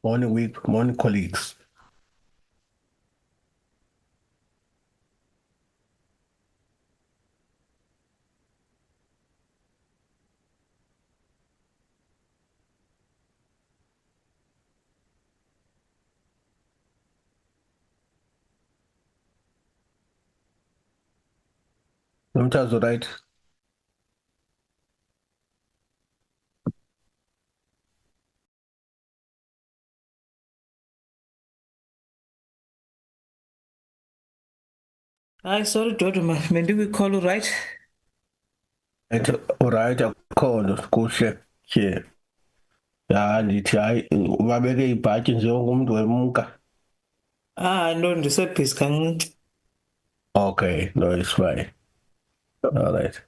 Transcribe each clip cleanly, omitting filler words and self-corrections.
Morning week, morning colleagues. Nomthazo, right? Hayi, sorry Dodo, bendikwi-call right. Right, akukhona kuhle nje. Ya ndithi hayi ubabeke ibhatyi njengomntu wemka. No, ndisebhizi kancinci. Okay, no, it's fine. All right.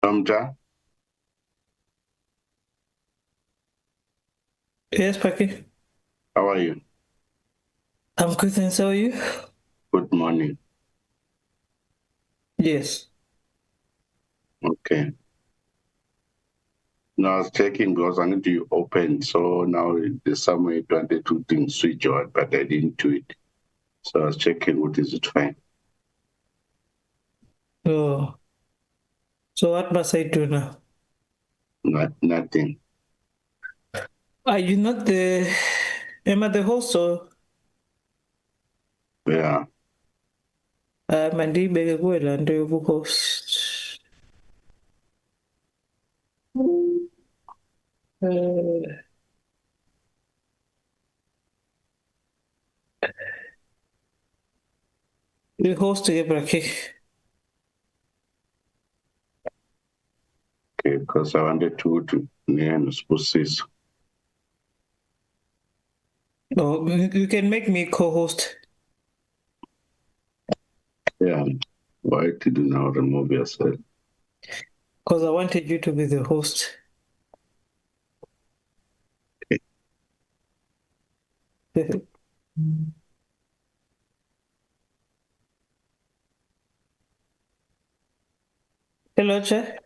Nomja, Yes, Paki. how are you? I'm good, thanks. How are you? Good morning. Yes. Okay. Now I was checking because I need to open. So now there's somewhere 22 things switch on, but I didn't do it. So I was checking what is it fine. Oh. So what must I do now? Nothing. Are you not the... Am I the host or... Yeah. Mandibeke kuwela nto yobu-host. I-host-ke Brakkie. Okay, because I wanted to go to near Spusis. Oh, you can make me co-host. Yeah. Why did you now remove yourself? Because I wanted you to be the host. Hello, Che.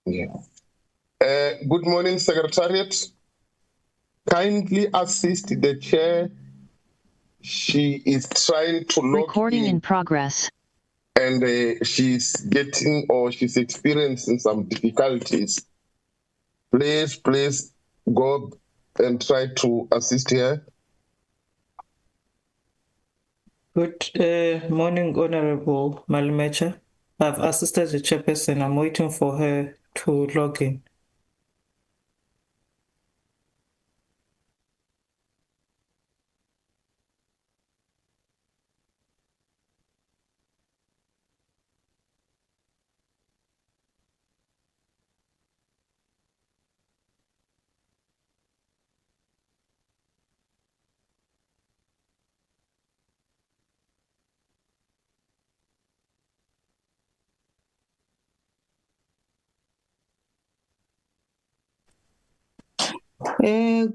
Yeah. Good morning, Secretariat. Kindly assist the chair. She is trying to log Recording in in progress. and she's experiencing some difficulties. Please go and try to assist her. Good morning, Honorable Malimecha. I've assisted the chairperson. I'm waiting for her to log in.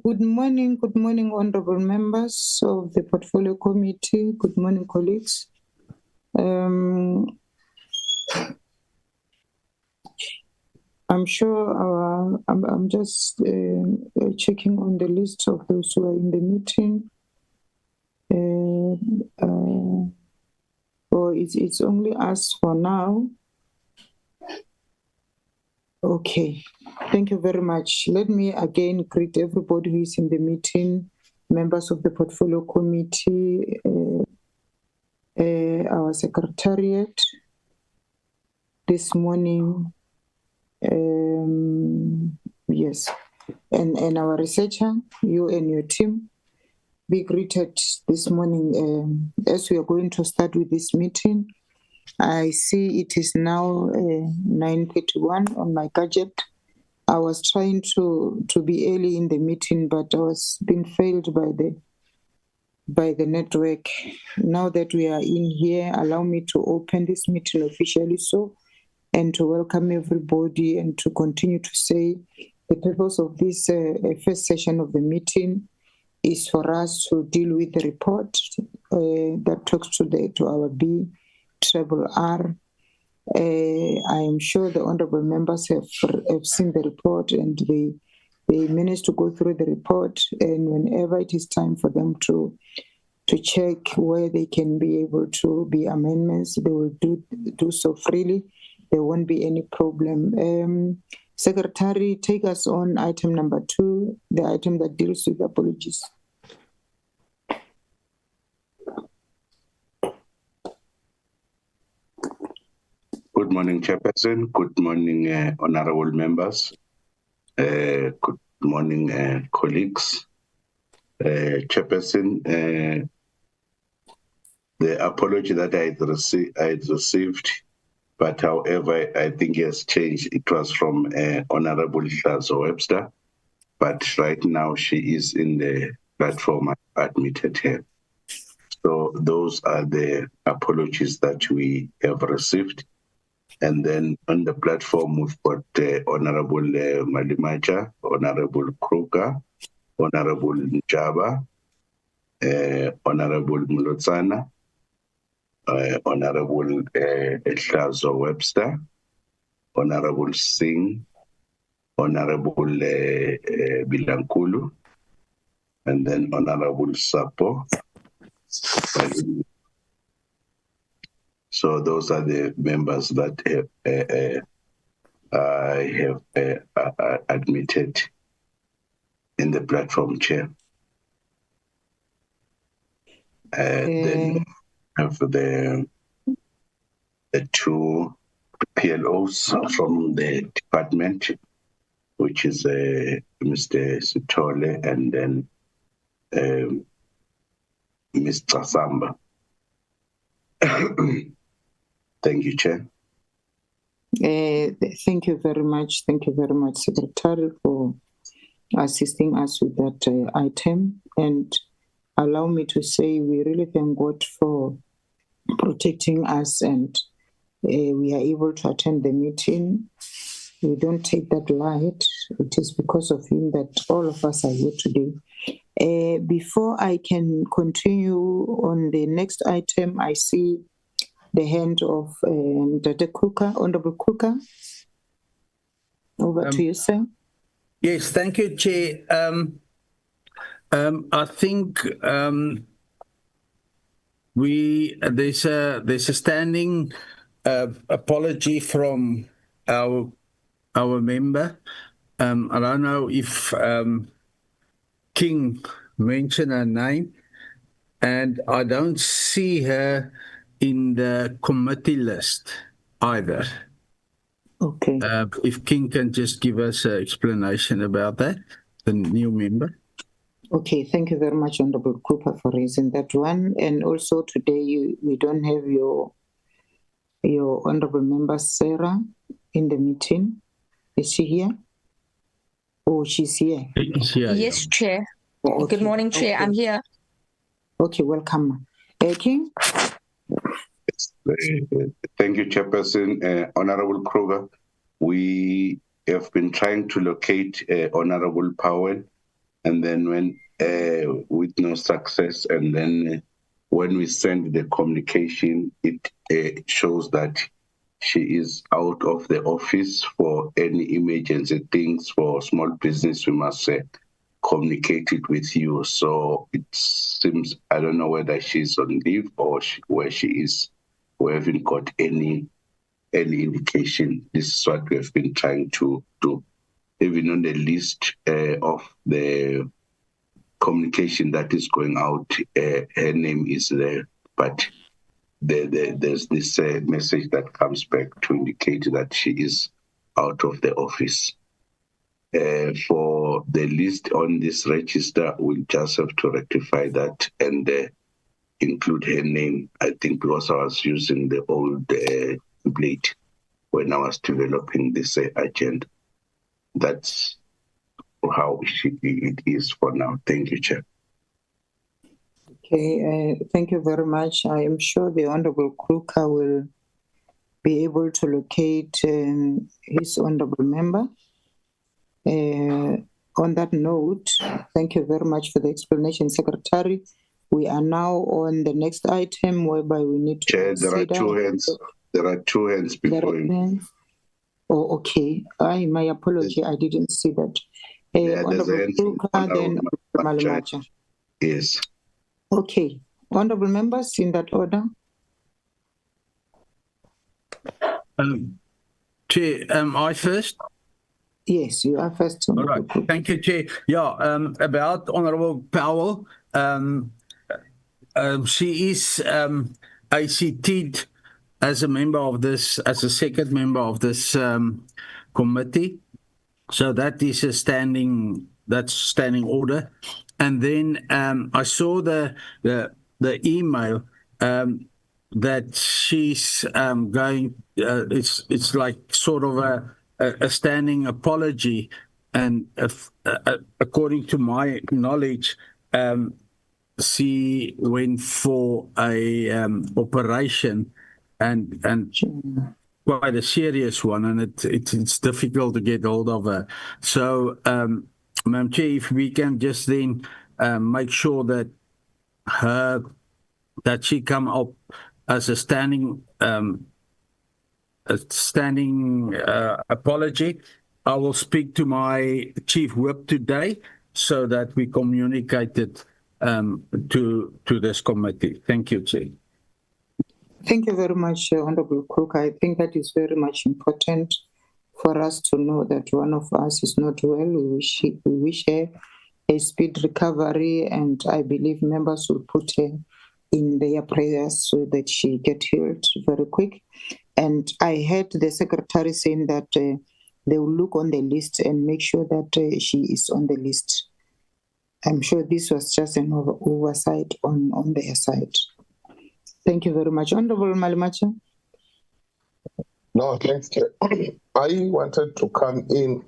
Good morning, honorable members of the Portfolio Committee. Good morning, colleagues. I'm sure I'm just checking on the list of those who are in the meeting. Or it's only us for now. Okay, thank you very much. Let me again greet everybody who is in the meeting, members of the Portfolio Committee, our Secretariat this morning, yes, and our researcher, you and your team, be greeted this morning as we are going to start with this meeting. I see it is now 9:31 on my gadget. I was trying to be early in the meeting, but I was being failed by the network. Now that we are in here, allow me to open this meeting officially and to welcome everybody and to continue to say The purpose of this first session of the meeting is for us to deal with the report that talks to our BRRR. I am sure the honorable members have seen the report, and they managed to go through the report, and whenever it is time for them to check where they can be able to be amendments, they will do so freely. There won't be any problem. Secretary, take us on item number 2, the item that deals with apologies. Good morning, Chairperson. Good morning, honorable members. Good morning, colleagues. Chairperson, the apology that I had received, but however, I think it has changed. It was from Honorable Hlazo Webster, but right now she is in the platform. I admitted her. So those are the apologies that we have received. And then on the platform, we've got Honorable Malimacha, Honorable Kruger, Honorable Njaba, Honorable Mulutsana, Honorable Hlazo Webster, Honorable Singh, Honorable Bilankulu, and then Honorable Sapo. So those are the members that I have admitted in the platform, Chair. Then have the 2 PLOs from the department, which is Mr. Sitole and then Mr. Samba. Thank you, Chair. Thank you very much. Thank you very much, Secretary, for assisting us with that item. And allow me to say we really thank God for protecting us, and we are able to attend the meeting. We don't take that light. It is because of him that all of us are here today. Before I can continue on the next item, I see the hand of Dr. Kruger, Honorable Kruger. Over to you, sir. Yes, thank you, Chair. I think there's a standing apology from our member. I don't know if King mentioned her name, and I don't see her in the committee list either. Okay. If King can just give us an explanation about that, the new member. Okay, thank you very much, Honorable Cooper, for raising that one. And also today we don't have your Honorable Member Sarah in the meeting. Is she here? Oh, she's here. Yes, Chair. Okay. Good morning, Chair. Okay. I'm here. Okay, welcome. King? Thank you, Chairperson. Honorable Kruger, we have been trying to locate Honorable Powell, and then with no success, and then when we send the communication, it shows that she is out of the office. For any emergency things for small business, we must communicate it with you. So it seems, I don't know whether she's on leave or where she is. We haven't got any indication. This is what we have been trying to do. Even on the list of the communication that is going out, her name is there, but there's this message that comes back to indicate that she is out of the office. For the list on this register, we'll just have to rectify that and include her name, I think, because I was using the old template when I was developing this agenda. That's how it is for now. Thank you, Chair. Okay, thank you very much. I am sure the Honorable Kruger will be able to locate his Honorable Member. On that note, thank you very much for the explanation, Secretary. We are now on the next item whereby we need to Chair, there are consider. two hands. There are two hands before you. Oh, okay. My apology. I didn't see that. Yeah, there's Honorable a hand from Kruka, then Honorable Malimacha. Yes. Okay. Honorable members, in that order. Chair, I first? Yes, you are first. All right. Thank you, Chair. Yeah, about Honorable Powell, she is ACT'd as a member of this, as a second member of this committee. So that is a standing order. And then I saw the email that she's going. It's like sort of a standing apology, and according to my knowledge, she went for a operation, and quite a serious one, and it's difficult to get hold of her. So, Madam Chair, if we can just then make sure that she come up as a standing apology. I will speak to my chief whip today so that we communicate it to this committee. Thank you, Chair. Thank you very much, Honorable Cook. I think that is very much important for us to know that one of us is not well. We wish her a speed recovery, and I believe members will put her in their prayers so that she get healed very quick. And I heard the secretary saying that they will look on the list and make sure that she is on the list. I'm sure this was just an oversight on their side. Thank you very much. Honorable Malimacha. No, thanks, Chair. I wanted to come in,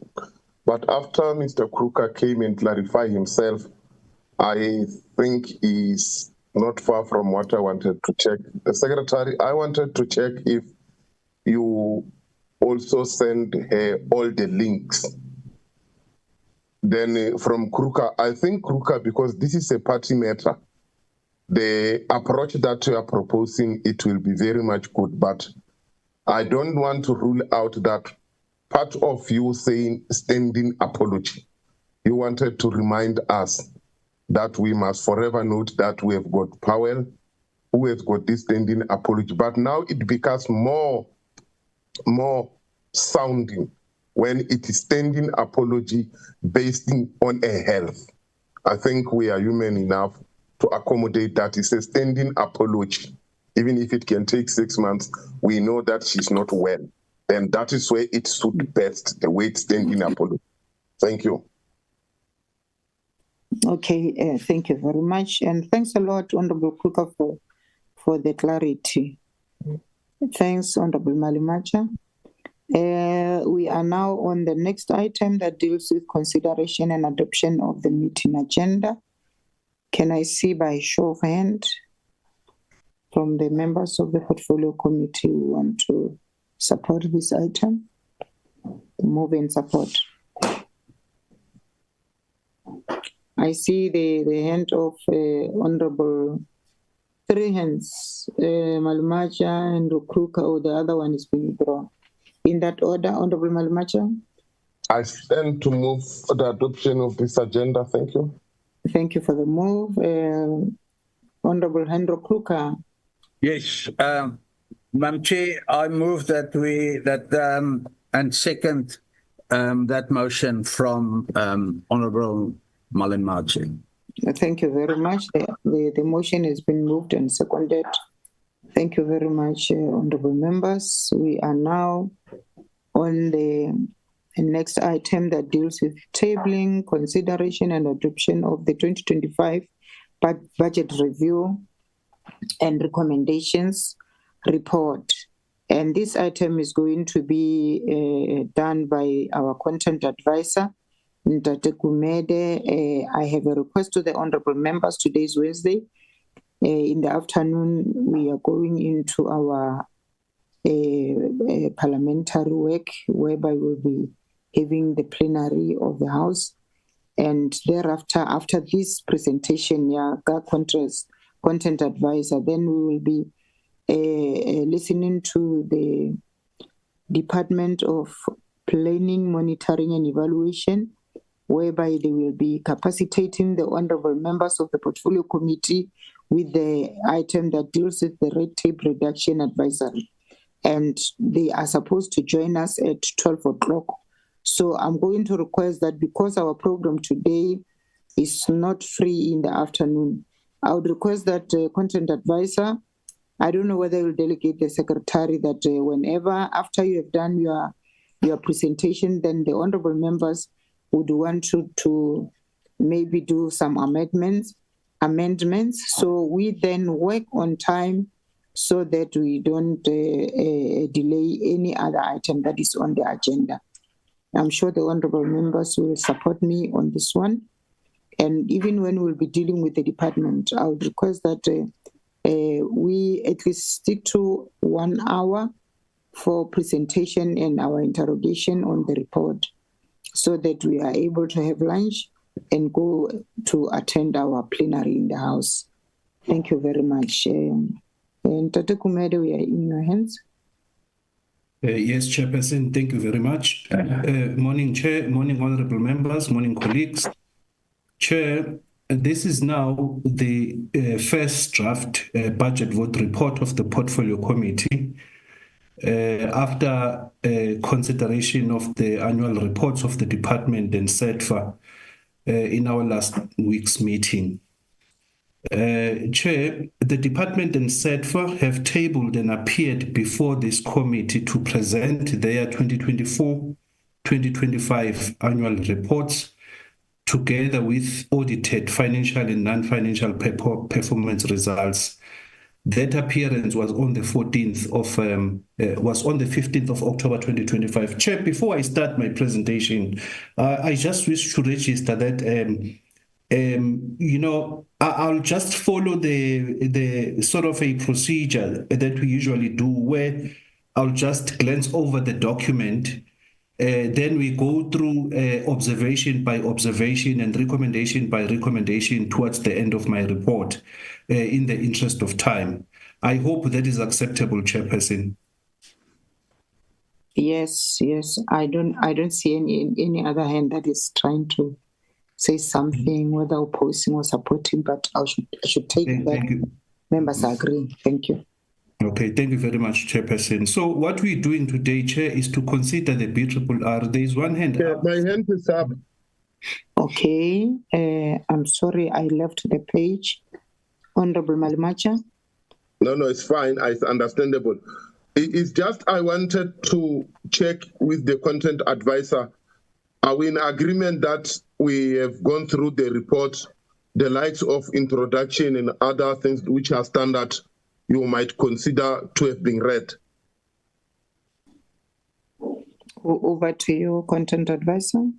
but after Mr. Kruka came and clarified himself, I think he's not far from what I wanted to check. The Secretary, I wanted to check if you also send her all the links. Then from Kruka, I think Kruka, because this is a party matter, the approach that you are proposing, it will be very much good, but I don't want to rule out that part of you saying standing apology. You wanted to remind us that we must forever note that we have got Powell, who has got this standing apology, but now it becomes more sounding when it is standing apology based on a health. I think we are human enough to accommodate that. It's a standing apology. Even if it can take 6 months, we know that she's not well. And that is where it suits best, the way it's standing apology. Thank you. Okay, thank you very much. And thanks a lot, Honorable Kruka, for the clarity. Thanks, Honorable Malimacha. We are now on the next item that deals with consideration and adoption of the meeting agenda. Can I see by show of hand from the members of the Portfolio Committee who want to support this item? Move in support. I see the hand of Honorable three hands, Malimacha and Kruka, or the other one is being drawn. In that order, Honorable Malimacha. I stand to move for the adoption of this agenda. Thank you. Thank you for the move. Honorable Hendro Kruka. Yes, Madam Chair, I move that and second that motion from Honorable Malimacha. Thank you very much. The motion has been moved and seconded. Thank you very much, honorable members. We are now on the next item that deals with tabling, consideration, and adoption of the 2025 budget review and recommendations report. And this item is going to be done by our content advisor, Ntate Gumede. I have a request to the honorable members. Today is Wednesday. In the afternoon, we are going into our parliamentary work, whereby we'll be having the plenary of the House. And thereafter, after this presentation, content advisor, then we will be listening to the Department of Planning, Monitoring and Evaluation, whereby they will be capacitating the honorable members of the Portfolio Committee with the item that deals with the red tape reduction advisory. And they are supposed to join us at 12 o'clock. So I'm going to request that because our program today is not free in the afternoon, I would request that content advisor, I don't know whether you'll delegate the secretary that whenever, after you have done your presentation, then the honorable members would want to maybe do some amendments. So we then work on time so that we don't delay any other item that is on the agenda. I'm sure the honorable members will support me on this one. And even when we'll be dealing with the department, I would request that we at least stick to 1 hour for presentation and our interrogation on the report so that we are able to have lunch and go to attend our plenary in the House. Thank you very much. And Tate Kumede, we are in your hands. Yes, Chairperson, thank you very much. Morning, Chair, morning, honorable members, morning, colleagues. Chair, this is now the first draft budget vote report of the Portfolio Committee after consideration of the annual reports of the department and SEDFA in our last week's meeting. Chair, the department and SEDFA have tabled and appeared before this committee to present their 2024-2025 annual reports together with audited financial and non-financial performance results. That appearance was on the 15th of October 2025. Chair, before I start my presentation, I just wish to register that I'll just follow the sort of a procedure that we usually do, where I'll just glance over the document. Then we go through observation by observation and recommendation by recommendation towards the end of my report, in the interest of time. I hope that is acceptable, Chairperson. Yes. I don't see any other hand that is trying to say something, whether opposing or supporting, but I should take that. Members agree. Thank you. Okay, thank you very much, Chairperson. So what we're doing today, Chair, is to consider the BRRR. There is one hand up. My hand is up. Okay, I'm sorry I left the page. Honorable Malimacha. No, it's fine. It's understandable. It's just I wanted to check with the content advisor. Are we in agreement that we have gone through the report, the likes of introduction and other things which are standard you might consider to have been read? Over to you, content advisor.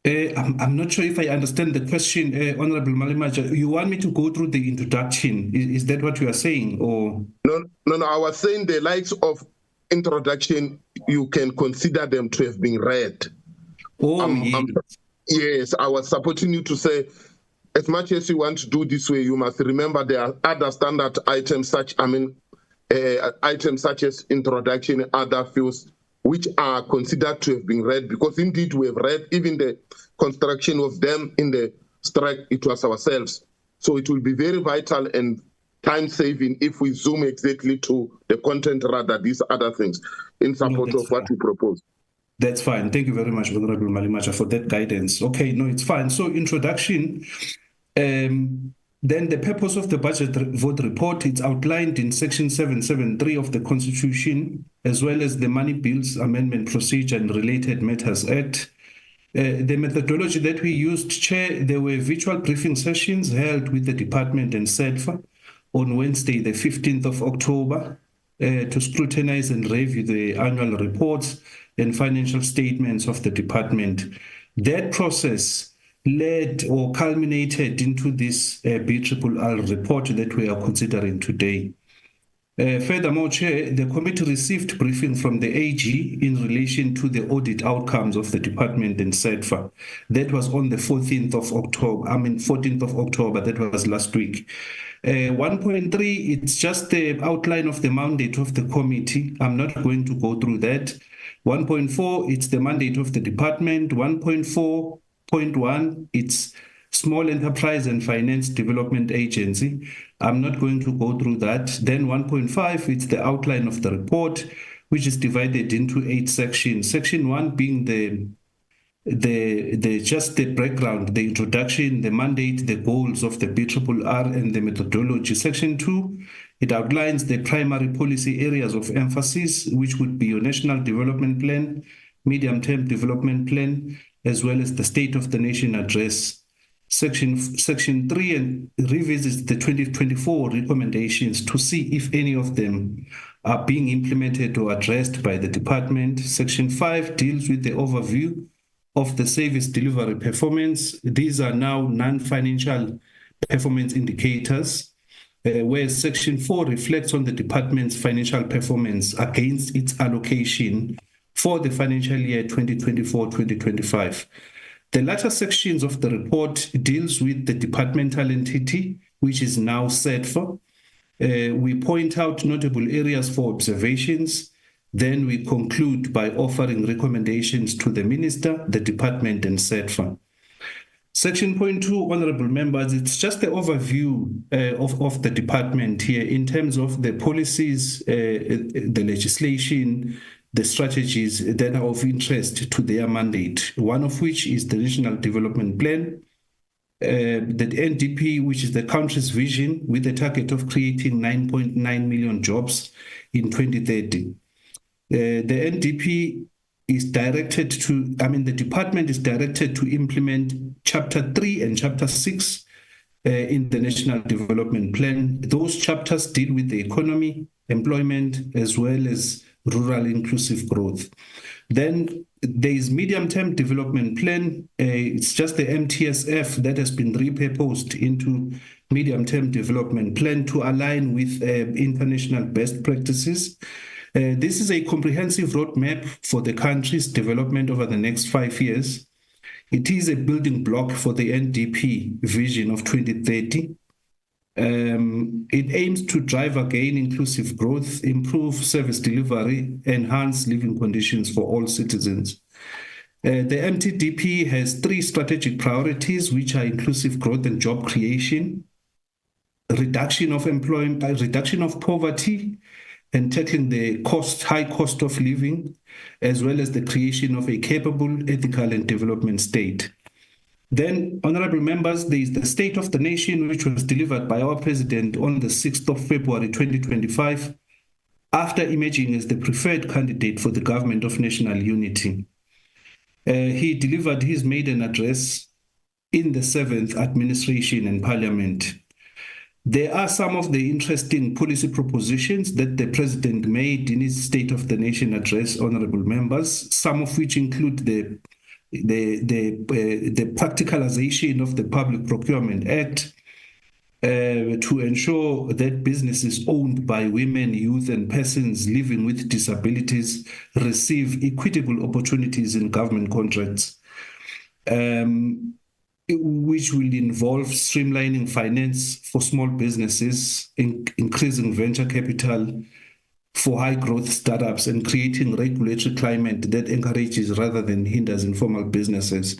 I'm not sure if I understand the question, Honorable Malimacha. You want me to go through the introduction? Is that what you are saying, or? No. I was saying the likes of introduction, you can consider them to have been read. Yes, I was supporting you to say, as much as you want to do this way, you must remember there are other standard items items such as introduction and other fields which are considered to have been read, because indeed we have read even the construction of them in the strike, it was ourselves. So it will be very vital and time-saving if we zoom exactly to the content rather these other things in support of what we propose. That's fine. Thank you very much, Honorable Malimacha, for that guidance. Okay, no, it's fine. So introduction, then the purpose of the budget vote report, it's outlined in Section 773 of the Constitution, as well as the Money Bills Amendment Procedure and Related Matters Act. The methodology that we used, Chair, there were virtual briefing sessions held with the department and SEDFA on Wednesday, the 15th of October, to scrutinize and review the annual reports and financial statements of the department. That process led or culminated into this BRRR report that we are considering today. Furthermore, Chair, the committee received briefing from the AG in relation to the audit outcomes of the department and SEDFA. That was on the 14th of October, that was last week. 1.3, it's just the outline of the mandate of the committee. I'm not going to go through that. 1.4, it's the mandate of the department. 1.4.1, it's Small Enterprise and Finance Development Agency. I'm not going to go through that. Then 1.5, it's the outline of the report, which is divided into 8 sections. Section 1 being just the background, the introduction, the mandate, the goals of the BRRR and the methodology. Section 2, it outlines the primary policy areas of emphasis, which would be your National Development Plan, Medium-Term Development Plan, as well as the State of the Nation Address. Section 3 and revisits the 2024 recommendations to see if any of them are being implemented or addressed by the department. Section 5 deals with the overview of the service delivery performance. These are now non-financial performance indicators, whereas Section 4 reflects on the department's financial performance against its allocation for the financial year 2024-2025. The latter sections of the report deals with the departmental entity, which is now SEDFA. We point out notable areas for observations. Then we conclude by offering recommendations to the minister, the department, and SEDFA. Section 0.2, honorable members, it's just the overview of the department here in terms of the policies, the legislation, the strategies that are of interest to their mandate, one of which is the National Development Plan, the NDP, which is the country's vision with the target of creating 9.9 million jobs in 2030. The NDP is directed to, the department is directed to implement Chapter 3 and Chapter 6 in the National Development Plan. Those chapters deal with the economy, employment, as well as rural inclusive growth. Then there is Medium-Term Development Plan. It's just the MTSF that has been repurposed into Medium-Term Development Plan to align with international best practices. This is a comprehensive roadmap for the country's development over the next 5 years. It is a building block for the NDP vision of 2030. It aims to drive again inclusive growth, improve service delivery, enhance living conditions for all citizens. The MTDP has 3 strategic priorities, which are inclusive growth and job creation, reduction of employment, reduction of poverty, and tackling the high cost of living, as well as the creation of a capable, ethical, and development state. Then, honorable members, there is the State of the Nation, which was delivered by our president on the 6th of February 2025, after emerging as the preferred candidate for the government of national unity. He delivered his maiden address in the 7th administration and parliament. There are some of the interesting policy propositions that the president made in his State of the Nation address, honorable members, some of which include the practicalization of the Public Procurement Act to ensure that businesses owned by women, youth, and persons living with disabilities receive equitable opportunities in government contracts, which will involve streamlining finance for small businesses, increasing venture capital for high growth startups, and creating regulatory climate that encourages rather than hinders informal businesses.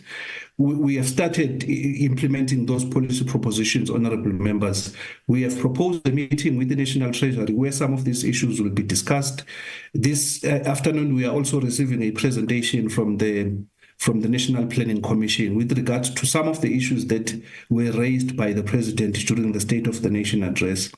We have started implementing those policy propositions, honorable members. We have proposed a meeting with the National Treasury where some of these issues will be discussed. This afternoon, we are also receiving a presentation from the National Planning Commission with regards to some of the issues that were raised by the president during the State of the Nation address.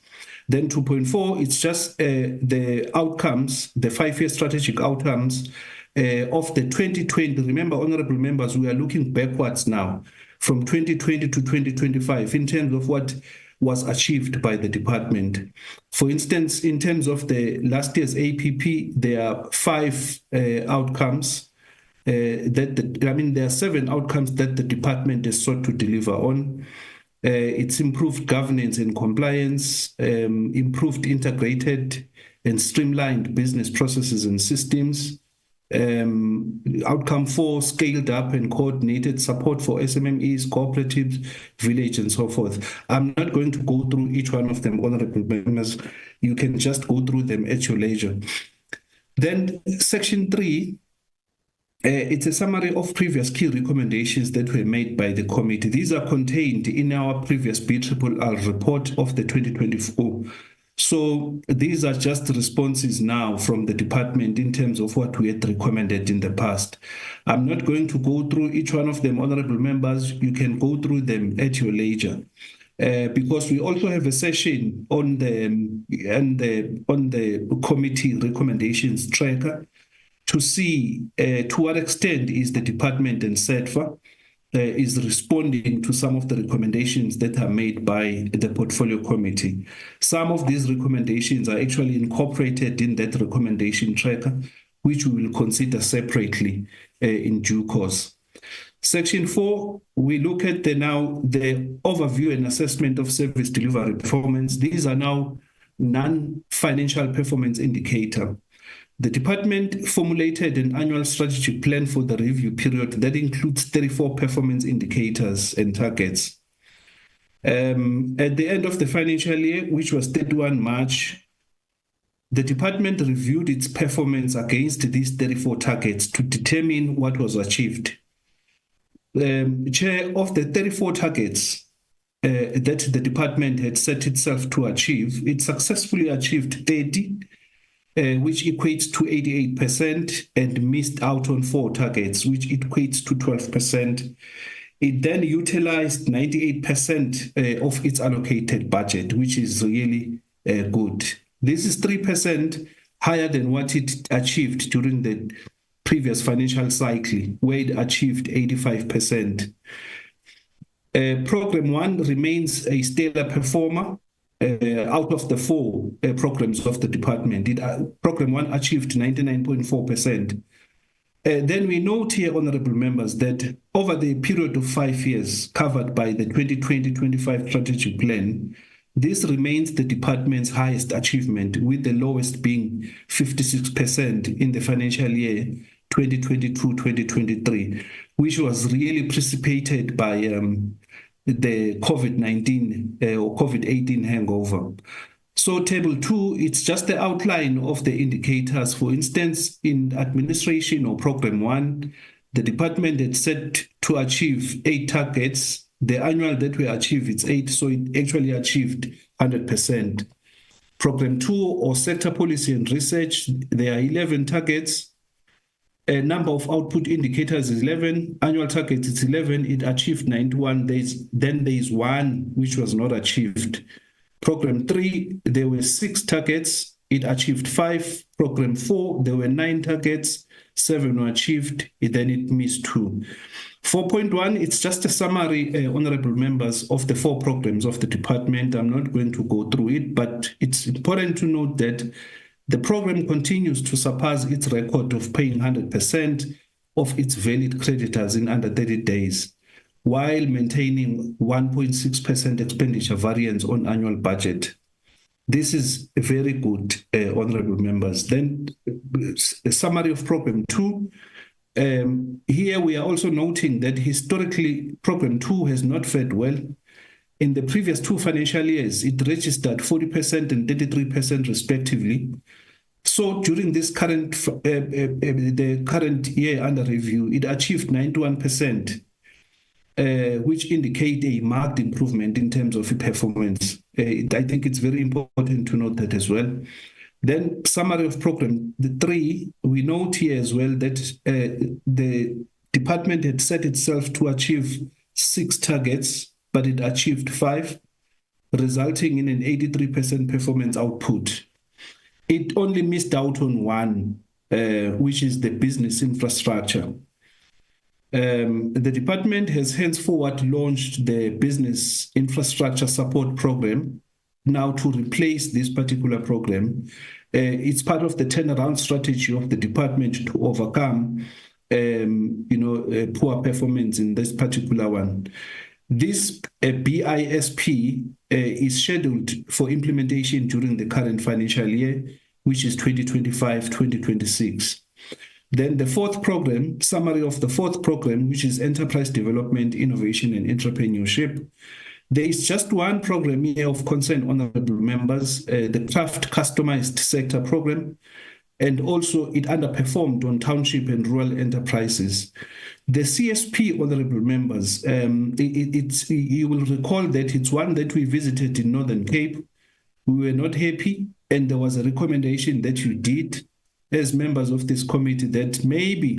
Then 2.4, it's just the outcomes, the 5-year strategic outcomes of the 2020. Remember, honorable members, we are looking backwards now from 2020 to 2025 in terms of what was achieved by the department. For instance, in terms of the last year's APP, there are 5 outcomes. There are 7 outcomes that the department is sought to deliver on. It's improved governance and compliance, improved integrated and streamlined business processes and systems. Outcome 4, scaled up and coordinated support for SMMEs, cooperatives, village, and so forth. I'm not going to go through each one of them, honorable members. You can just go through them at your leisure. Then section 3, it's a summary of previous key recommendations that were made by the committee. These are contained in our previous BRRR report of the 2024. So these are just responses now from the department in terms of what we had recommended in the past. I'm not going to go through each one of them, honorable members. You can go through them at your leisure. Because we also have a session on the committee recommendations tracker to see to what extent is the department and SETFA is responding to some of the recommendations that are made by the portfolio committee. Some of these recommendations are actually incorporated in that recommendation tracker, which we will consider separately in due course. Section 4, we look at the overview and assessment of service delivery performance. These are now non-financial performance indicator. The department formulated an annual strategic plan for the review period that includes 34 performance indicators and targets. At the end of the financial year, which was 31 March, the department reviewed its performance against these 34 targets to determine what was achieved. Chair, of the 34 targets that the department had set itself to achieve, it successfully achieved 30, which equates to 88%, and missed out on 4 targets, which equates to 12%. It then utilized 98% of its allocated budget, which is really good. This is 3% higher than what it achieved during the previous financial cycle, where it achieved 85%. Program 1 remains a stellar performer. Out of the 4 programs of the department, Program 1 achieved 99.4%. Then we note here, honorable members, that over the period of 5 years covered by the 2020-25 strategic plan, this remains the department's highest achievement, with the lowest being 56% in the financial year 2022-2023, which was really precipitated by the COVID-19 or COVID-18 hangover. So table 2, it's just the outline of the indicators. For instance, in administration or program 1, the department had set to achieve 8 targets. The annual that we achieved, it's 8, so it actually achieved 100%. Program 2 or sector policy and research, there are 11 targets. A number of output indicators is 11, annual target is 11, it achieved 91, then there is 1 which was not achieved. Program 3, there were 6 targets, it achieved 5. Program 4, there were 9 targets, 7 were achieved, then it missed 2. 4.1, it's just a summary, honorable members, of the 4 programs of the department. I'm not going to go through it, but it's important to note that the program continues to surpass its record of paying 100% of its valid creditors in under 30 days, while maintaining 1.6% expenditure variance on annual budget. This is very good, honorable members. Then a summary of program 2. Here we are also noting that historically program 2 has not fared well. In the previous 2 financial years, it registered 40% and 33% respectively. So during this current year under review, it achieved 91%, which indicate a marked improvement in terms of performance. I think it's very important to note that as well. Then summary of program 3, we note here as well that the department had set itself to achieve 6 targets, but it achieved 5, resulting in an 83% performance output. It only missed out on 1, which is the business infrastructure. The department has henceforward launched the business infrastructure support program now to replace this particular program. It's part of the turnaround strategy of the department to overcome poor performance in this particular one. This BISP is scheduled for implementation during the current financial year, which is 2025-2026. Then the fourth program, summary of the fourth program, which is Enterprise Development, Innovation and Entrepreneurship. There is just one program here of concern, honorable members, the Craft Customized Sector Program, and also it underperformed on township and rural enterprises. The CSP, honorable members, you will recall that it's one that we visited in Northern Cape. We were not happy, and there was a recommendation that you did as members of this committee that maybe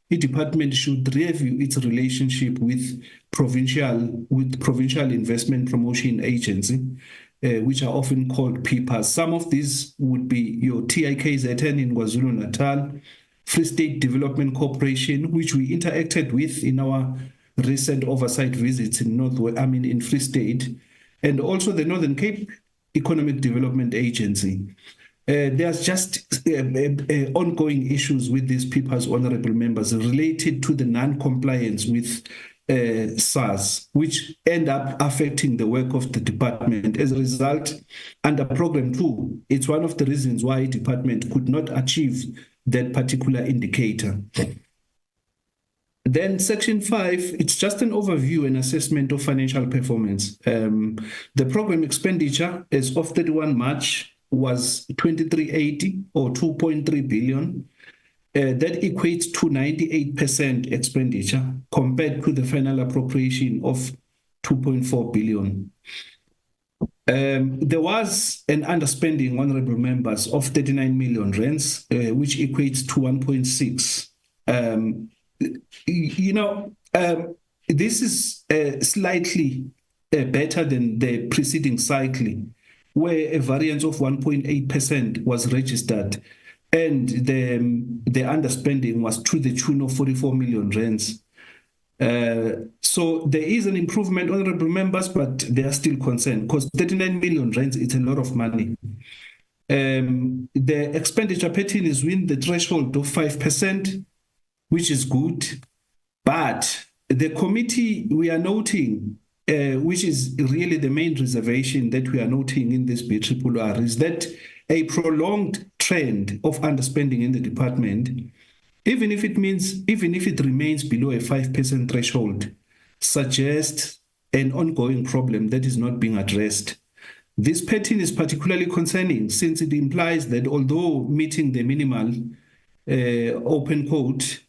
the department should review its relationship with provincial investment promotion agency, which are often called PIPAs. Some of these would be your TIKZN in KwaZulu-Natal, Free State Development Corporation, which we interacted with in our recent oversight visits in Free State, and also the Northern Cape Economic Development Agency. There's just ongoing issues with these PIPAs, honorable members, related to the non-compliance with SARS, which end up affecting the work of the department. As a result, under Program 2, it's one of the reasons why the department could not achieve that particular indicator. Then Section 5, it's just an overview and assessment of financial performance. The program expenditure as of 31 March was 2380 or 2.3 billion. That equates to 98% expenditure compared to the final appropriation of 2.4 billion. There was an underspending, honorable members, of 39 million rands, which equates to 1.6. This is slightly better than the preceding cycle, where a variance of 1.8% was registered, and the underspending was to the tune of 44 million rands. So there is an improvement, honorable members, but they are still concerned because 39 million rands, it's a lot of money. The expenditure pattern is within the threshold of 5%, which is good. But the committee, we are noting, which is really the main reservation that we are noting in this BRRR, is that a prolonged trend of underspending in the department, even if it remains below a 5% threshold, suggests an ongoing problem that is not being addressed. This pattern is particularly concerning since it implies that although meeting the minimal open quote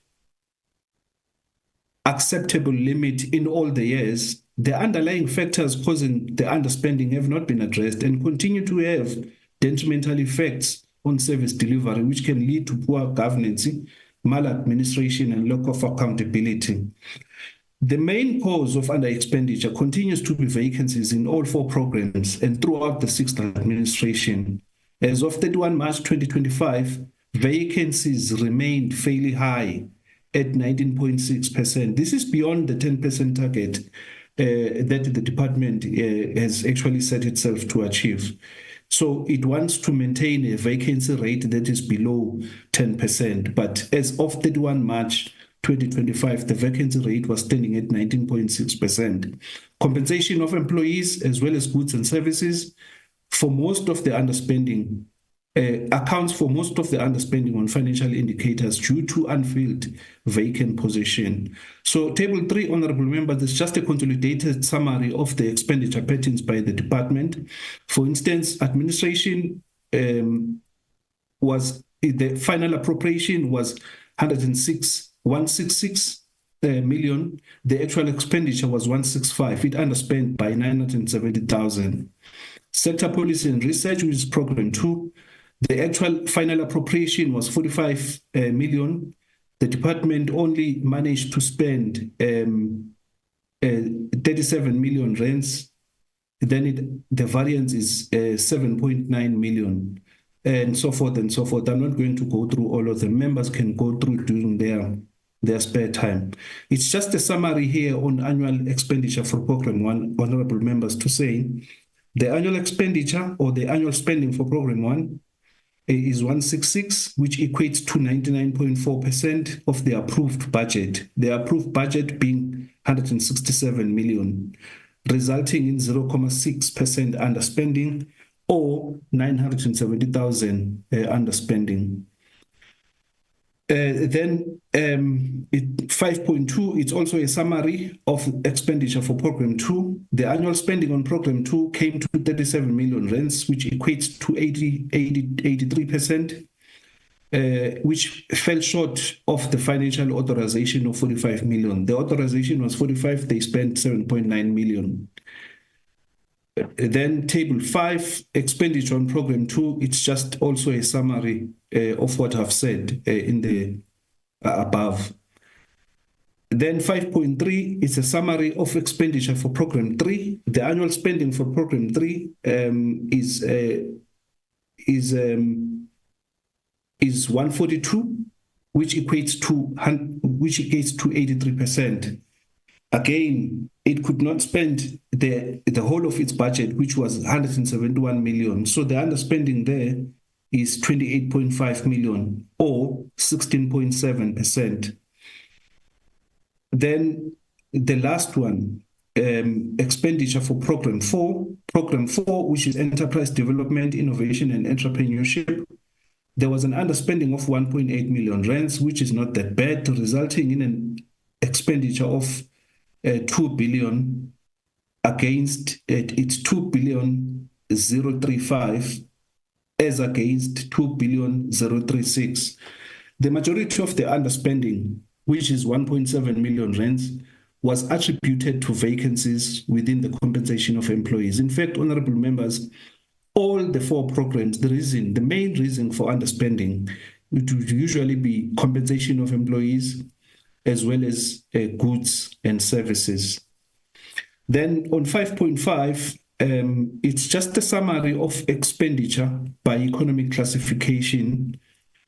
acceptable limit in all the years, the underlying factors causing the underspending have not been addressed and continue to have detrimental effects on service delivery, which can lead to poor governance, maladministration, and lack of accountability. The main cause of under-expenditure continues to be vacancies in all four programs and throughout the sixth administration. As of 31 March 2025, vacancies remained fairly high at 19.6%. This is beyond the 10% target that the department has actually set itself to achieve. So it wants to maintain a vacancy rate that is below 10%. But as of 31 March 2025, the vacancy rate was standing at 19.6%. Compensation of employees as well as goods and services for most of the underspending accounts for most of the underspending on financial indicators due to unfilled vacant position. So Table 3, honorable members, is just a consolidated summary of the expenditure patterns by the department. For instance, administration was, the final appropriation was 166 million. The actual expenditure was 165. It underspent by 970,000. Sector policy and research, which is Program 2, the actual final appropriation was 45 million. The department only managed to spend 37 million rands. Then the variance is 7.9 million, and so forth and so forth. I'm not going to go through all of them. Members can go through during their spare time. It's just a summary here on annual expenditure for Program 1, honorable members, to say the annual expenditure or the annual spending for Program 1 is 166, which equates to 99.4% of the approved budget. The approved budget being 167 million, resulting in 0.6% underspending or 970,000 underspending. Then 5.2, it's also a summary of expenditure for Program 2. The annual spending on Program 2 came to 37 million rands, which equates to 83%, which fell short of the financial authorization of 45 million. The authorization was 45, they spent 7.9 million. Then table 5, expenditure on Program 2, it's just also a summary of what I've said in the above. Then 5.3 is a summary of expenditure for Program 3. The annual spending for Program 3 is 142, which equates to 83%. Again, it could not spend the whole of its budget, which was 171 million. So the underspending there is 28.5 million or 16.7%. Then the last one, expenditure for Program 4. Program 4, which is Enterprise Development, Innovation and Entrepreneurship. There was an underspending of 1.8 million rands, which is not that bad, resulting in an expenditure of 2 billion against it's 2,035,000 as against 2,036. The majority of the underspending, which is 1.7 million rands, was attributed to vacancies within the compensation of employees. In fact, honorable members, all the 4 programs, the main reason for underspending would usually be compensation of employees, as well as goods and services. Then on 5.5, it's just a summary of expenditure by economic classification.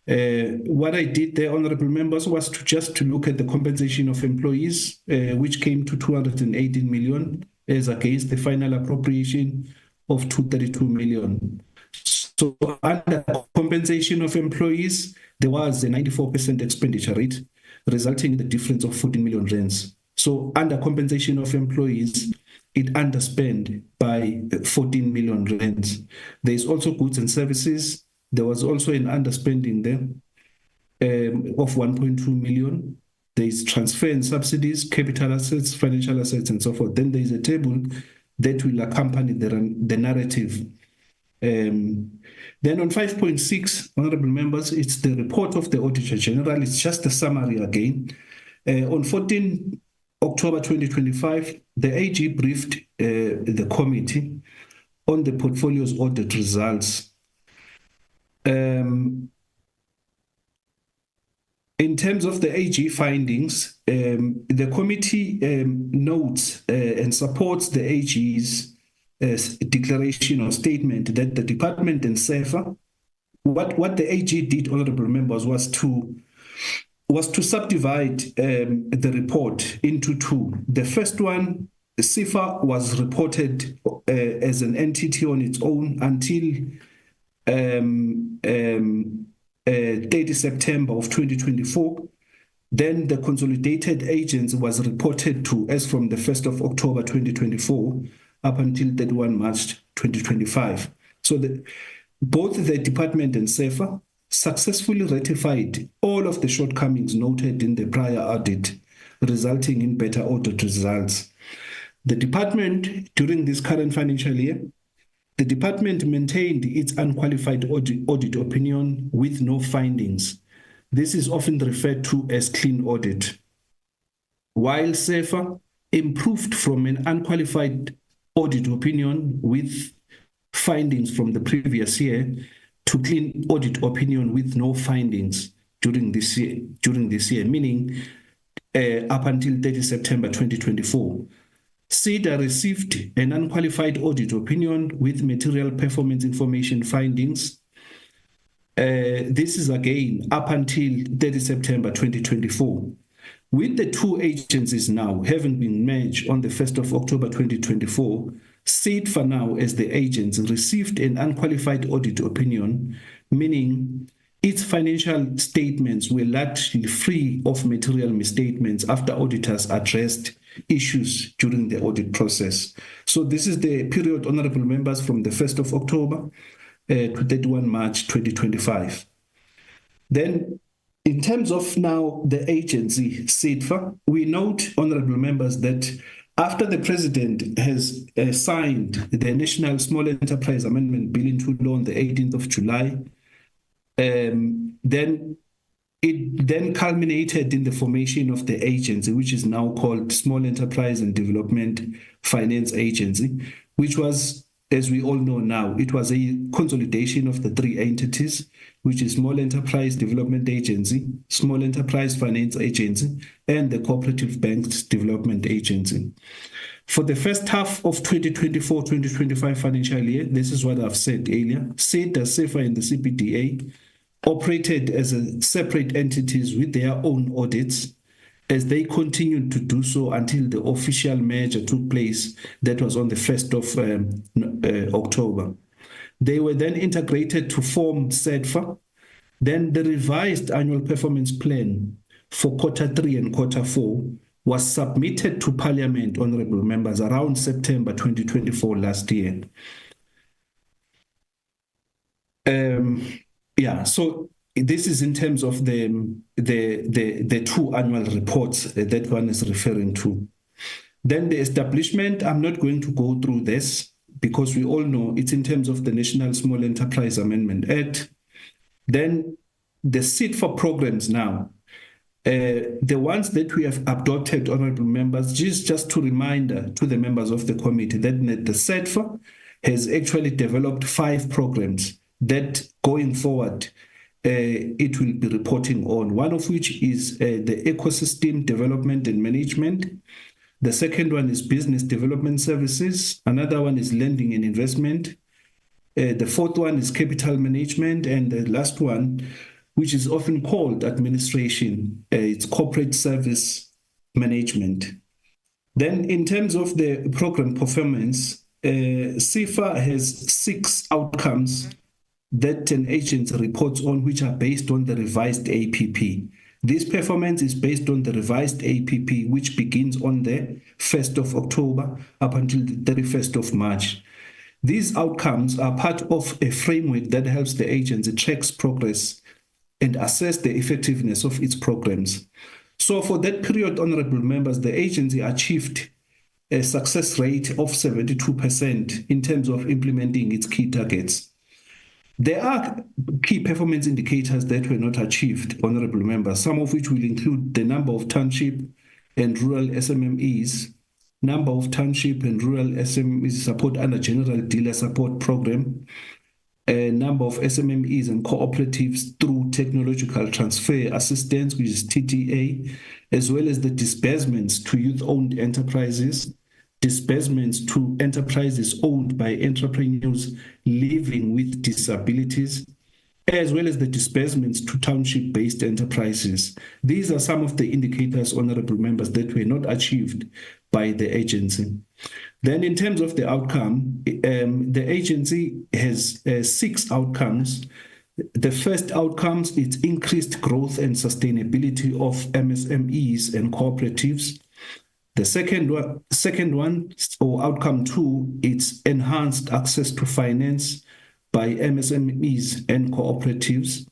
What I did there, honorable members, was to look at the compensation of employees, which came to 218 million as against the final appropriation of 232 million. So under compensation of employees, there was a 94% expenditure rate, resulting in the difference of 14 million rands. So under compensation of employees, it underspent by 14 million rands. There is also goods and services. There was also an underspending there of 1.2 million. There is transfer and subsidies, capital assets, financial assets, and so forth. Then there is a table that will accompany the narrative. Then on 5.6, honorable members, it's the report of the Auditor General. It's just a summary again. On 14 October 2025, the AG briefed the committee on the portfolio's audit results. In terms of the AG findings, the committee notes and supports the AG's declaration or statement that the department and SEFA, what the AG did, honorable members, was to subdivide the report into 2. The first one, SEFA, was reported as an entity on its own until 30 September of 2024. Then the consolidated agents was reported to as from the 1st of October 2024 up until 31 March 2025. So both the department and SEFA successfully ratified all of the shortcomings noted in the prior audit, resulting in better audit results. The department, during this current financial year, the department maintained its unqualified audit opinion with no findings. This is often referred to as clean audit. While SEFA improved from an unqualified audit opinion with findings from the previous year to clean audit opinion with no findings during this year, meaning up until 30 September 2024. SEDA received an unqualified audit opinion with material performance information findings. This is again up until 30 September 2024. With the 2 agencies now having been merged on the 1st of October 2024, SEDFA now as the agents received an unqualified audit opinion, meaning its financial statements were largely free of material misstatements after auditors addressed issues during the audit process. So this is the period, honorable members, from the 1st of October to 31 March 2025. Then, in terms of now the agency, SEDFA, we note, honorable members, that after the President has signed the National Small Enterprise Amendment Bill into law on the 18th of July, then it then culminated in the formation of the agency, which is now called Small Enterprise and Development Finance Agency, which was, as we all know now, it was a consolidation of the three entities, which is Small Enterprise Development Agency, Small Enterprise Finance Agency, and the Cooperative Banks Development Agency. For the first half of 2024-2025 financial year, this is what I've said earlier, SEDA, SEFA, and the CPDA operated as separate entities with their own audits, as they continued to do so until the official merger took place. That was on the 1st of October. They were then integrated to form SEDFA. Then the revised annual performance plan for quarter 3 and quarter 4 was submitted to Parliament, honorable members, around September 2024 last year. So this is in terms of the two annual reports that one is referring to. Then the establishment, I'm not going to go through this because we all know it's in terms of the National Small Enterprise Amendment Act. Then the SEDFA programs now, the ones that we have adopted, honorable members, just to remind to the members of the committee that the SEDFA has actually developed 5 programs that going forward, it will be reporting on, one of which is the ecosystem development and management. The second one is business development services. Another one is lending and investment. The fourth one is capital management. And the last one, which is often called administration, it's corporate service management. Then in terms of the program performance, SEFA has 6 outcomes that an agency reports on, which are based on the revised APP. This performance is based on the revised APP, which begins on the 1st of October up until the 31st of March. These outcomes are part of a framework that helps the agency track progress and assess the effectiveness of its programs. So for that period, honorable members, the agency achieved a success rate of 72% in terms of implementing its key targets. There are key performance indicators that were not achieved, honorable members, some of which will include the number of township and rural SMMEs, number of township and rural SMMEs support under General Dealer Support Program, number of SMMEs and cooperatives through Technological Transfer Assistance, which is TTA, as well as the disbursements to youth-owned enterprises, disbursements to enterprises owned by entrepreneurs living with disabilities, as well as the disbursements to township-based enterprises. These are some of the indicators, honorable members, that were not achieved by the agency. Then in terms of the outcome, the agency has 6 outcomes. The first outcomes is increased growth and sustainability of MSMEs and cooperatives. The second one, or outcome 2, it's enhanced access to finance by MSMEs and cooperatives.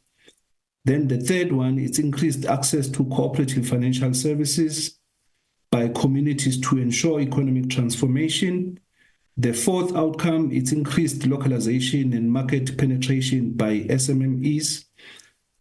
Then the third one, it's increased access to cooperative financial services by communities to ensure economic transformation. The fourth outcome, it's increased localization and market penetration by SMMEs.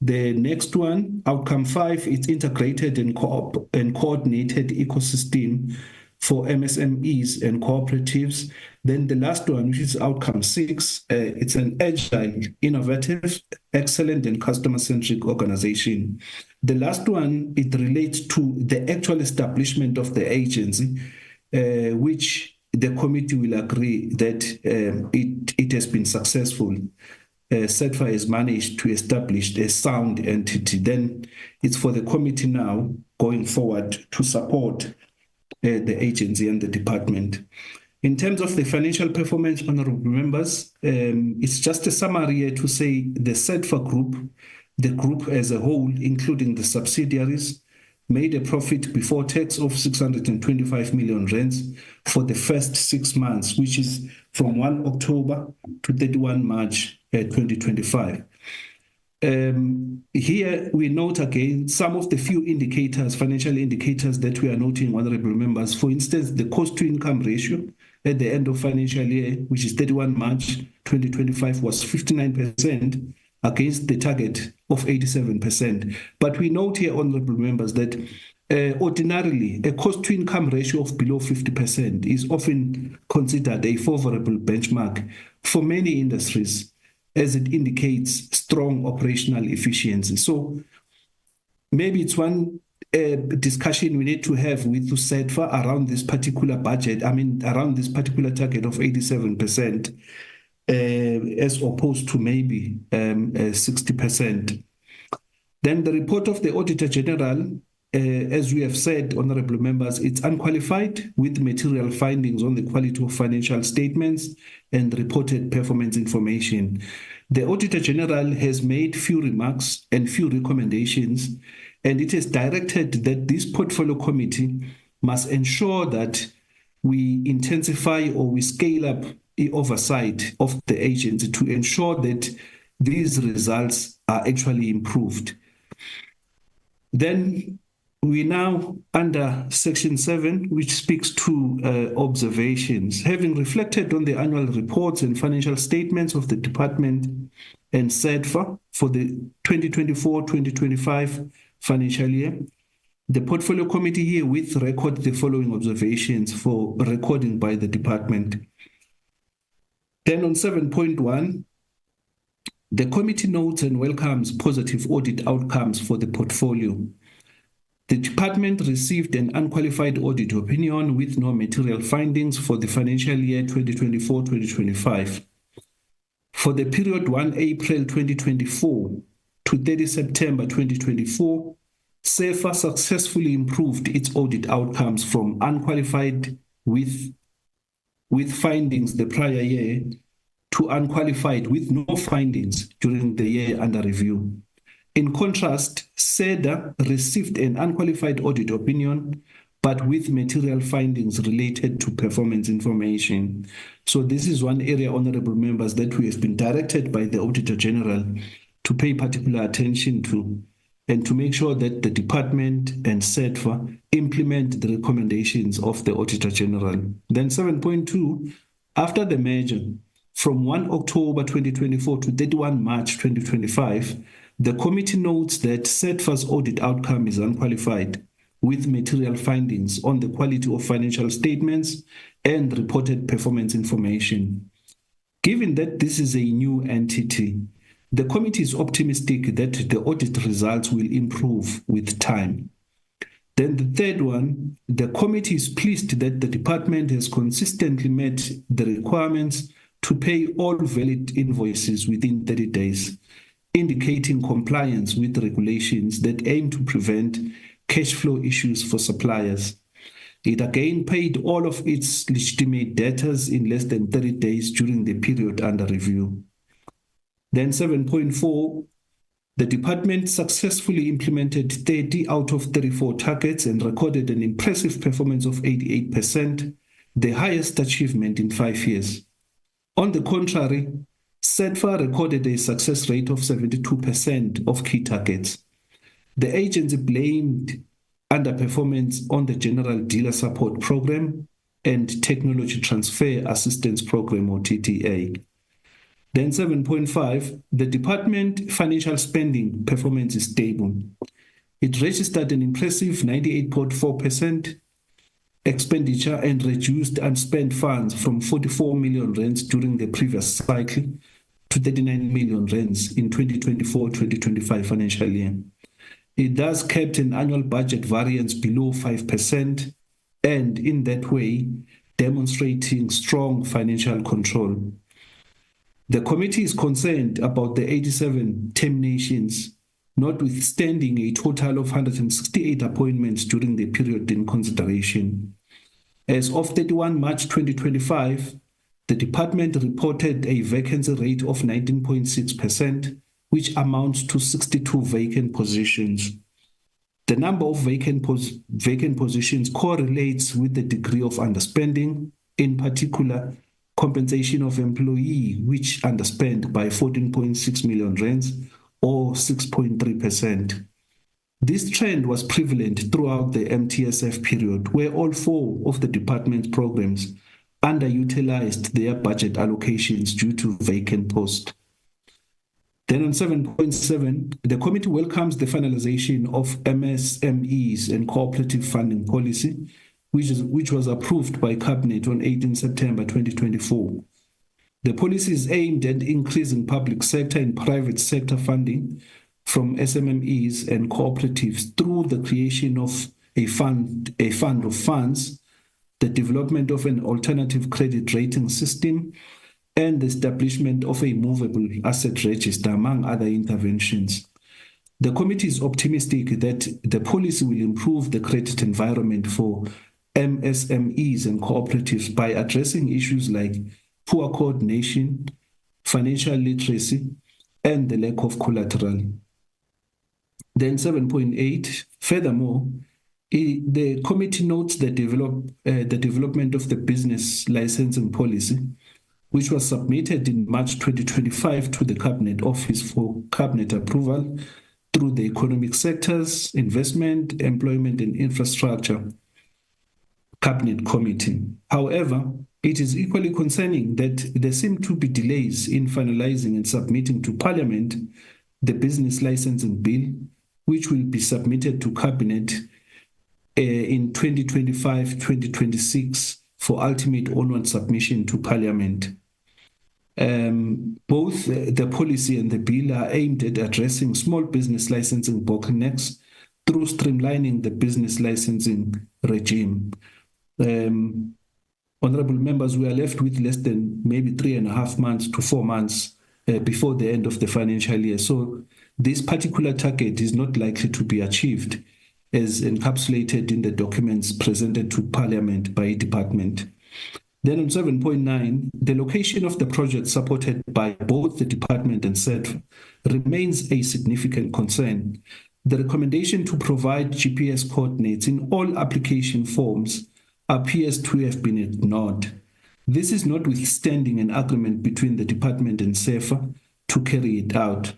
The next one, outcome 5, it's integrated and coordinated ecosystem for MSMEs and cooperatives. Then the last one, which is outcome 6, it's an agile, innovative, excellent, and customer-centric organization. The last one, it relates to the actual establishment of the agency, which the committee will agree that it has been successful. SEDFA has managed to establish a sound entity. Then it's for the committee now going forward to support the agency and the department. In terms of the financial performance, honorable members, it's just a summary here to say the SEDFA group the group as a whole, including the subsidiaries, made a profit before tax of 625 million rands for the first 6 months, which is from 1 October to 31 March 2025. Here we note again some of the few indicators, financial indicators that we are noting, honorable members. For instance, the cost to income ratio at the end of financial year, which is 31 March 2025, was 59% against the target of 87%. But we note here, honorable members, that ordinarily a cost to income ratio of below 50% is often considered a favorable benchmark for many industries, as it indicates strong operational efficiency. So maybe it's one discussion we need to have with SEDFA around this particular budget, around this particular target of 87%, as opposed to maybe 60%. Then the report of the Auditor General, as we have said, honorable members, it's unqualified with material findings on the quality of financial statements and reported performance information. The Auditor General has made few remarks and few recommendations, and it is directed that this portfolio committee must ensure that we intensify or we scale up the oversight of the agency to ensure that these results are actually improved. Then we now under section 7, which speaks to observations. Having reflected on the annual reports and financial statements of the department and SEDFA for the 2024-2025 financial year, the portfolio committee herewith record the following observations for recording by the department. Then on 7.1, the committee notes and welcomes positive audit outcomes for the portfolio. The department received an unqualified audit opinion with no material findings for the financial year 2024-2025. For the period 1 April 2024 to 30 September 2024, SEFA successfully improved its audit outcomes from unqualified with findings the prior year to unqualified with no findings during the year under review. In contrast, SEDA received an unqualified audit opinion, but with material findings related to performance information. So this is one area, honorable members, that we have been directed by the Auditor General to pay particular attention to, and to make sure that the department and SEDFA implement the recommendations of the Auditor General. Then 7.2, after the merger, from 1 October 2024 to 31 March 2025, the committee notes that SEDFA's audit outcome is unqualified with material findings on the quality of financial statements and reported performance information. Given that this is a new entity, the committee is optimistic that the audit results will improve with time. Then the third one, the committee is pleased that the department has consistently met the requirements to pay all valid invoices within 30 days, indicating compliance with regulations that aim to prevent cash flow issues for suppliers. It again paid all of its legitimate debtors in less than 30 days during the period under review. Then 7.4, the department successfully implemented 30 out of 34 targets and recorded an impressive performance of 88%, the highest achievement in 5 years. On the contrary, SEDFA recorded a success rate of 72% of key targets. The agency blamed underperformance on the General Dealer Support Program and Technology Transfer Assistance Program, or TTA. Then 7.5, the department financial spending performance is stable. It registered an impressive 98.4% expenditure and reduced unspent funds from 44 million rands during the previous cycle to 39 million rands in 2024-2025 financial year. It thus kept an annual budget variance below 5% and in that way demonstrating strong financial control. The committee is concerned about the 87 terminations, notwithstanding a total of 168 appointments during the period in consideration. As of 31 March 2025, the department reported a vacancy rate of 19.6%, which amounts to 62 vacant positions. The number of vacant positions correlates with the degree of underspending, in particular, compensation of employee, which underspent by 14.6 million rands or 6.3%. This trend was prevalent throughout the MTSF period, where all 4 of the department's programs underutilized their budget allocations due to vacant posts. Then on 7.7, the committee welcomes the finalization of MSMEs and cooperative funding policy, which was approved by Cabinet on 18 September 2024. The policy is aimed at increasing public sector and private sector funding from SMMEs and cooperatives through the creation of a fund of funds, the development of an alternative credit rating system, and the establishment of a movable asset register, among other interventions. The committee is optimistic that the policy will improve the credit environment for MSMEs and cooperatives by addressing issues like poor coordination, financial literacy, and the lack of collateral. Then 7.8, furthermore, the committee notes the development of the business licensing policy, which was submitted in March 2025 to the Cabinet Office for Cabinet approval through the economic sectors, investment, employment, and infrastructure Cabinet Committee. However, it is equally concerning that there seem to be delays in finalizing and submitting to Parliament the business licensing bill, which will be submitted to Cabinet in 2025-2026 for ultimate onward submission to Parliament. Both the policy and the bill are aimed at addressing small business licensing bottlenecks through streamlining the business licensing regime. Honorable members, we are left with less than maybe 3.5 months to 4 months before the end of the financial year. So this particular target is not likely to be achieved as encapsulated in the documents presented to Parliament by department. Then on 7.9, the location of the project supported by both the department and SEDF remains a significant concern. The recommendation to provide GPS coordinates in all application forms appears to have been ignored. This is notwithstanding an agreement between the department and SEFA to carry it out.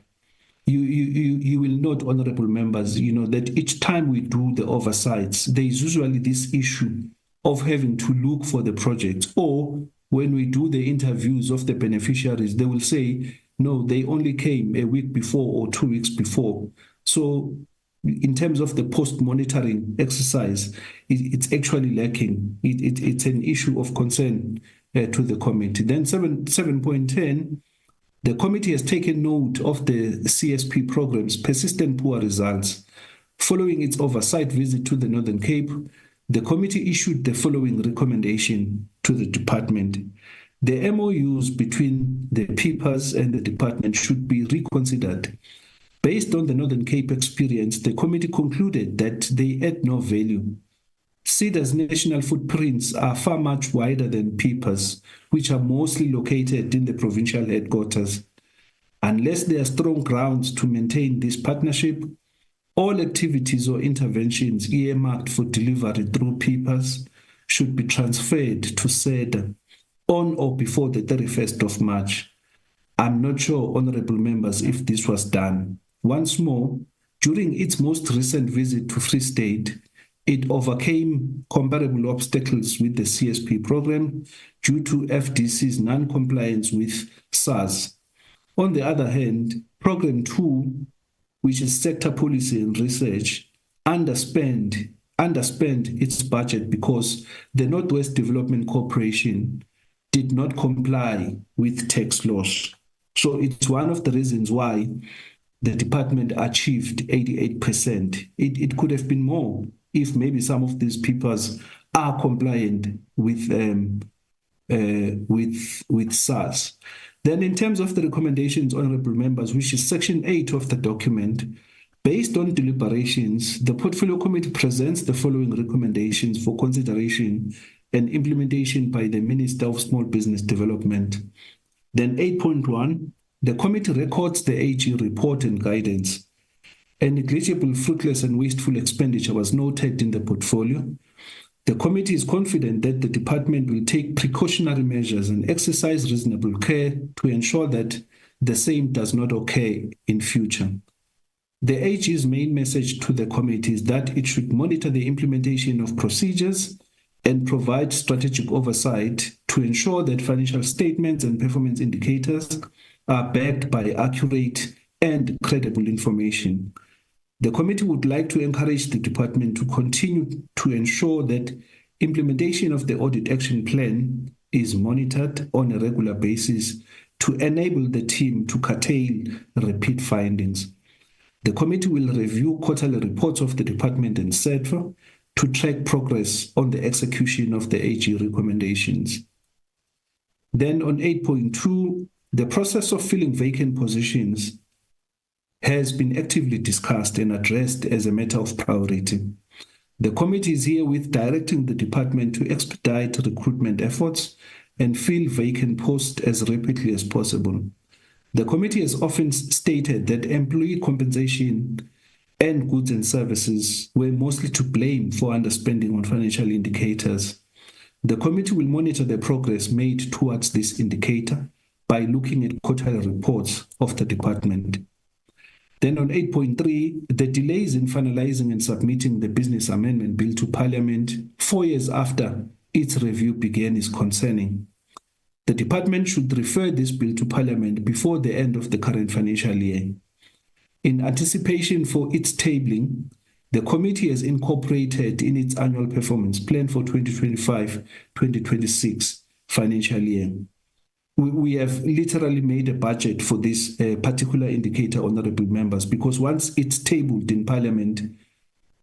You will note, honorable members, that each time we do the oversights, there is usually this issue of having to look for the projects, or when we do the interviews of the beneficiaries, they will say, no, they only came a week before or 2 weeks before. So in terms of the post-monitoring exercise, it's actually lacking. It's an issue of concern to the committee. Then 7.10, the committee has taken note of the CSP program's persistent poor results. Following its oversight visit to the Northern Cape, the committee issued the following recommendation to the department. The MOUs between the PIPAs and the department should be reconsidered. Based on the Northern Cape experience, the committee concluded that they add no value. SEDA's national footprints are far much wider than PIPA's, which are mostly located in the provincial headquarters. Unless there are strong grounds to maintain this partnership, all activities or interventions earmarked for delivery through PIPA's should be transferred to SEDA on or before the 31st of March. I'm not sure, honorable members, if this was done. Once more, during its most recent visit to Free State, it overcame comparable obstacles with the CSP program due to FDC's non-compliance with SARS. On the other hand, Program 2, which is sector policy and research, underspent its budget because the Northwest Development Corporation did not comply with tax laws. So it's one of the reasons why the department achieved 88%. It could have been more if maybe some of these papers are compliant with SARS. Then in terms of the recommendations, honorable members, which is section 8 of the document, based on deliberations, the Portfolio Committee presents the following recommendations for consideration and implementation by the Minister of Small Business Development. Then 8.1, The committee records the AG report and guidance. A negligible, fruitless, and wasteful expenditure was noted in the portfolio. The committee is confident that the department will take precautionary measures and exercise reasonable care to ensure that the same does not occur in future. The AG's main message to the committee is that it should monitor the implementation of procedures and provide strategic oversight to ensure that financial statements and performance indicators are backed by accurate and credible information. The committee would like to encourage the department to continue to ensure that implementation of the audit action plan is monitored on a regular basis to enable the team to curtail repeat findings. The committee will review quarterly reports of the department and SEDFA to track progress on the execution of the AG recommendations. Then on 8.2, the process of filling vacant positions has been actively discussed and addressed as a matter of priority. The committee is herewith directing the department to expedite recruitment efforts and fill vacant posts as rapidly as possible. The committee has often stated that employee compensation and goods and services were mostly to blame for underspending on financial indicators. The committee will monitor the progress made towards this indicator by looking at quarterly reports of the department. Then on 8.3, the delays in finalizing and submitting the Business Amendment Bill to Parliament 4 years after its review began is concerning. The department should refer this bill to Parliament before the end of the current financial year. In anticipation for its tabling, the committee has incorporated in its annual performance plan for 2025-2026 financial year. We have literally made a budget for this particular indicator, honorable members, because once it's tabled in Parliament,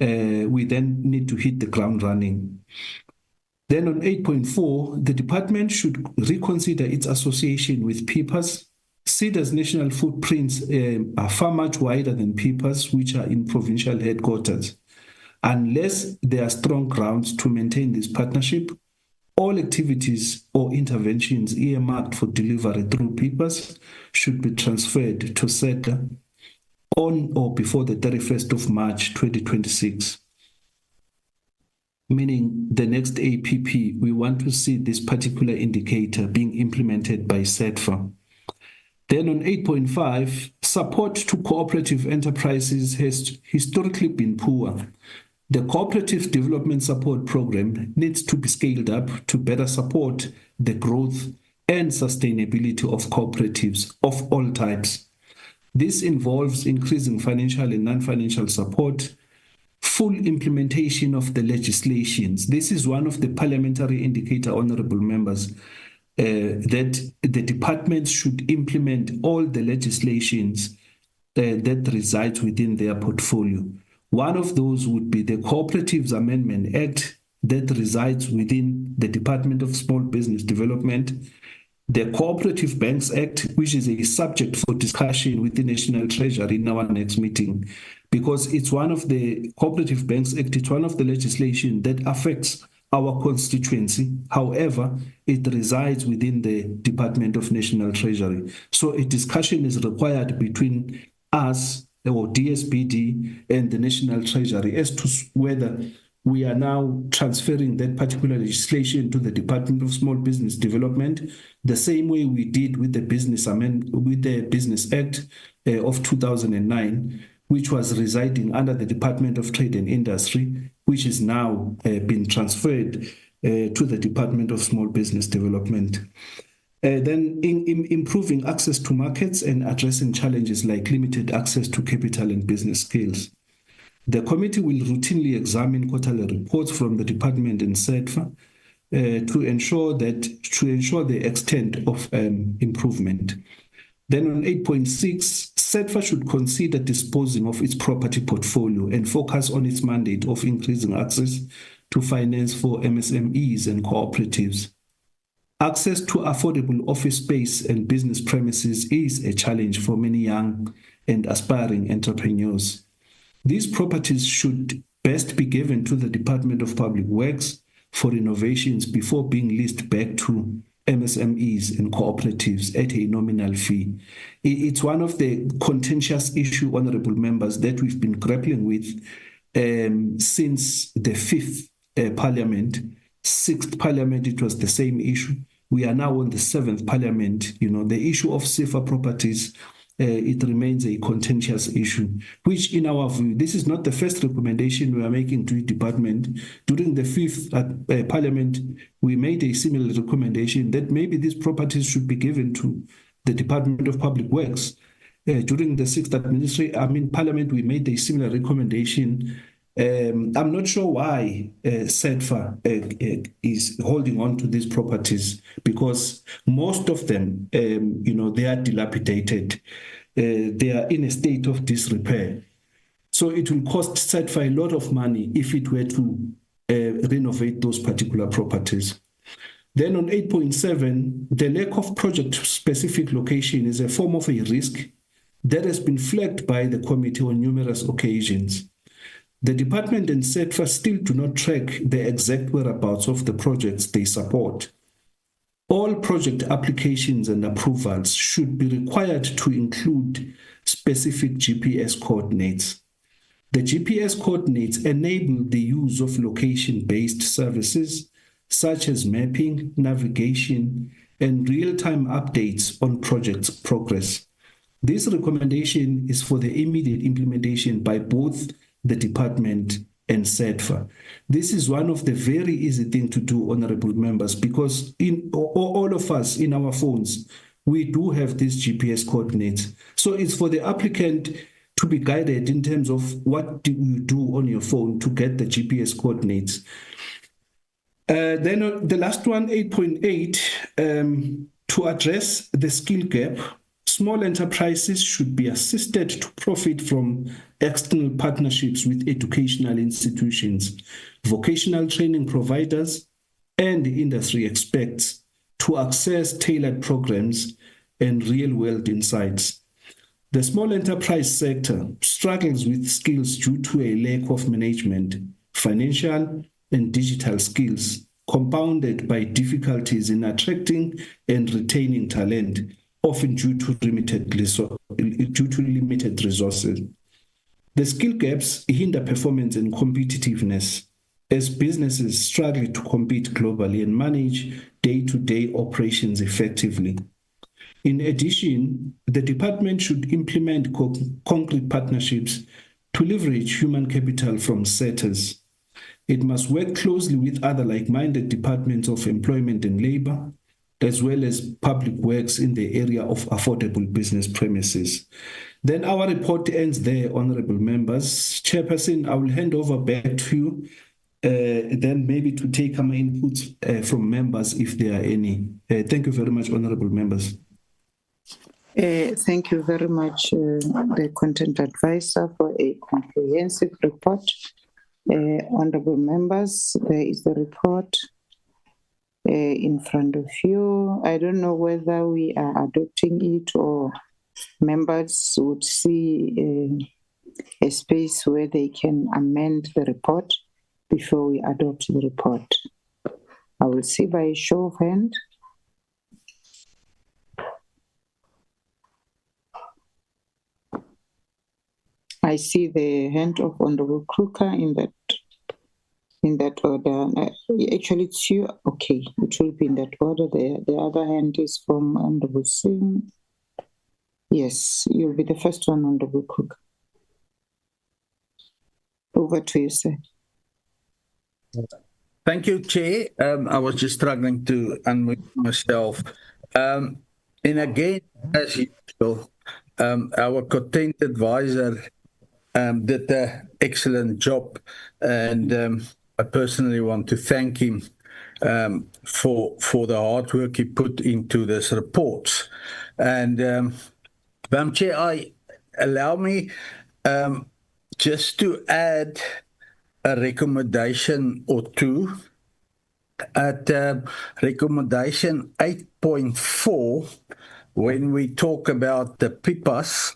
we then need to hit the ground running. Then on 8.4, the department should reconsider its association with PEPAS. SEDA's national footprints are far much wider than PEPAS, which are in provincial headquarters. Unless there are strong grounds to maintain this partnership, all activities or interventions earmarked for delivery through PEPAS should be transferred to SEDA on or before the 31st of March 2026. Meaning the next APP, we want to see this particular indicator being implemented by SEDFA. Then on 8.5, support to cooperative enterprises has historically been poor. The Cooperative Development Support Program needs to be scaled up to better support the growth and sustainability of cooperatives of all types. This involves increasing financial and non-financial support, full implementation of the legislations. This is one of the parliamentary indicator, honorable members, that the departments should implement all the legislations that resides within their portfolio. One of those would be the Cooperatives Amendment Act that resides within the Department of Small Business Development, the Cooperative Banks Act, which is a subject for discussion with the National Treasury in our next meeting, because it's one of the Cooperative Banks Act, it's one of the legislation that affects our constituency. However, it resides within the Department of National Treasury. So a discussion is required between us or DSBD and the National Treasury as to whether we are now transferring that particular legislation to the Department of Small Business Development, the same way we did with the Business Act of 2009, which was residing under the Department of Trade and Industry, which is now been transferred to the Department of Small Business Development. Then improving access to markets and addressing challenges like limited access to capital and business skills. The committee will routinely examine quarterly reports from the department and SEDFA to ensure the extent of improvement. Then on 8.6, SEDFA should consider disposing of its property portfolio and focus on its mandate of increasing access to finance for MSMEs and cooperatives. Access to affordable office space and business premises is a challenge for many young and aspiring entrepreneurs. These properties should best be given to the Department of Public Works for renovations before being leased back to MSMEs and cooperatives at a nominal fee. It's one of the contentious issue, honorable members, that we've been grappling with since the fifth parliament. Sixth parliament, it was the same issue. We are now on the seventh parliament. You know, the issue of CFA properties, it remains a contentious issue, which in our view, this is not the first recommendation we are making to the department. During the fifth parliament, we made a similar recommendation that maybe these properties should be given to the Department of Public Works. During the sixth parliament, we made a similar recommendation. I'm not sure why SEDFA is holding on to these properties, because most of them, they are dilapidated. They are in a state of disrepair. So it will cost SEDFA a lot of money if it were to renovate those particular properties. Then on 8.7, the lack of project-specific location is a form of a risk that has been flagged by the committee on numerous occasions. The department and SEDFA still do not track the exact whereabouts of the projects they support. All project applications and approvals should be required to include specific GPS coordinates. The GPS coordinates enable the use of location-based services such as mapping, navigation, and real-time updates on projects' progress. This recommendation is for the immediate implementation by both the department and SEDFA. This is one of the very easy thing to do, honorable members, because in all of us in our phones, we do have these GPS coordinates. So it's for the applicant to be guided in terms of what do you do on your phone to get the GPS coordinates. Then the last one, 8.8, to address the skill gap, small enterprises should be assisted to profit from external partnerships with educational institutions, vocational training providers, and industry experts to access tailored programs and real-world insights. The small enterprise sector struggles with skills due to a lack of management, financial, and digital skills, compounded by difficulties in attracting and retaining talent, often due to limited resources. The skill gaps hinder performance and competitiveness as businesses struggle to compete globally and manage day-to-day operations effectively. In addition, the department should implement concrete partnerships to leverage human capital from setters. It must work closely with other like-minded departments of employment and labor, as well as public works in the area of affordable business premises. Then our report ends there, honorable members. Chairperson, I will hand over back to you, then maybe to take some inputs from members if there are any. Thank you very much, honorable members. Thank you very much, the Content Advisor, for a comprehensive report. Honorable members, there is the report in front of you. I don't know whether we are adopting it or members would see a space where they can amend the report before we adopt the report. I will see by a show of hand. I see the hand of Honorable Kruger in that order. Actually, it's you. Okay, it will be in that order. The other hand is from Honorable Singh. Yes, you'll be the first one, Honorable Kruger. Over to you, sir. Thank you, Chair. I was just struggling to unmute myself. And again, as usual, our content advisor did an excellent job, and I personally want to thank him for the hard work he put into this report. And Madam Chair, allow me just to add a recommendation or two. At recommendation 8.4, when we talk about the PIPAs,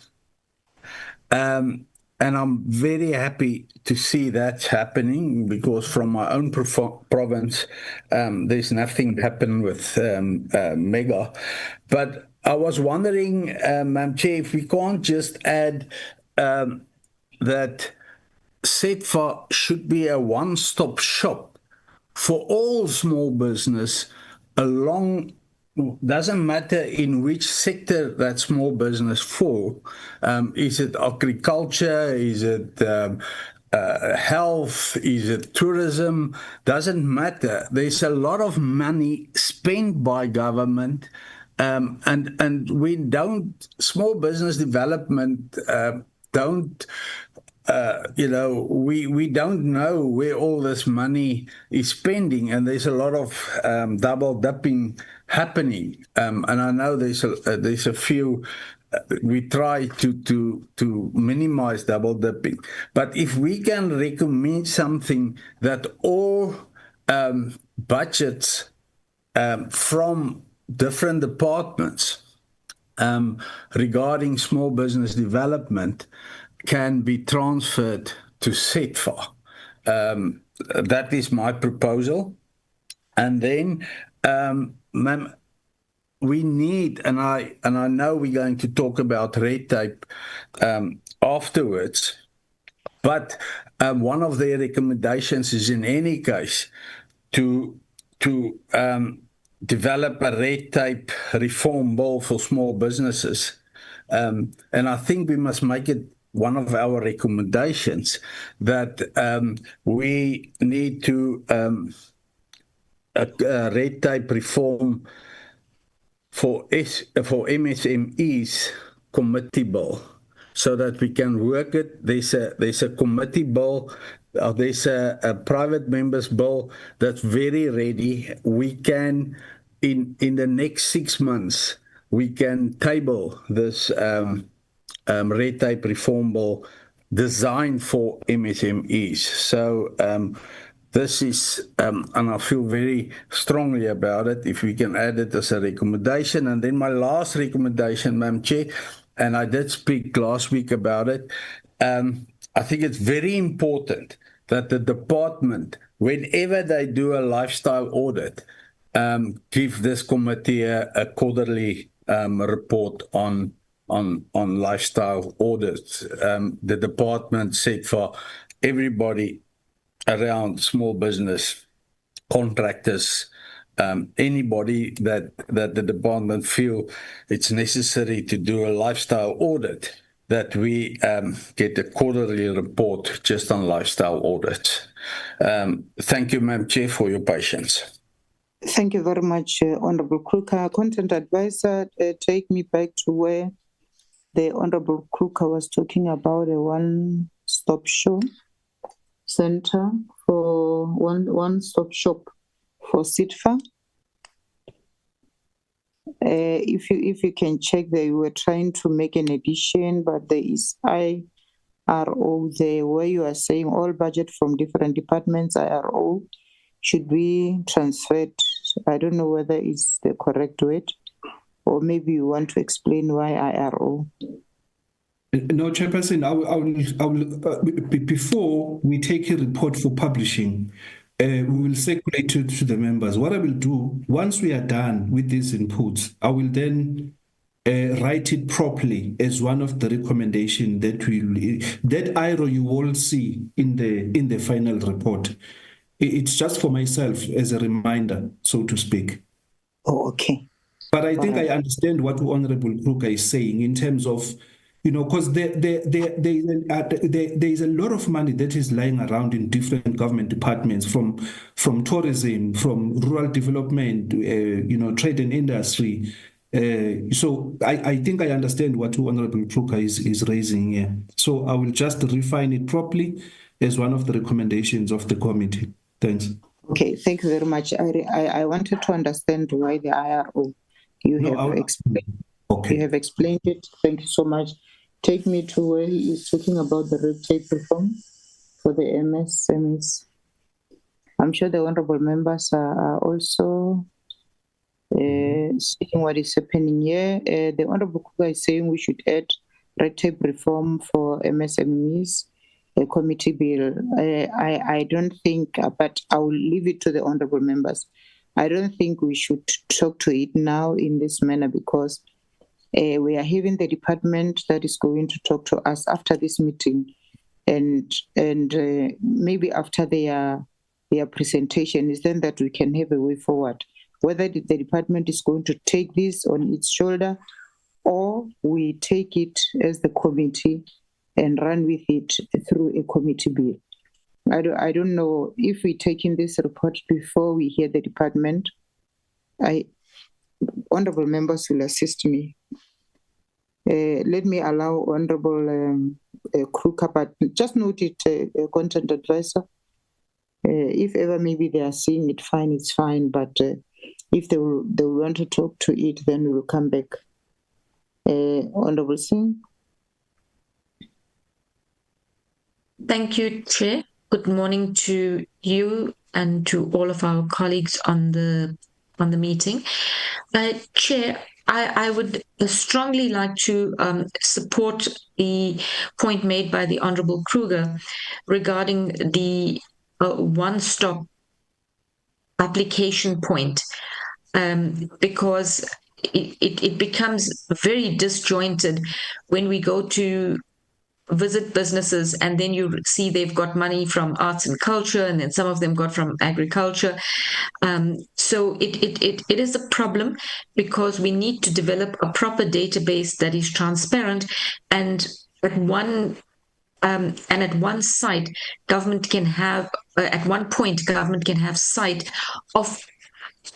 And I'm very happy to see that's happening, because from my own province, there's nothing happened with Mega. But I was wondering, Madam Chair, if we can't just add that SETFA should be a one-stop shop for all small business along. Doesn't matter in which sector that small business fall. Is it agriculture? Is it health? Is it tourism? Doesn't matter. There's a lot of money spent by government, and we don't. Small business development don't. We don't know where all this money is spending, and there's a lot of double dipping happening. And I know there's a few. We try to minimize double dipping, but if we can recommend something that all budgets from different departments regarding small business development can be transferred to SETFA. That is my proposal. And then, ma'am, we need, and I know we're going to talk about red tape afterwards, but one of their recommendations is, in any case, to develop a red tape reform bill for small businesses. And I think we must make it one of our recommendations that we need to a red tape reform for MSMEs committee bill, so that we can work it. There's a committee bill. There's a private members bill that's very ready. We can, in the next 6 months, we can table this red tape reform bill designed for MSMEs. So this is, and I feel very strongly about it, if we can add it as a recommendation. And then my last recommendation, Madam Chair, and I did speak last week about it, I think it's very important that the department, whenever they do a lifestyle audit, give this committee a quarterly report on lifestyle audits. The department said for everybody around small business, contractors, anybody that the department feel it's necessary to do a lifestyle audit, that we get a quarterly report just on lifestyle audits. Thank you, Madam Chair, for your patience. Thank you very much, Honorable Kruger. Content advisor, take me back to where the Honorable Kruger was talking about a one-stop shop center for one-stop shop for SETFA. If you can check, they were trying to make an addition, but there is IRO there, where you are saying all budget from different departments, IRO, should be transferred. I don't know whether it's the correct word, or maybe you want to explain why IRO. No, Chairperson, I will, before we take a report for publishing, we will circulate it to the members. What I will do, once we are done with these inputs, I will then write it properly as one of the recommendations that IRO you will see in the final report. It's just for myself as a reminder, so to speak. Oh, okay. But I think I understand what Honorable Kruger is saying in terms of, because there is a lot of money that is lying around in different government departments, from tourism, from rural development, trade and industry. So I think I understand what Honorable Kruger is raising here. So I will just refine it properly as one of the recommendations of the committee. Thanks. Okay, thank you very much. I wanted to understand why the IRO. You have explained. Okay. You have explained it. Thank you so much. Take me to where he is talking about the red tape reform for the MSMEs. I'm sure the honorable members are also seeing what is happening here. The honorable Kruger is saying we should add red tape reform for MSMEs, a committee bill. I don't think, but I will leave it to the honorable members. I don't think we should talk to it now in this manner because we are having the department that is going to talk to us after this meeting, and maybe after their presentation is then that we can have a way forward. Whether the department is going to take this on its shoulder or we take it as the committee and run with it through a committee bill. I don't know if we're taking this report before we hear the department. Honorable members will assist me. Let me allow Honorable Kruger, but just note it, content advisor. If ever maybe they are seeing it fine, it's fine. But if they want to talk to it, then we will come back. Honorable Singh. Thank you, Chair. Good morning to you and to all of our colleagues on the meeting. Chair, I would strongly like to support the point made by the Honorable Kruger regarding the one-stop application point, because it becomes very disjointed when we go to visit businesses and then you see they've got money from arts and culture and then some of them got from agriculture. So it is a problem because we need to develop a proper database that is transparent, and at one site government can have at one point government can have sight of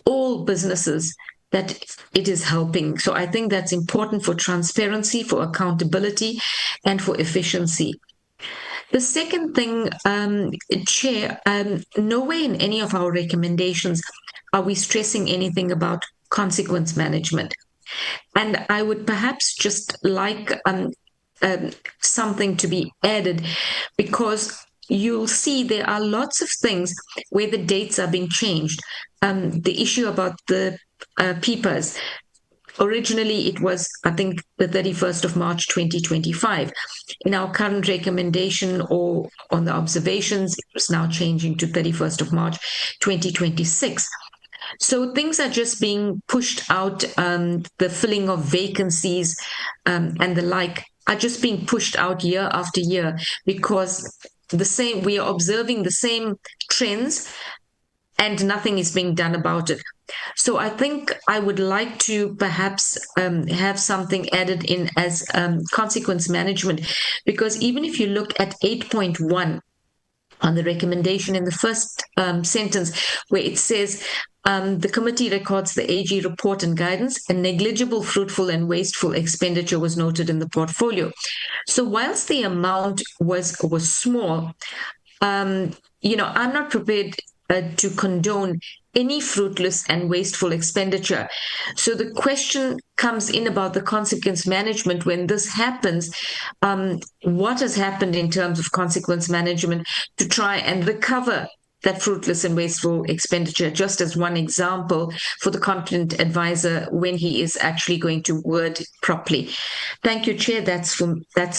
all businesses that it is helping. So I think that's important for transparency, for accountability, and for efficiency. The second thing, Chair, nowhere in any of our recommendations are we stressing anything about consequence management. And I would perhaps just like something to be added, because you'll see there are lots of things where the dates are being changed. The issue about the PEPAs, originally it was, I think, the 31st of March 2025. In our current recommendation or on the observations, it was now changing to 31st of March 2026. So things are just being pushed out. The filling of vacancies and the like are just being pushed out year after year because we are observing the same trends and nothing is being done about it. So I think I would like to perhaps have something added in as consequence management, because even if you look at 8.1 on the recommendation in the first sentence where it says, the committee records the AG report and guidance, and negligible, fruitful and wasteful expenditure was noted in the portfolio. So whilst the amount was small, I'm not prepared to condone any fruitless and wasteful expenditure. So the question comes in about the consequence management when this happens. What has happened in terms of consequence management to try and recover that fruitless and wasteful expenditure, just as one example for the content advisor when he is actually going to word properly. Thank you, Chair. That's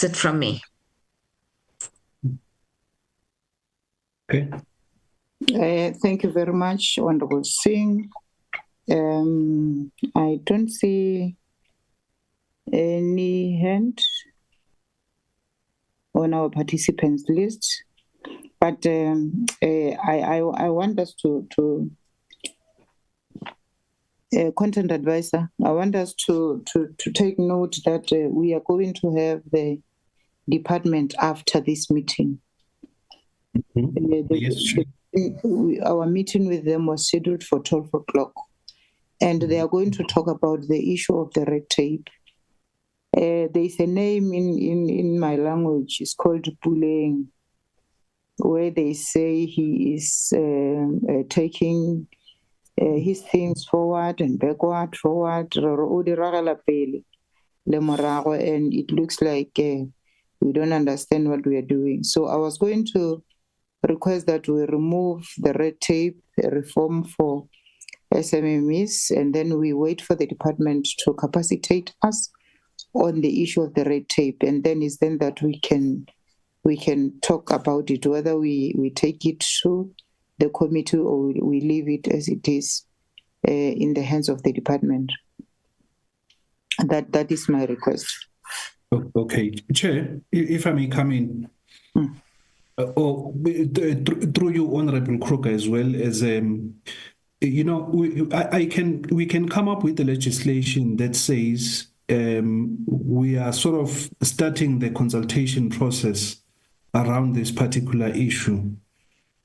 it from me. Okay. Thank you very much, Honorable Singh. I don't see any hand on our participants list, but I want us to content advisor, I want us to take note that we are going to have the department after this meeting. Yes, sure. Our meeting with them was scheduled for 12 o'clock, and they are going to talk about the issue of the red tape. There is a name in my language, it's called Puleng, where they say he is taking his things forward and backward, and it looks like we don't understand what we are doing. So I was going to request that we remove the red tape reform for SMMEs, and then we wait for the department to capacitate us on the issue of the red tape, and then it's then that we can talk about it, whether we take it to the committee or we leave it as it is in the hands of the department. That is my request. Okay, Chair, if I may come in, through you, Honorable Kruger, as well as we can come up with the legislation that says we are sort of starting the consultation process around this particular issue,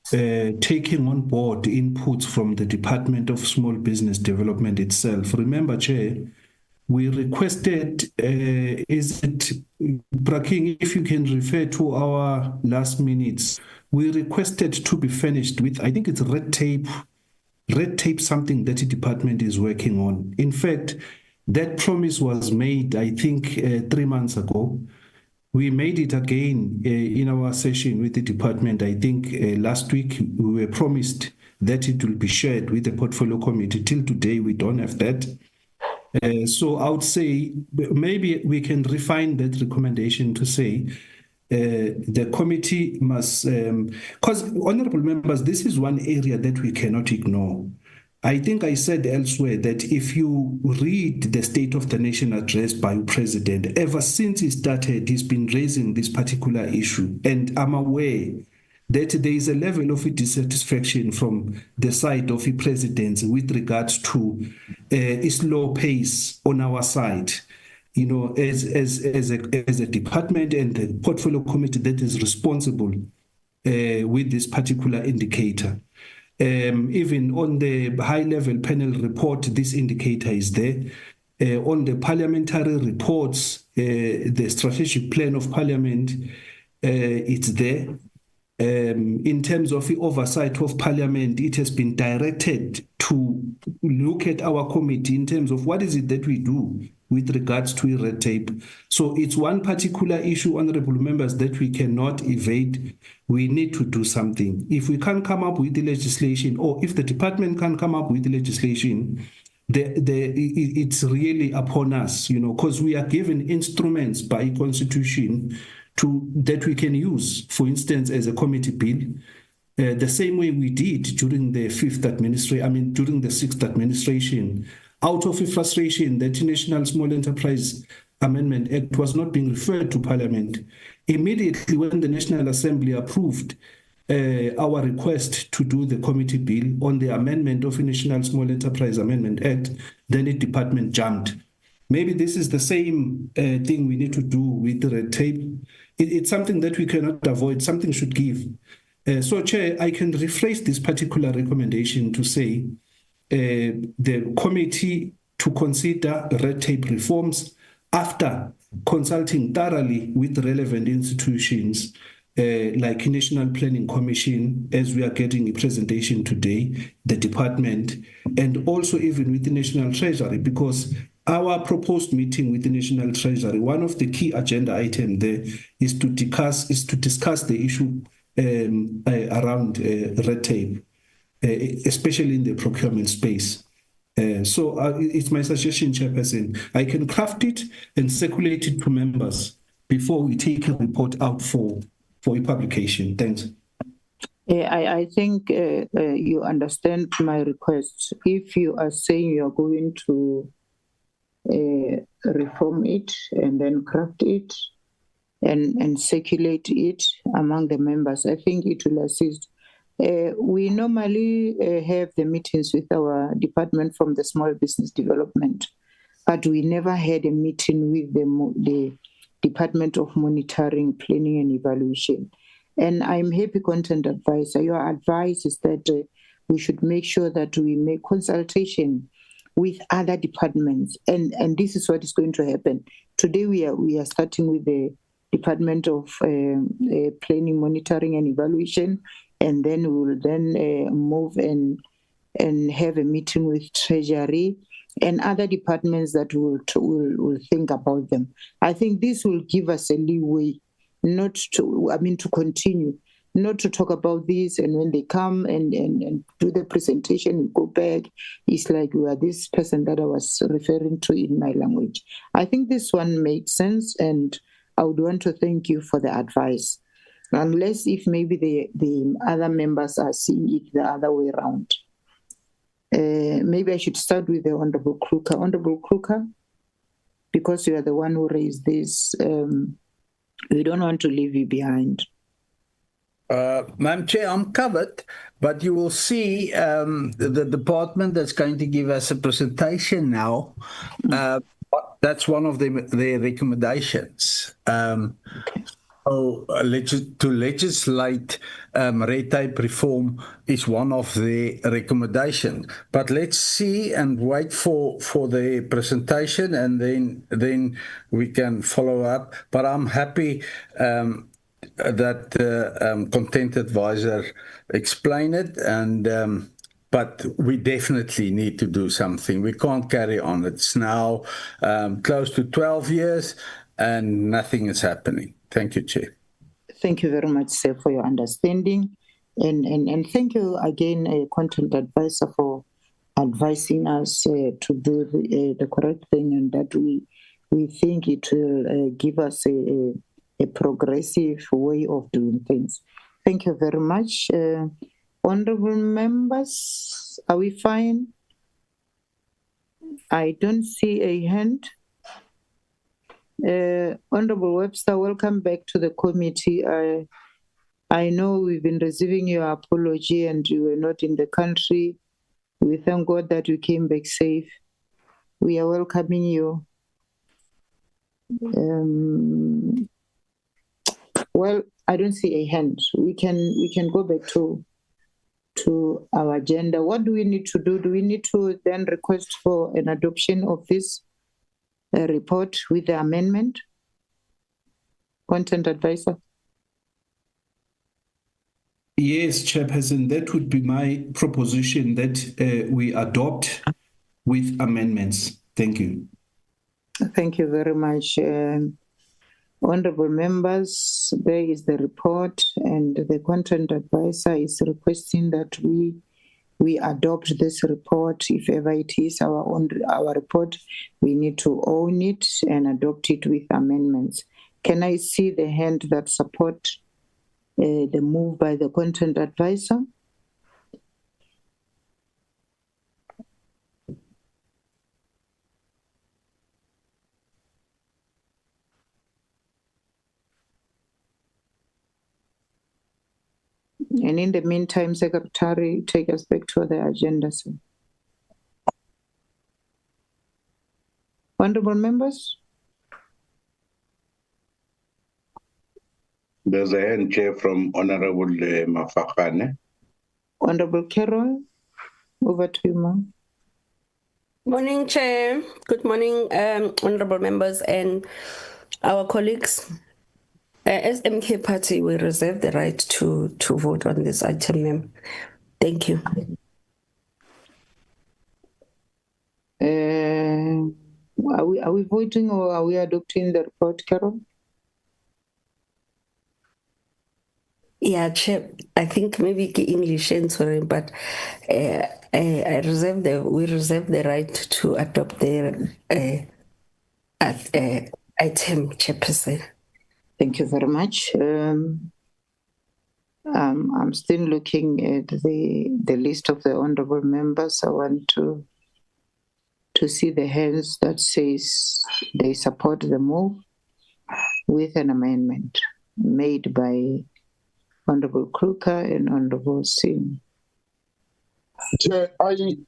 taking on board inputs from the Department of Small Business Development itself. Remember, Chair, we requested, is it, Braking, if you can refer to our last minutes, we requested to be furnished with, I think it's red tape, something that the department is working on. In fact, that promise was made, I think, 3 months ago. We made it again in our session with the department. I think last week we were promised that it will be shared with the portfolio committee. Till today, we don't have that. So I would say maybe we can refine that recommendation to say the committee must, because honorable members, this is one area that we cannot ignore. I think I said elsewhere that if you read the State of the Nation address by the President, ever since he started, he's been raising this particular issue. And I'm aware that there is a level of dissatisfaction from the side of the President with regards to a slow pace on our side. You know, as a department and the portfolio committee that is responsible with this particular indicator. Even on the high-level panel report, this indicator is there. On the parliamentary reports, the strategic plan of parliament, it's there. In terms of the oversight of parliament, it has been directed to look at our committee in terms of what is it that we do with regards to red tape. So it's one particular issue, honorable members, that we cannot evade. We need to do something. If we can't come up with the legislation, or if the department can't come up with the legislation, it's really upon us, you know, because we are given instruments by Constitution that we can use, for instance, as a committee bill, the same way we did during the during the 6th administration, out of a frustration that the National Small Enterprise Amendment Act was not being referred to Parliament. Immediately when the National Assembly approved our request to do the committee bill on the amendment of the National Small Enterprise Amendment Act, then the department jumped. Maybe this is the same thing we need to do with the red tape. It's something that we cannot avoid, something should give. So, Chair, I can rephrase this particular recommendation to say the committee to consider red tape reforms after consulting thoroughly with relevant institutions like National Planning Commission, as we are getting a presentation today, the department, and also even with the National Treasury, because our proposed meeting with the National Treasury, one of the key agenda items there is to discuss the issue around red tape, especially in the procurement space. So it's my suggestion, Chairperson, I can craft it and circulate it to members before we take a report out for a publication. Thanks. I think you understand my request. If you are saying you are going to reform it and then craft it and circulate it among the members, I think it will assist. We normally have the meetings with our department from the Small Business Development, but we never had a meeting with the Department of Monitoring, Planning and Evaluation. And I'm happy, Content Advisor. Your advice is that we should make sure that we make consultation with other departments, and this is what is going to happen. Today we are starting with the Department of Planning, Monitoring and Evaluation, and then we will then move and have a meeting with Treasury and other departments that will think about them. I think this will give us a leeway to continue. not to talk about this, and when they come and do the presentation, we go back, it's like we are this person that I was referring to in my language. I think this one made sense, and I would want to thank you for the advice. Unless if maybe the other members are seeing it the other way around. Maybe I should start with the Honorable Kruger. Honorable Kruger, because you are the one who raised this, we don't want to leave you behind. Madam Chair, I'm covered, but you will see the department that's going to give us a presentation now. That's one of their recommendations. To legislate red tape reform is one of the recommendations. But let's see and wait for the presentation, and then we can follow up. But I'm happy that content advisor explained it, and but we definitely need to do something. We can't carry on. It's now close to 12 years and nothing is happening. Thank you, Chair. Thank you very much, sir, for your understanding. And thank you again, content advisor, for advising us to do the correct thing, and that we think it will give us a progressive way of doing things. Thank you very much. Honorable members, are we fine? I don't see a hand. Honorable Webster, welcome back to the committee. I know we've been receiving your apology and you were not in the country. We thank God that you came back safe. We are welcoming you. Well, I don't see a hand. We can go back to our agenda. What do we need to do? Do we need to then request for an adoption of this report with the amendment? Content advisor. Yes, Chairperson, that would be my proposition, that we adopt with amendments. Thank you. Thank you very much. Honorable members, there is the report, and the content advisor is requesting that we adopt this report. If ever it is our report, we need to own it and adopt it with amendments. Can I see the hand that support the move by the content advisor? And in the meantime, Secretary, take us back to the agenda, sir. Honorable members? There's a hand, Chair, from Honorable Mafakane. Honorable Carol, over to you, ma'am. Morning, Chair. Good morning, honorable members and our colleagues. As MK Party, we reserve the right to vote on this item, ma'am. Thank you. Are we voting or are we adopting the report, Carol? Yeah, Chair. I think maybe English and sorry, but we reserve the right to adopt the item, Chairperson. Thank you very much. I'm still looking at the list of the honorable members. I want to see the hands that says they support the move with an amendment made by Honorable Kruger and Honorable Singh. Chair, I'm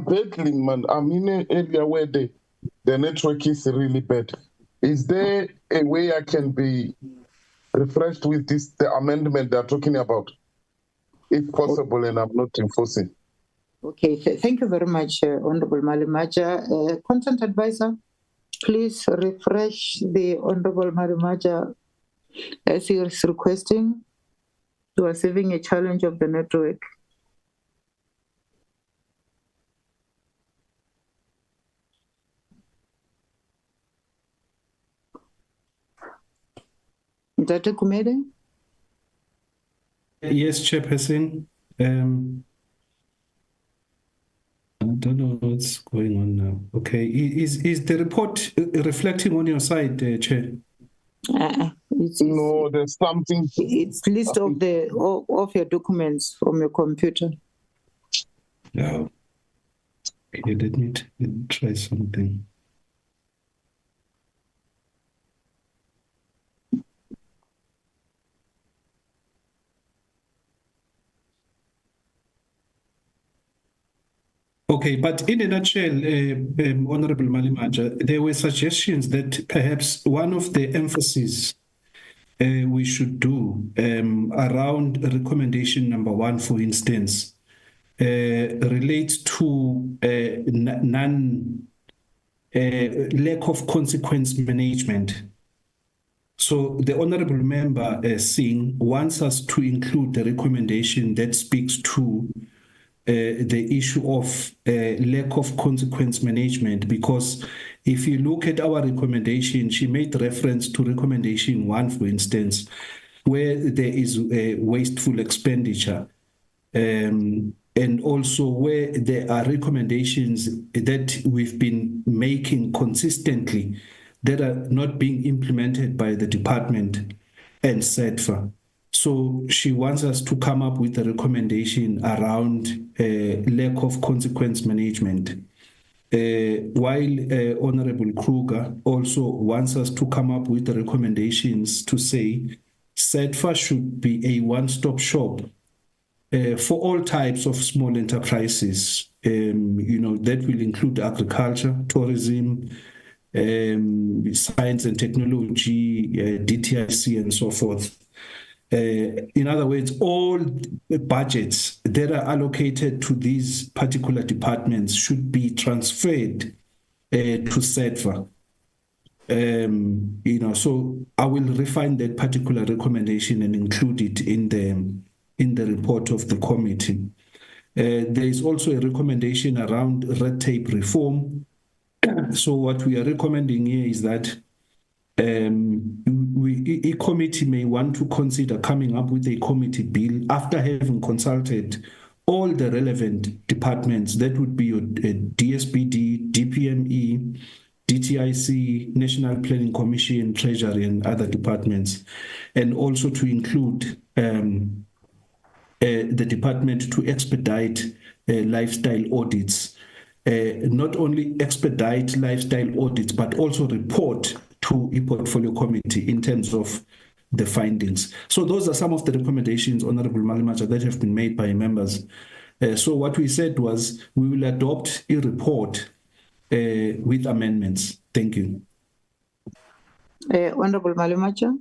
battling, man. I'm in an area where the network is really bad. Is there a way I can be refreshed with the amendment they're talking about, if possible, and I'm not enforcing? Okay, thank you very much, Honorable Malimaja. Content advisor, please refresh the Honorable Malimaja as he is requesting. You are having a challenge of the network. Dr. Kumede? Yes, Chairperson. I don't know what's going on now. Okay, is the report reflecting on your side, Chair? No, there's something. It's list of your documents from your computer. No. Okay, let me try something. Okay, but in a nutshell, Honorable Malimaja, there were suggestions that perhaps one of the emphases we should do around recommendation number 1, for instance, relates to lack of consequence management. So the Honorable Member Singh wants us to include the recommendation that speaks to the issue of lack of consequence management, because if you look at our recommendation, she made reference to recommendation 1, for instance, where there is a wasteful expenditure, and also where there are recommendations that we've been making consistently that are not being implemented by the department and SEDFA. So she wants us to come up with a recommendation around lack of consequence management. While Honorable Kruger also wants us to come up with the recommendations to say SEDFA should be a one-stop shop for all types of small enterprises. That will include agriculture, tourism, science and technology, DTIC, and so forth. In other words, all budgets that are allocated to these particular departments should be transferred to SEDFA. So I will refine that particular recommendation and include it in the report of the committee. There is also a recommendation around red tape reform. So what we are recommending here is that a committee may want to consider coming up with a committee bill after having consulted all the relevant departments. That would be your DSPD, DPME, DTIC, National Planning Commission, Treasury, and other departments, and also to include the department to expedite lifestyle audits. Not only expedite lifestyle audits, but also report to a portfolio committee in terms of the findings. So those are some of the recommendations, Honorable Malimaja, that have been made by members. So what we said was we will adopt a report with amendments. Thank you. Honorable Malimaja.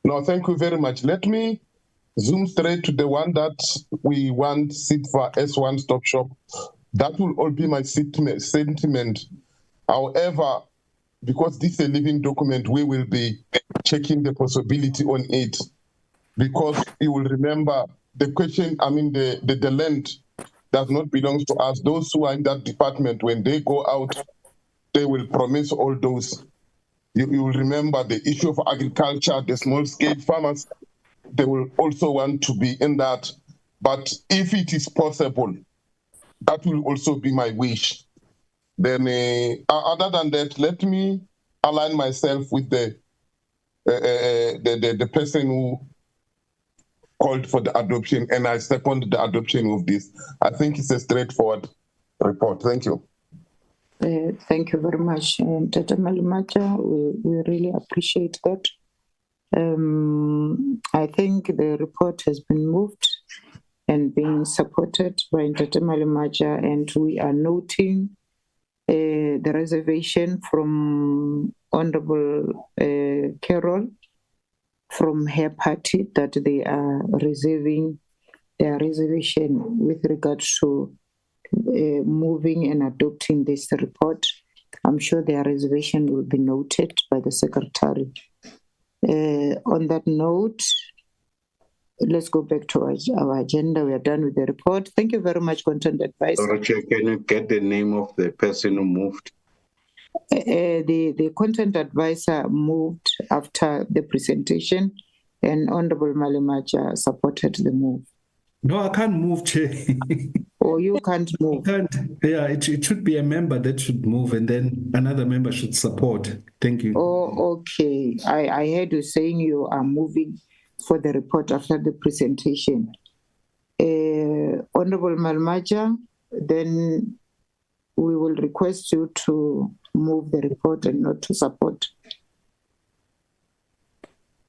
No, thank you very much. Let me zoom straight to the one that we want SEDFA as one-stop shop. That will all be my sentiment. However, because this is a living document, we will be checking the possibility on it. Because you will remember the question, the land does not belong to us. Those who are in that department, when they go out, they will promise all those. You will remember the issue of agriculture, the small-scale farmers, they will also want to be in that. But if it is possible, that will also be my wish. Then, other than that, let me align myself with the person who called for the adoption, and I second the adoption of this. I think it's a straightforward report. Thank you. Thank you very much, Tata Malimaja. We really appreciate that. I think the report has been moved and being supported by Tata Malimaja, and we are noting the reservation from Honorable Carol from her party that they are reserving their reservation with regards to moving and adopting this report. I'm sure their reservation will be noted by the secretary. On that note, let's go back to our agenda. We are done with the report. Thank you very much, Content Advisor. Sorry, Chair, can you get the name of the person who moved? The Content Advisor moved after the presentation, and Honorable Malemacha supported the move. No, I can't move, Chair. Or you can't move. Can't. Yeah, it should be a member that should move, and then another member should support. Thank you. Oh, okay. I heard you saying you are moving for the report after the presentation. Honorable Malemacha, then we will request you to move the report and not to support.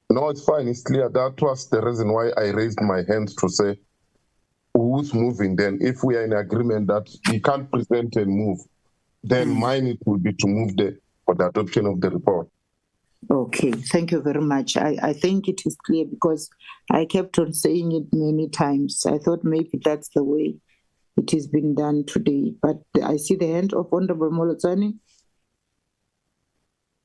No, it's fine. It's clear. That was the reason why I raised my hand to say who's moving. Then if we are in agreement that he can't present and move, then mine it will be to move for the adoption of the report. Okay, thank you very much. I think it is clear because I kept on saying it many times. I thought maybe that's the way it has been done today. But I see the hand of Honorable Molotsane.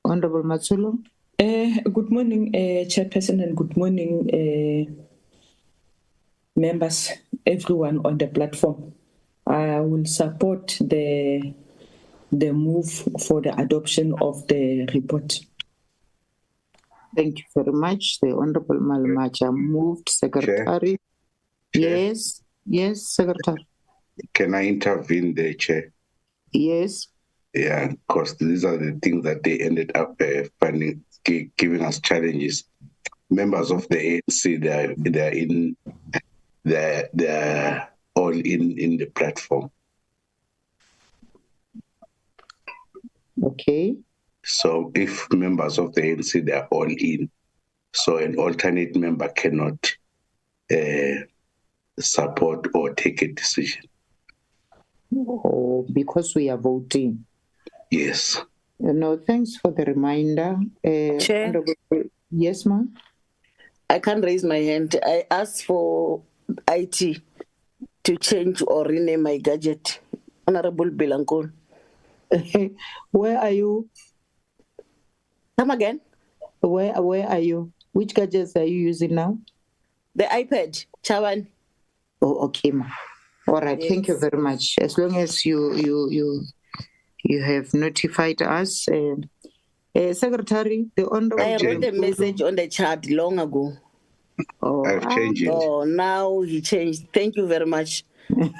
Honorable Matsulo. Good morning, Chairperson, and good morning, members, everyone on the platform. I will support the move for the adoption of the report. Thank you very much. The Honorable Malemacha moved. Secretary. Chair. Yes, Secretary. Can I intervene there, Chair? Yes. Yeah, because these are the things that they ended up giving us challenges. Members of the ANC, they're all in the platform. Okay. So if members of the ANC, they're all in, so an alternate member cannot support or take a decision. Oh, because we are voting. Yes. No, thanks for the reminder. Chair? Yes, ma'am. I can't raise my hand. I asked for IT to change or rename my gadget. Honorable Bilankon. Where are you? Come again? Where are you? Which gadgets are you using now? The iPad, Chawan. Oh, okay, ma'am. All right, Yes. Thank you very much. As long as you have notified us. Secretary, the Honorable... I wrote a message on the chat long ago. Oh, I've changed it. Oh, now he changed. Thank you very much. I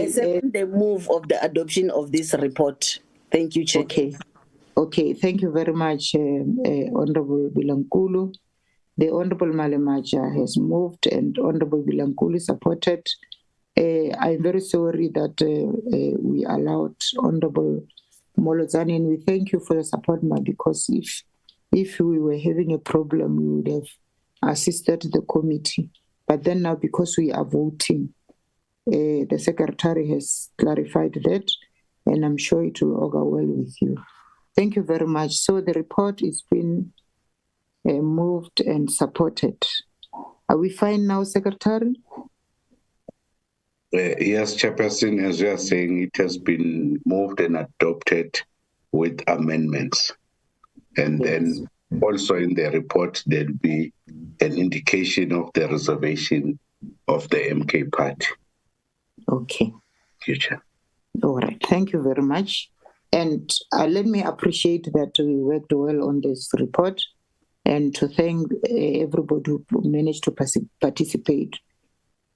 second the move of the adoption of this report. Thank you, Chair. Okay, thank you very much, Honorable Bilankulu. The Honorable Malemacha has moved and Honorable Bilankulu supported. I'm very sorry that we allowed Honorable Molotsane, and we thank you for your support, ma, because if we were having a problem, we would have assisted the committee. But then now, because we are voting, the Secretary has clarified that, and I'm sure it will all go well with you. Thank you very much. So the report is been moved and supported. Are we fine now, Secretary? Yes, Chairperson, as you are saying, it has been moved and adopted with amendments. And then also in the report, there'll be an indication of the reservation of the MK party. Okay. Future. All right. Thank you very much. And let me appreciate that we worked well on this report and to thank everybody who managed to participate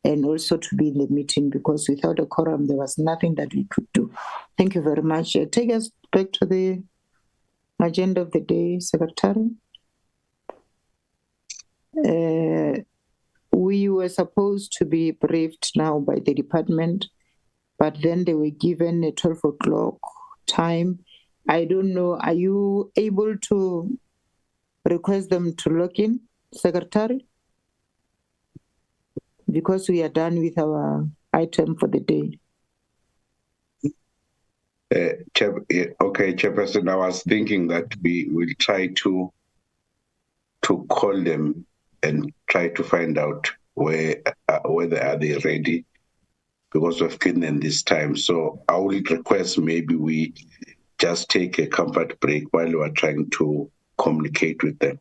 and also to be in the meeting, because without a quorum, there was nothing that we could do. Thank you very much. Take us back to the agenda of the day, Secretary. We were supposed to be briefed now by the department, but then they were given a 12 o'clock time. I don't know, are you able to request them to log in, Secretary? Because we are done with our item for the day. Okay, Chairperson, I was thinking that we will try to call them and try to find out whether are they ready, because we've given them this time. So I will request maybe we just take a comfort break while we are trying to communicate with them.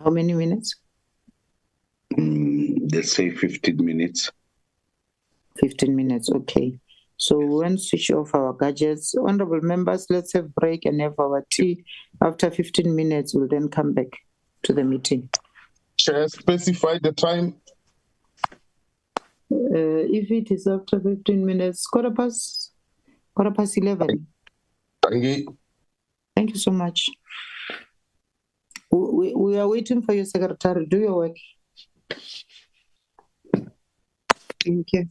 How many minutes? Let's say 15 minutes. 15 minutes, okay. So we won't switch off our gadgets. Honorable members, let's have a break and have our tea. After 15 minutes, we'll then come back. to the meeting. Chair, specify the time. If it is after 15 minutes, quarter past 11. Thank you. Thank you so much. We are waiting for your secretary. Do your work. Thank you.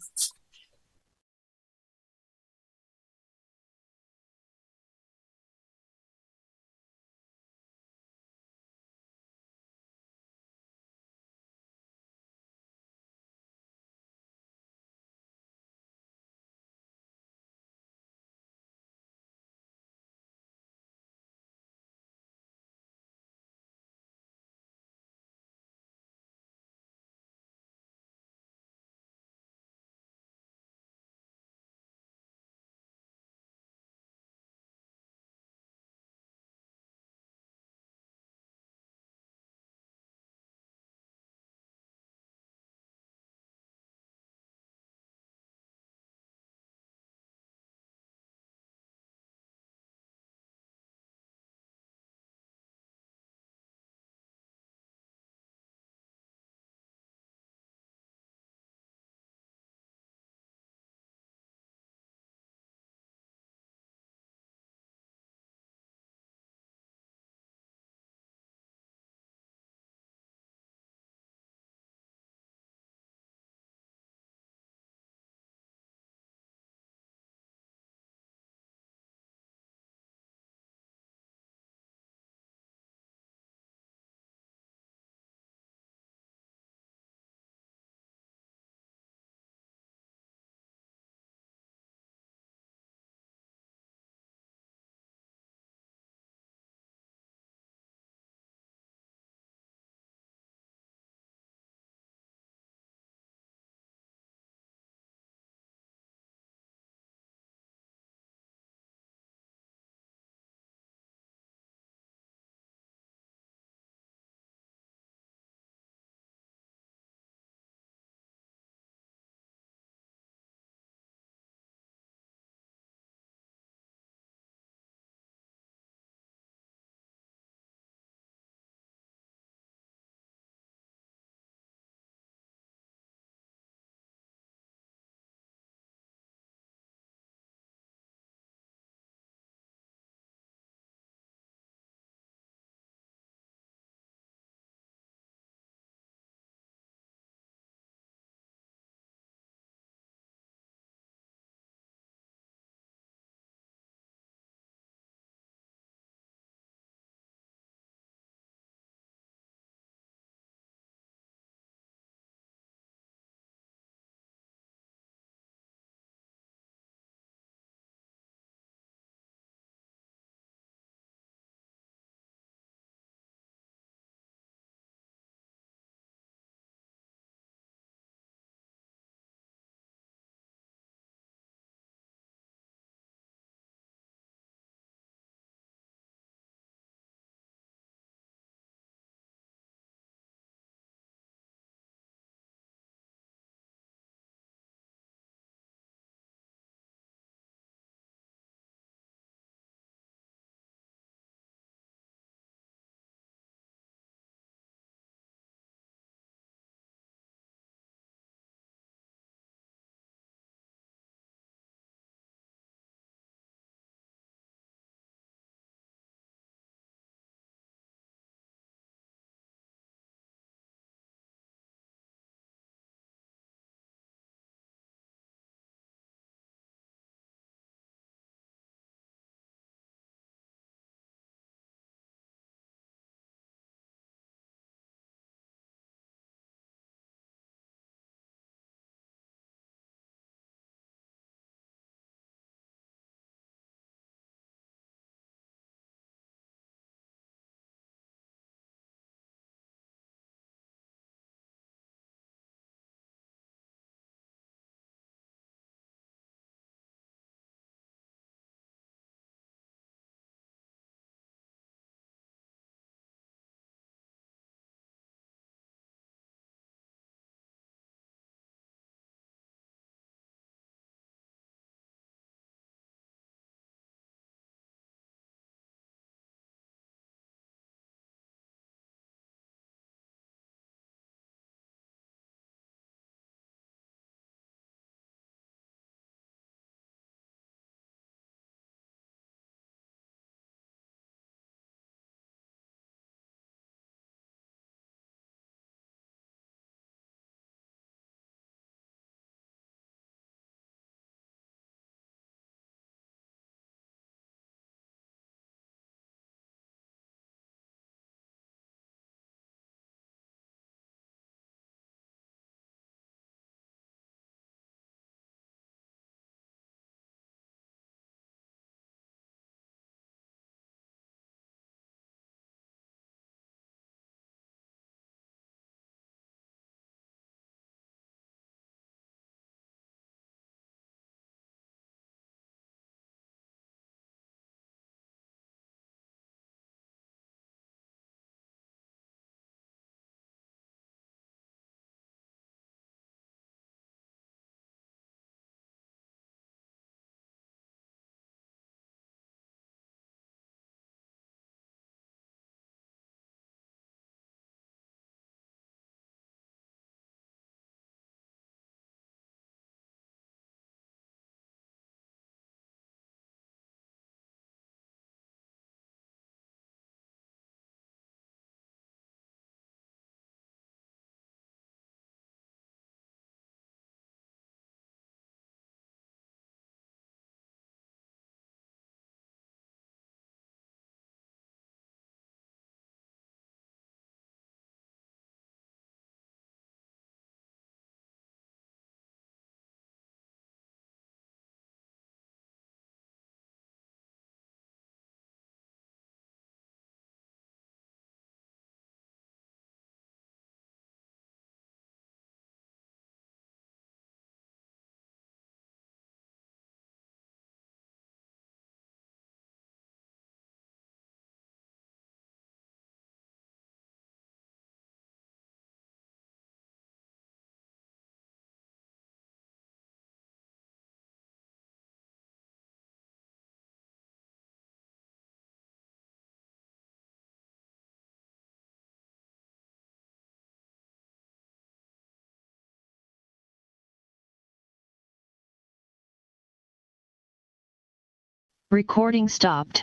Recording stopped.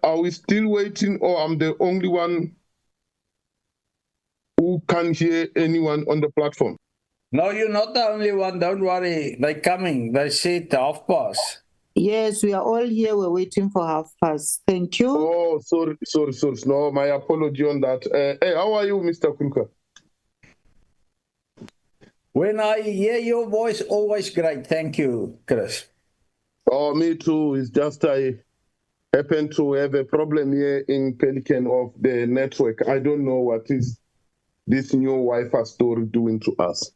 Are we still waiting, or I'm the only one who can't hear anyone on the platform? No, you're not the only one. Don't worry. They're coming. They said past. Yes, we are all here. We're waiting for past. Thank you. Oh, sorry. No, my apology on that. Hey, how are you, Mr. Kruka? When I hear your voice, always great. Thank you, Chris. Oh, me too. It's just I happen to have a problem here in Pelican of the network. I don't know what is this new Wi-Fi story doing to us.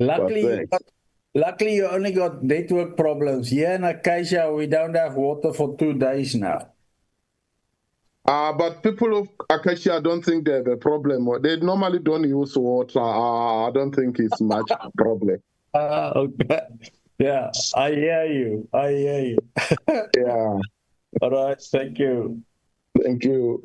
Luckily, you only got network problems. Here in Acacia, we don't have water for 2 days now. But people of Acacia don't think they have a problem. They normally don't use water. I don't think it's much problem. Okay. Yeah, I hear you. Yeah. All right. Thank you. Thank you.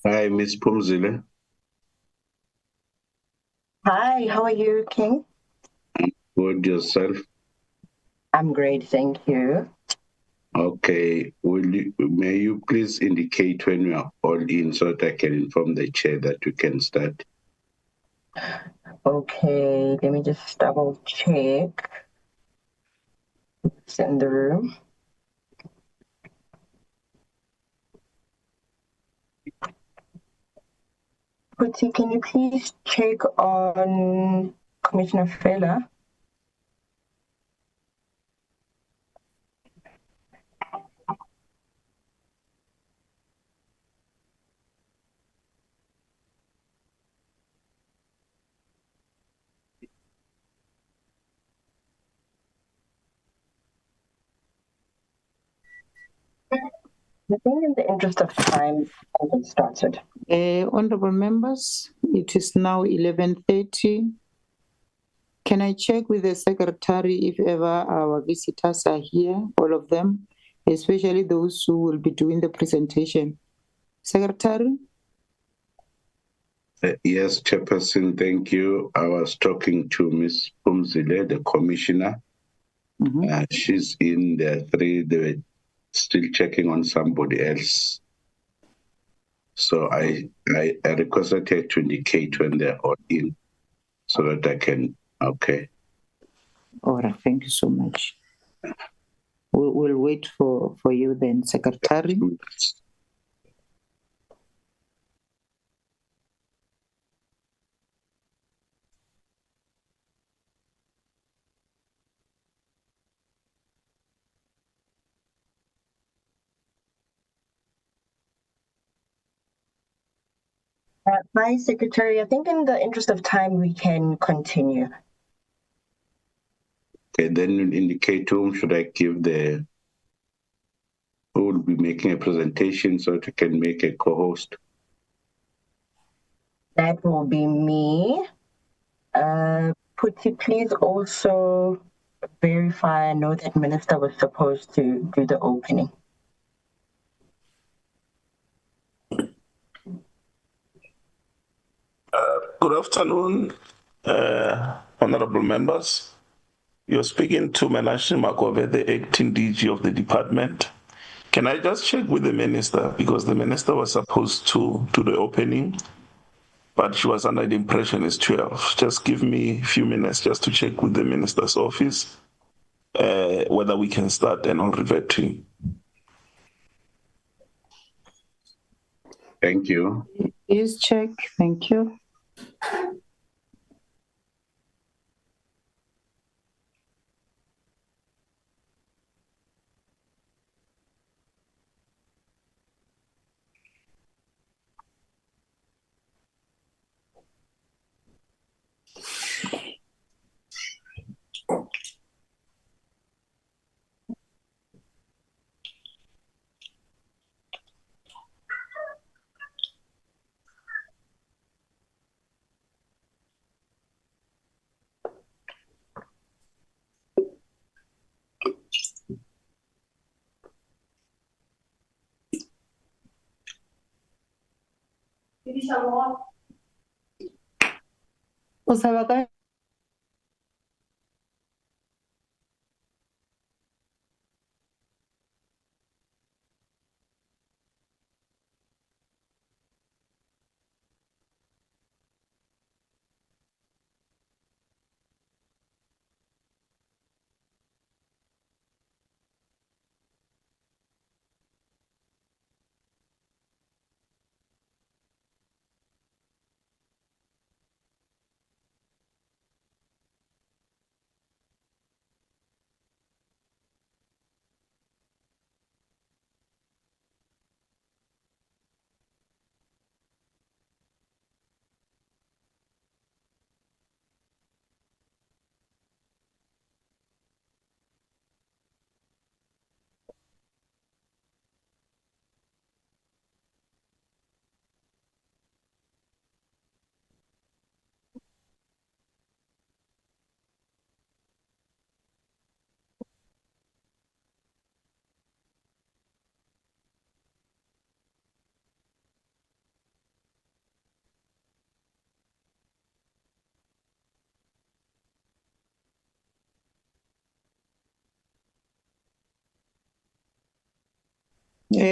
Hi, Miss Pumzile. Hi, how are you, King? Good, yourself? I'm great, thank you. Okay, may you please indicate when you are all in so that I can inform the chair that we can start? Okay, let me just double check. It's in the room. Puti, can you please check on Commissioner Fela? I think in the interest of time, I'll get started. Honorable members, it is now 11:30. Can I check with the secretary if ever our visitors are here, all of them, especially those who will be doing the presentation? Secretary? Yes, Chairperson, thank you. I was talking to Ms. Pumzile, the commissioner. She's in the three, they were still checking on somebody else. So I requested her to indicate when they're all in so that I can, okay. All right, thank you so much. We'll wait for you then, Secretary. Hi, Secretary. I think in the interest of time, we can continue. Okay, then you'll indicate whom should I give who will be making a presentation so that I can make a co-host. That will be me. Putty, please also verify. I know that Minister was supposed to do the opening. Good afternoon, honorable members. You're speaking to Menashe Makove, the acting DG of the department. Can I just check with the minister, because the minister was supposed to do the opening, but she was under the impression it's 12. Just give me a few minutes just to check with the minister's office whether we can start, and I'll revert to you. Thank you. Please check. Thank you.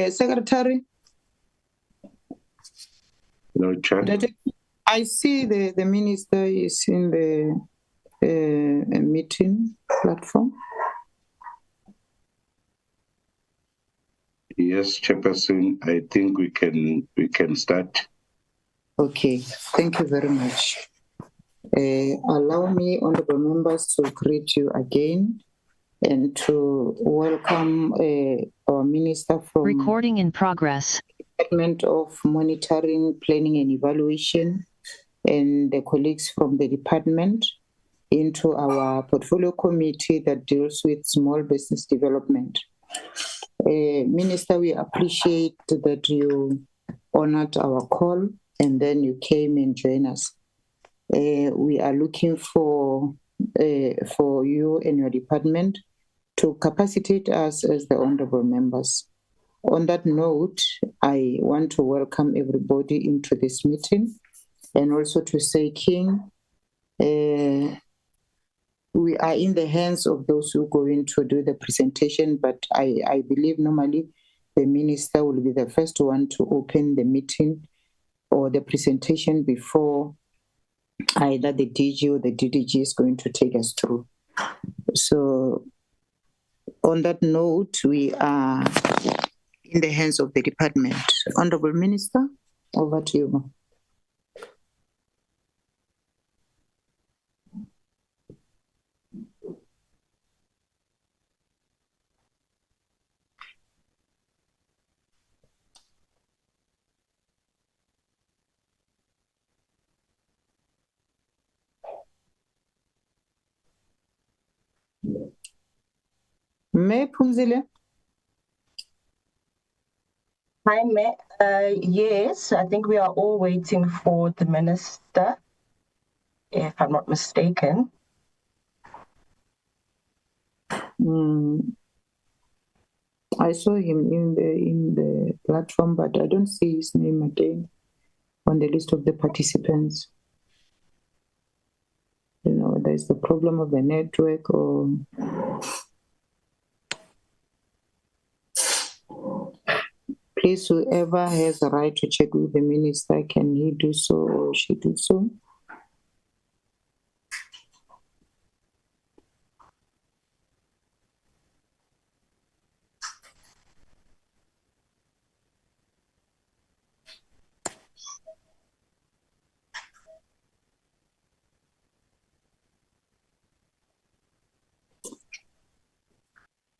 Secretary? No, Chair. I see the minister is in the meeting platform. Yes, Chairperson, I think we can start. Okay, thank you very much. Allow me, honorable members, to greet you again and to welcome our minister from Recording in progress. Department of Monitoring, Planning and Evaluation, and the colleagues from the department into our portfolio committee that deals with small business development. Minister, we appreciate that you honored our call and then you came and joined us. We are looking for you and your department to capacitate us as the honorable members. On that note, I want to welcome everybody into this meeting and also to say, King, we are in the hands of those who are going to do the presentation, but I believe normally the minister will be the first one to open the meeting or the presentation before either the DG or the DDG is going to take us through. So on that note, we are in the hands of the department. Honorable Minister, over to you. May Phumzile? Hi, Mayor. Yes, I think we are all waiting for the minister, if I'm not mistaken. I saw him in the platform, but I don't see his name again on the list of the participants. You know, there's the problem of the network or... Please, whoever has the right to check with the minister, can he do so or she do so?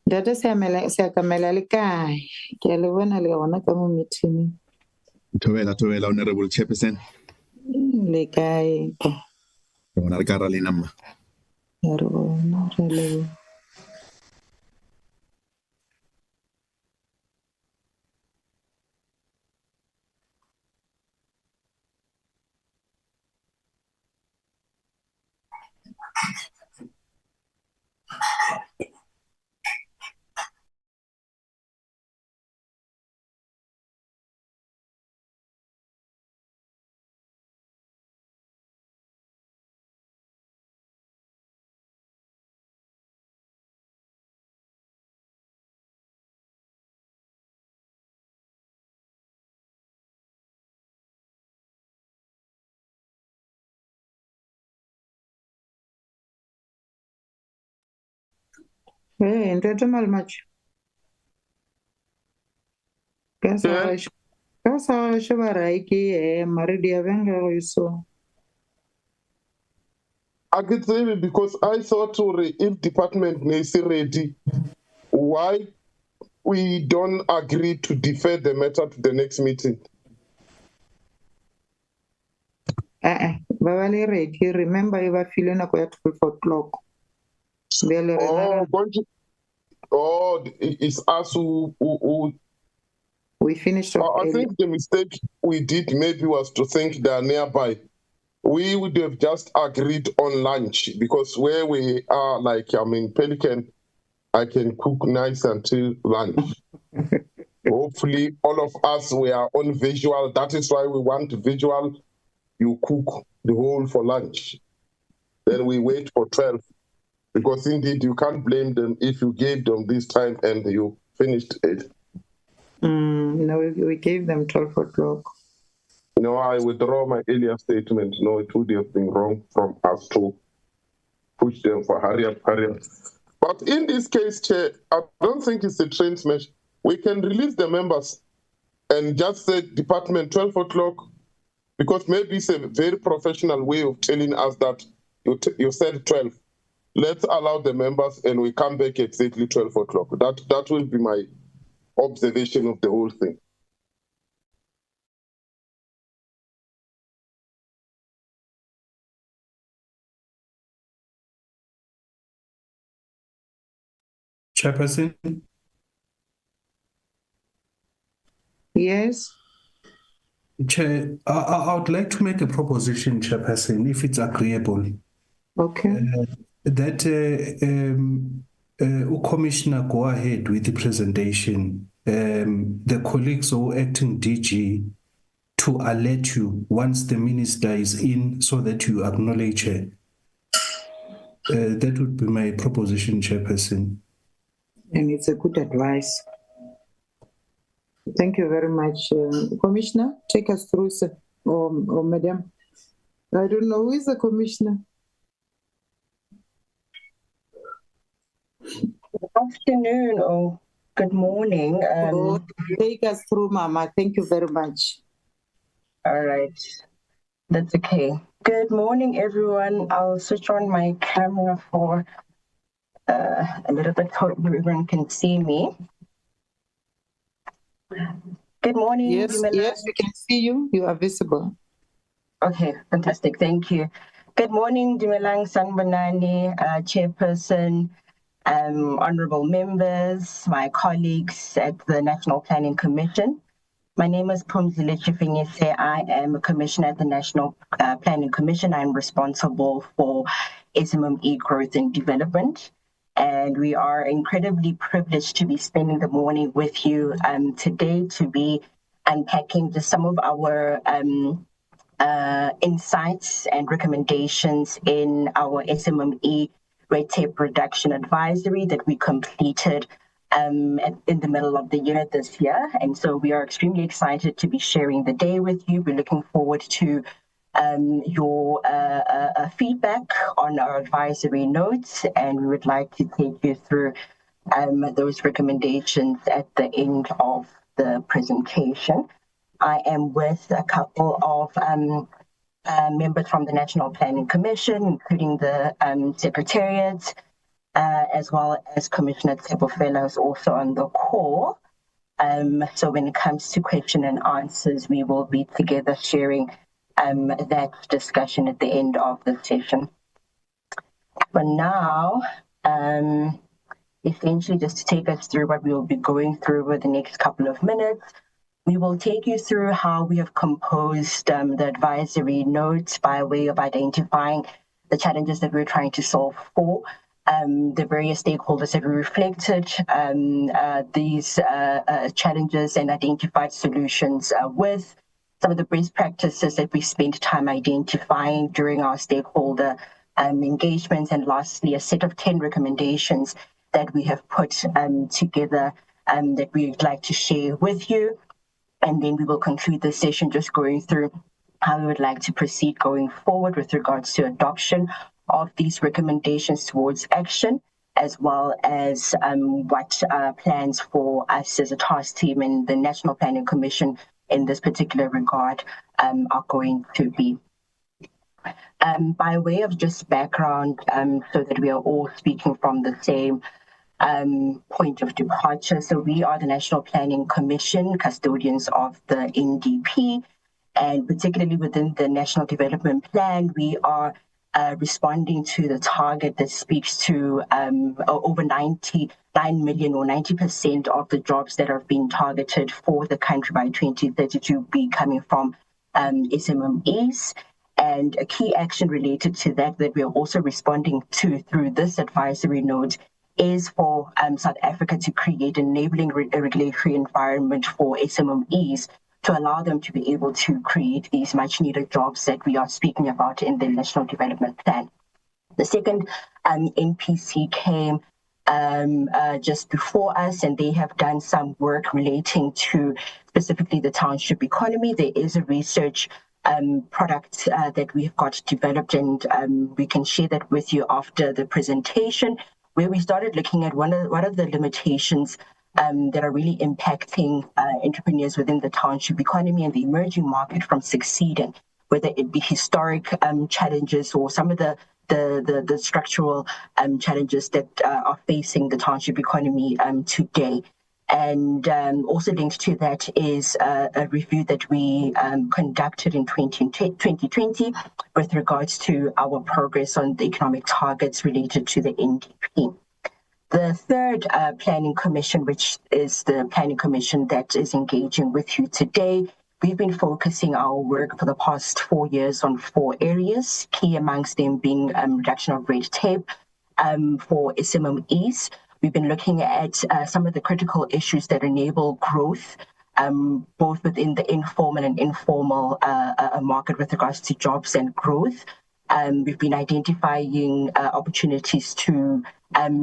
Data siyakamela le kae? Ke a le bona le gona ka mo meeting. Thobela, Honorable Chairperson. Le kae? Re ka ra le nama. Re bona, re leboha. Hey, Ntate Malmach. Ka sa sheba rai ke mare dia benga go iso. I could say because I thought if department is ready, why we don't agree to defer the matter to the next meeting? Babale ready. Remember, you were feeling like 12 o'clock. It's us who we finished. I think the mistake we did maybe was to think they are nearby. We would have just agreed on lunch because where we are, like Pelican, I can cook nice until lunch. Hopefully, all of us we are on visual. That is why we want visual. You cook the whole for lunch. Then we wait for 12. Because indeed, you can't blame them if you gave them this time and you finished it. No, we gave them 12 o'clock. No, I withdraw my earlier statement. No, it would have been wrong from us to push them for hurry up. But in this case, Chair, I don't think it's a train smash. We can release the members and just say department 12 o'clock, because maybe it's a very professional way of telling us that you said 12. Let's allow the members and we come back exactly 12 o'clock. That will be my observation of the whole thing. Chairperson. Yes. Chair, I would like to make a proposition, Chairperson, if it's agreeable. Okay. That Commissioner go ahead with the presentation. The colleagues or acting DG to alert you once the minister is in so that you acknowledge her. That would be my proposition, Chairperson. And it's a good advice. Thank you very much. Commissioner, take us through, sir, or Madam. I don't know who is the Commissioner. Good afternoon or good morning. Take us through, Mama. Thank you very much. All right. That's okay. Good morning, everyone. I'll switch on my camera for a little bit so everyone can see me. Good morning. Yes, yes, we can see you. You are visible. Okay, fantastic. Thank you. Good morning, Dumelang Sanbonani, Chairperson, honorable members, my colleagues at the National Planning Commission. My name is Phumzile Chifenyese. I am a commissioner at the National Planning Commission. I'm responsible for SMME growth and development. And we are incredibly privileged to be spending the morning with you today to be unpacking just some of our insights and recommendations in our SMME red tape reduction advisory that we completed in the middle of the year this year. And so we are extremely excited to be sharing the day with you. We're looking forward to your feedback on our advisory notes, and we would like to take you through those recommendations at the end of the presentation. I am with a couple of members from the National Planning Commission, including the Secretariat, as well as Commissioner Tshepo is also on the call. So when it comes to question and answers, we will be together sharing that discussion at the end of the session. For now, essentially just to take us through what we will be going through over the next couple of minutes, we will take you through how we have composed the advisory notes by way of identifying the challenges that we're trying to solve for, the various stakeholders that we reflected these challenges and identified solutions with, some of the best practices that we spent time identifying during our stakeholder engagements, and lastly, a set of 10 recommendations that we have put together that we would like to share with you. And then we will conclude the session just going through how we would like to proceed going forward with regards to adoption of these recommendations towards action, as well as what plans for us as a task team and the National Planning Commission in this particular regard are going to be. By way of just background, so that we are all speaking from the same point of departure. So we are the National Planning Commission, custodians of the NDP, and particularly within the National Development Plan, we are responding to the target that speaks to over 99 million or 90% of the jobs that are being targeted for the country by 2032 be coming from SMMEs. And a key action related to that we are also responding to through this advisory note is for South Africa to create an enabling regulatory environment for SMMEs to allow them to be able to create these much needed jobs that we are speaking about in the National Development Plan. The second NPC came just before us, and they have done some work relating to specifically the township economy. There is a research product that we've got developed, and we can share that with you after the presentation, where we started looking at what are the limitations that are really impacting entrepreneurs within the township economy and the emerging market from succeeding, whether it be historic challenges or some of the structural challenges that are facing the township economy today. And also linked to that is a review that we conducted in 2020 with regards to our progress on the economic targets related to the NDP. The third planning commission, which is the planning commission that is engaging with you today, we've been focusing our work for the past 4 years on 4 areas, key amongst them being reduction of red tape for SMMEs. We've been looking at some of the critical issues that enable growth, both within the informal and informal market with regards to jobs and growth. We've been identifying opportunities to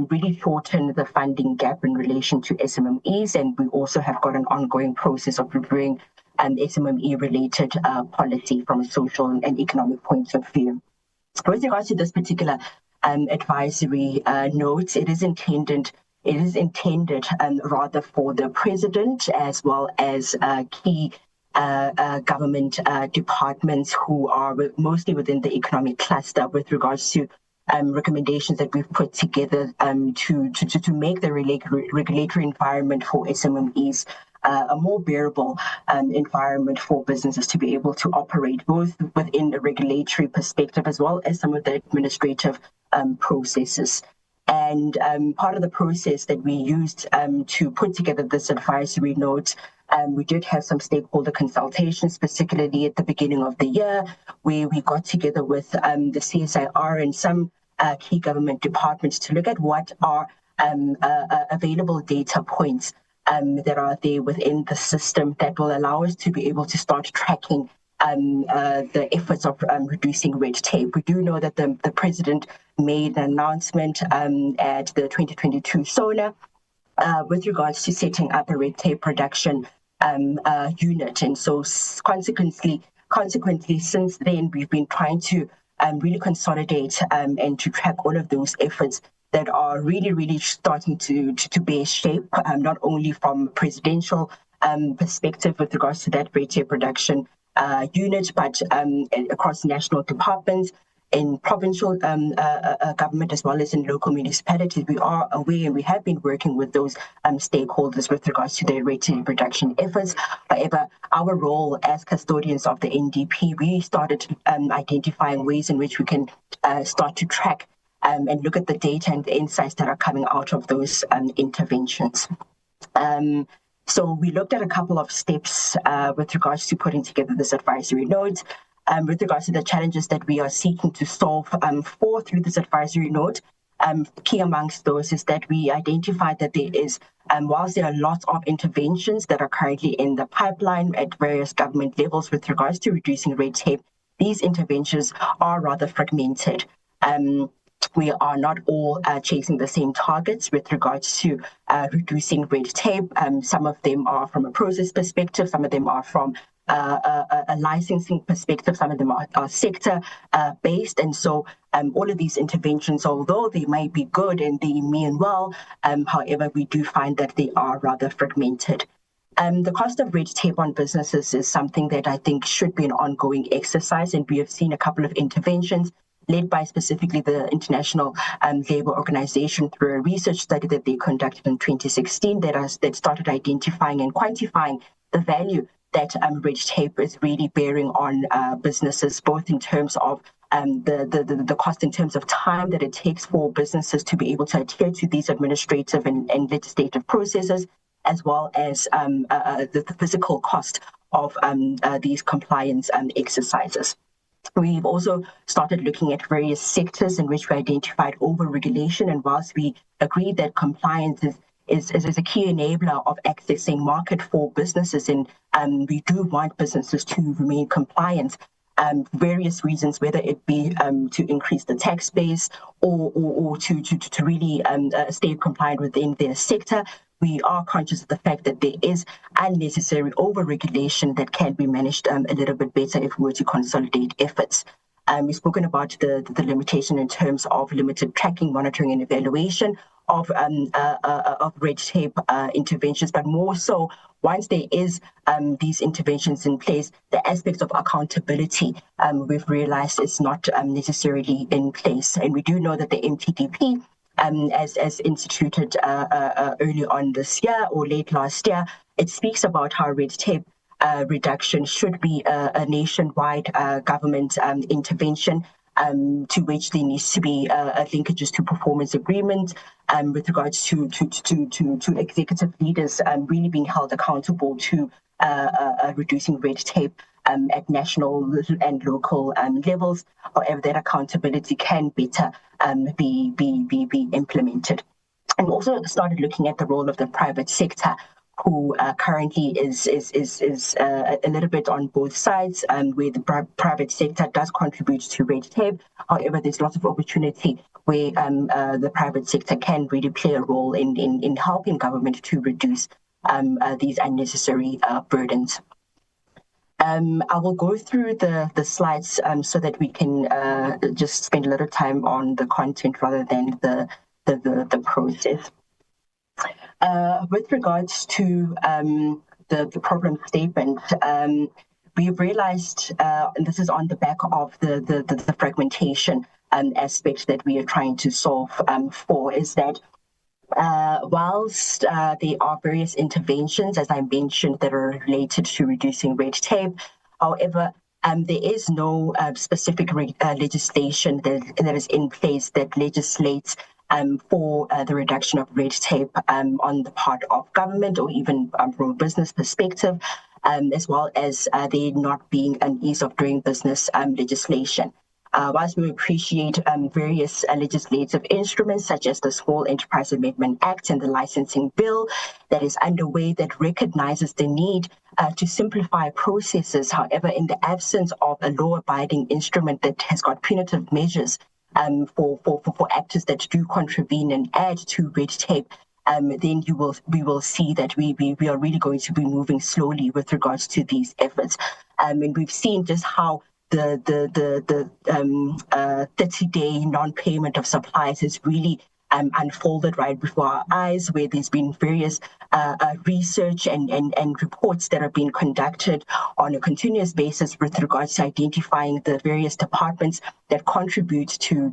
really shorten the funding gap in relation to SMMEs, and we also have got an ongoing process of reviewing SMME-related policy from a social and economic point of view. With regards to this particular advisory note, it is intended rather for the president as well as key government departments who are mostly within the economic cluster with regards to recommendations that we've put together to make the regulatory environment for SMMEs a more bearable environment for businesses to be able to operate, both within a regulatory perspective as well as some of the administrative processes. And part of the process that we used to put together this advisory note, we did have some stakeholder consultations, particularly at the beginning of the year, where we got together with the CSIR and some key government departments to look at what are available data points that are there within the system that will allow us to be able to start tracking the efforts of reducing red tape. We do know that the president made an announcement at the 2022 SONA with regards to setting up a red tape reduction unit. And so consequently, since then, we've been trying to really consolidate and to track all of those efforts that are really starting to bear shape, not only from presidential perspective with regards to that red tape reduction unit, but across national departments, in provincial government as well as in local municipalities. We are aware and we have been working with those stakeholders with regards to their red tape reduction efforts. However, our role as custodians of the NDP, we started identifying ways in which we can start to track and look at the data and the insights that are coming out of those interventions. So we looked at a couple of steps with regards to putting together this advisory note. With regards to the challenges that we are seeking to solve through this advisory note, key amongst those is that we identified that there is, whilst there are lots of interventions that are currently in the pipeline at various government levels with regards to reducing red tape, these interventions are rather fragmented. We are not all chasing the same targets with regards to reducing red tape. Some of them are from a process perspective, some of them are from a licensing perspective, some of them are sector based. And so all of these interventions, although they might be good and they mean well, however, we do find that they are rather fragmented. The cost of red tape on businesses is something that I think should be an ongoing exercise, and we have seen a couple of interventions led by specifically the International Labour Organization through a research study that they conducted in 2016 that started identifying and quantifying the value that red tape is really bearing on businesses, both in terms of the cost in terms of time that it takes for businesses to be able to adhere to these administrative and legislative processes, as well as the physical cost of these compliance exercises. We've also started looking at various sectors in which we identified over-regulation, and whilst we agree that compliance is a key enabler of accessing market for businesses, and we do want businesses to remain compliant, various reasons, whether it be to increase the tax base or to really stay compliant within their sector. We are conscious of the fact that there is unnecessary over-regulation that can be managed a little bit better if we were to consolidate efforts. We've spoken about the limitation in terms of limited tracking, monitoring, and evaluation of red tape interventions, but more so, once there is these interventions in place, the aspects of accountability we've realized is not necessarily in place. And we do know that the MTDP, as instituted early on this year or late last year, it speaks about how red tape reduction should be a nationwide government intervention, to which there needs to be linkages to performance agreements with regards to executive leaders really being held accountable to reducing red tape at national and local levels. However, that accountability can better be implemented. And also started looking at the role of the private sector, who currently is a little bit on both sides, where the private sector does contribute to red tape. However, there's lots of opportunity where the private sector can really play a role in helping government to reduce these unnecessary burdens. I will go through the slides so that we can just spend a little time on the content rather than the process. With regards to the problem statement, we've realized, and this is on the back of the fragmentation aspect that we are trying to solve for, is that whilst there are various interventions, as I mentioned, that are related to reducing red tape, however, there is no specific legislation that is in place that legislates for the reduction of red tape on the part of government, or even from a business perspective, as well as there not being an ease of doing business legislation. Whilst we appreciate various legislative instruments such as the Small Enterprise Amendment Act and the Licensing Bill that is underway that recognizes the need to simplify processes, however, in the absence of a law-abiding instrument that has got punitive measures for actors that do contravene and add to red tape, then we will see that we are really going to be moving slowly with regards to these efforts. And we've seen just how the 30-day non-payment of supplies has really unfolded right before our eyes, where there's been various research and reports that are being conducted on a continuous basis with regards to identifying the various departments that contribute to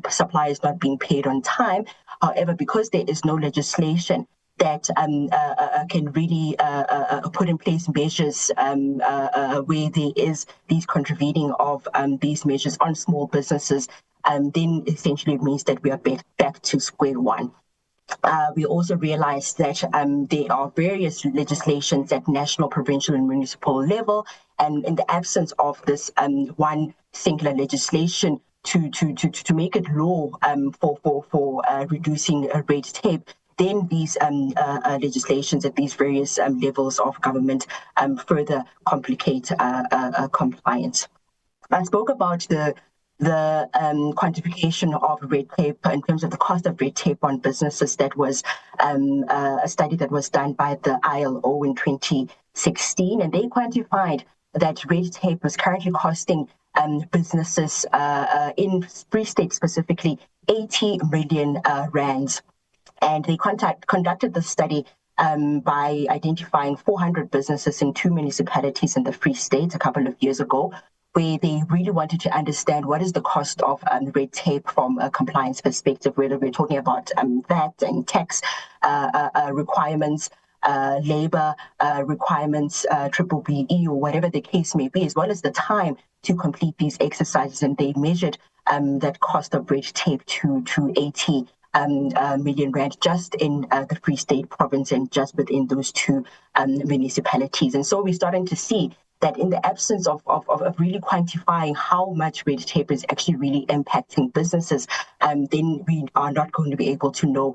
suppliers not being paid on time. However, because there is no legislation that can really put in place measures where there is these contravening of these measures on small businesses, then essentially it means that we are back to square one. We also realize that there are various legislations at national, provincial, and municipal level, and in the absence of this one singular legislation to make it law for reducing red tape, then these legislations at these various levels of government further complicate compliance. I spoke about the quantification of red tape in terms of the cost of red tape on businesses. That was a study that was done by the ILO in 2016, and they quantified that red tape was currently costing businesses in Free State specifically 80 million rands. And they conducted the study by identifying 400 businesses in 2 municipalities in the Free State a couple of years ago, where they really wanted to understand what is the cost of red tape from a compliance perspective, whether we're talking about VAT and tax requirements, labor requirements, BBBE, or whatever the case may be, as well as the time to complete these exercises. And they measured that cost of red tape to 80 million rand just in the Free State province and just within those 2 municipalities. And so we're starting to see that in the absence of really quantifying how much red tape is actually really impacting businesses, then we are not going to be able to know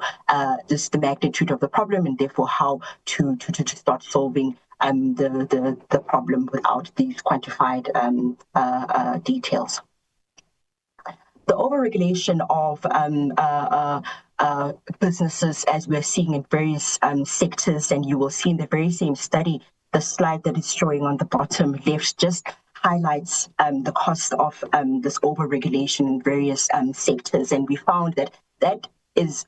just the magnitude of the problem, and therefore how to start solving the problem without these quantified details. The overregulation of businesses, as we're seeing in various sectors, and you will see in the very same study, the slide that is showing on the bottom left just highlights the cost of this overregulation in various sectors. And we found that is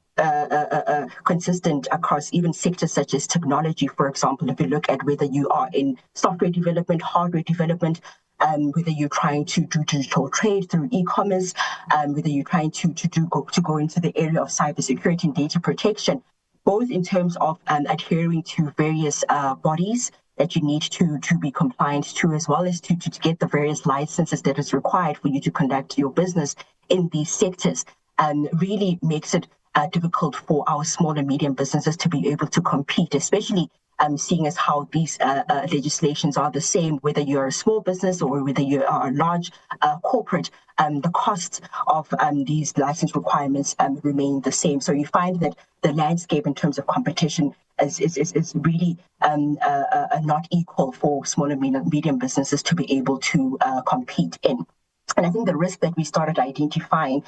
consistent across even sectors such as technology, for example. If you look at whether you are in software development, hardware development, whether you're trying to do digital trade through e-commerce, whether you're trying to go into the area of cybersecurity and data protection, both in terms of adhering to various bodies that you need to be compliant to, as well as to get the various licenses that is required for you to conduct your business in these sectors, really makes it difficult for our small and medium businesses to be able to compete, especially seeing as how these legislations are the same, whether you're a small business or whether you are a large corporate, the costs of these license requirements remain the same. So you find that the landscape in terms of competition is really not equal for small and medium businesses to be able to compete in. And I think the risk that we started identifying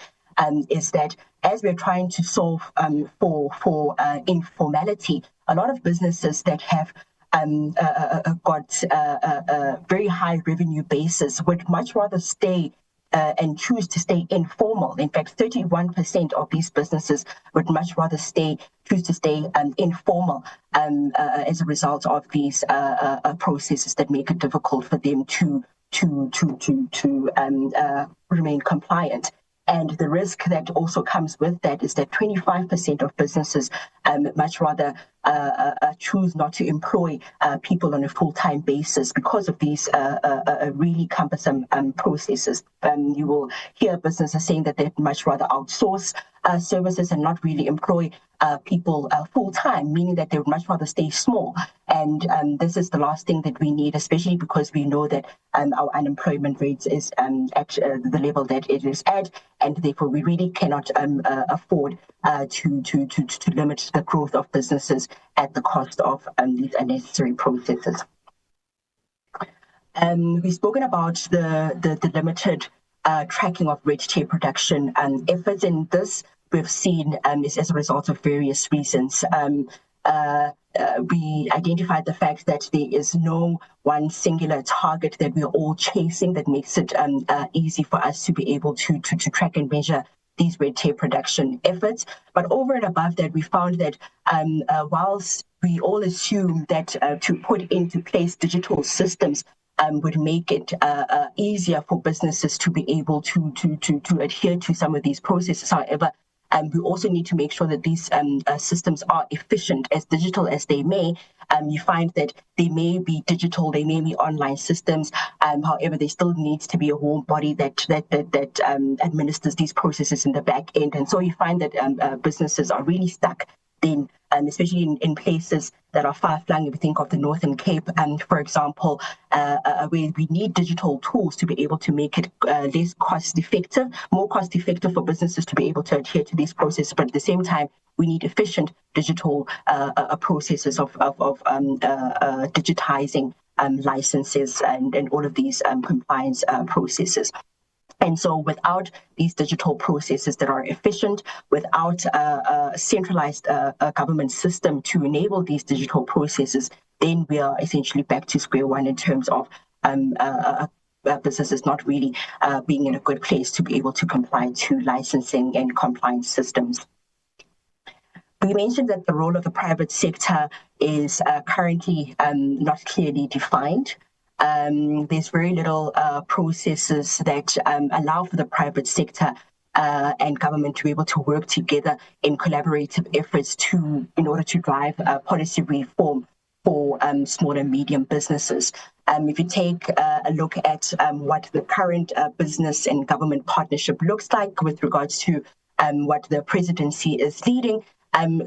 is that as we're trying to solve for informality, a lot of businesses that have got a very high revenue basis would much rather stay and choose to stay informal. In fact, 31% of these businesses would much rather choose to stay informal as a result of these processes that make it difficult for them to remain compliant. And the risk that also comes with that is that 25% of businesses much rather choose not to employ people on a full-time basis because of these really cumbersome processes. You will hear businesses saying that they'd much rather outsource services and not really employ people full-time, meaning that they would much rather stay small. And this is the last thing that we need, especially because we know that our unemployment rates is at the level that it is at, and therefore we really cannot afford to limit the growth of businesses at the cost of these unnecessary processes. We've spoken about the limited tracking of red tape reduction efforts, and this we've seen is as a result of various reasons. We identified the fact that there is no one singular target that we're all chasing that makes it easy for us to be able to track and measure these red tape reduction efforts. But over and above that, we found that whilst we all assume that to put into place digital systems would make it easier for businesses to be able to adhere to some of these processes, however, we also need to make sure that these systems are efficient, as digital as they may. You find that they may be digital, they may be online systems. However, there still needs to be a warm body that administers these processes in the back end. And so you find that businesses are really stuck then, especially in places that are far-flung. If you think of the Northern Cape, for example, where we need digital tools to be able to make it less cost-effective, more cost-effective for businesses to be able to adhere to these processes. But at the same time, we need efficient digital processes of digitizing licenses and all of these compliance processes. And so without these digital processes that are efficient, without a centralized government system to enable these digital processes, then we are essentially back to square one in terms of businesses not really being in a good place to be able to comply to licensing and compliance systems. We mentioned that the role of the private sector is currently not clearly defined. There's very little processes that allow for the private sector and government to be able to work together in collaborative efforts in order to drive policy reform for small and medium businesses. If you take a look at what the current business and government partnership looks like with regards to what the presidency is leading,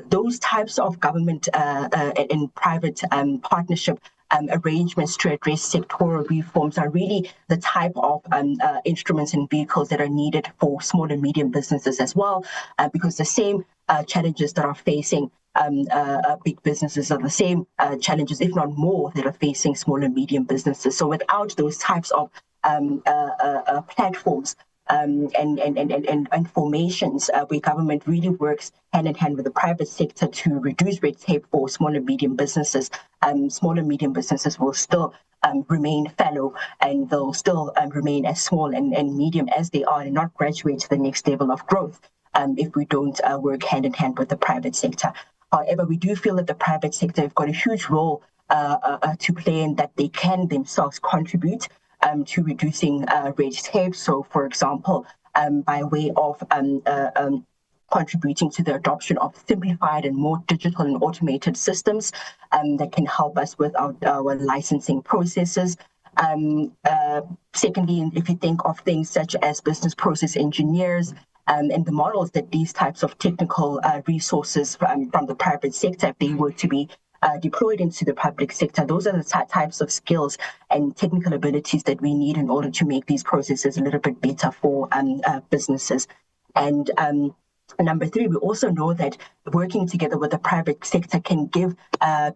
those types of government and private partnership arrangements to address sectoral reforms are really the type of instruments and vehicles that are needed for small and medium businesses as well, because the same challenges that are facing big businesses are the same challenges, if not more, that are facing small and medium businesses. So without those types of platforms and formations where government really works hand in hand with the private sector to reduce red tape for small and medium businesses, small and medium businesses will still remain fallow, and they'll still remain as small and medium as they are and not graduate to the next level of growth if we don't work hand in hand with the private sector. However, we do feel that the private sector have got a huge role to play in that they can themselves contribute to reducing red tape. So, for example, by way of contributing to the adoption of simplified and more digital and automated systems that can help us with our licensing processes. Secondly, if you think of things such as business process engineers and the models that these types of technical resources from the private sector, if they were to be deployed into the public sector, those are the types of skills and technical abilities that we need in order to make these processes a little bit better for businesses. And number three, we also know that working together with the private sector can give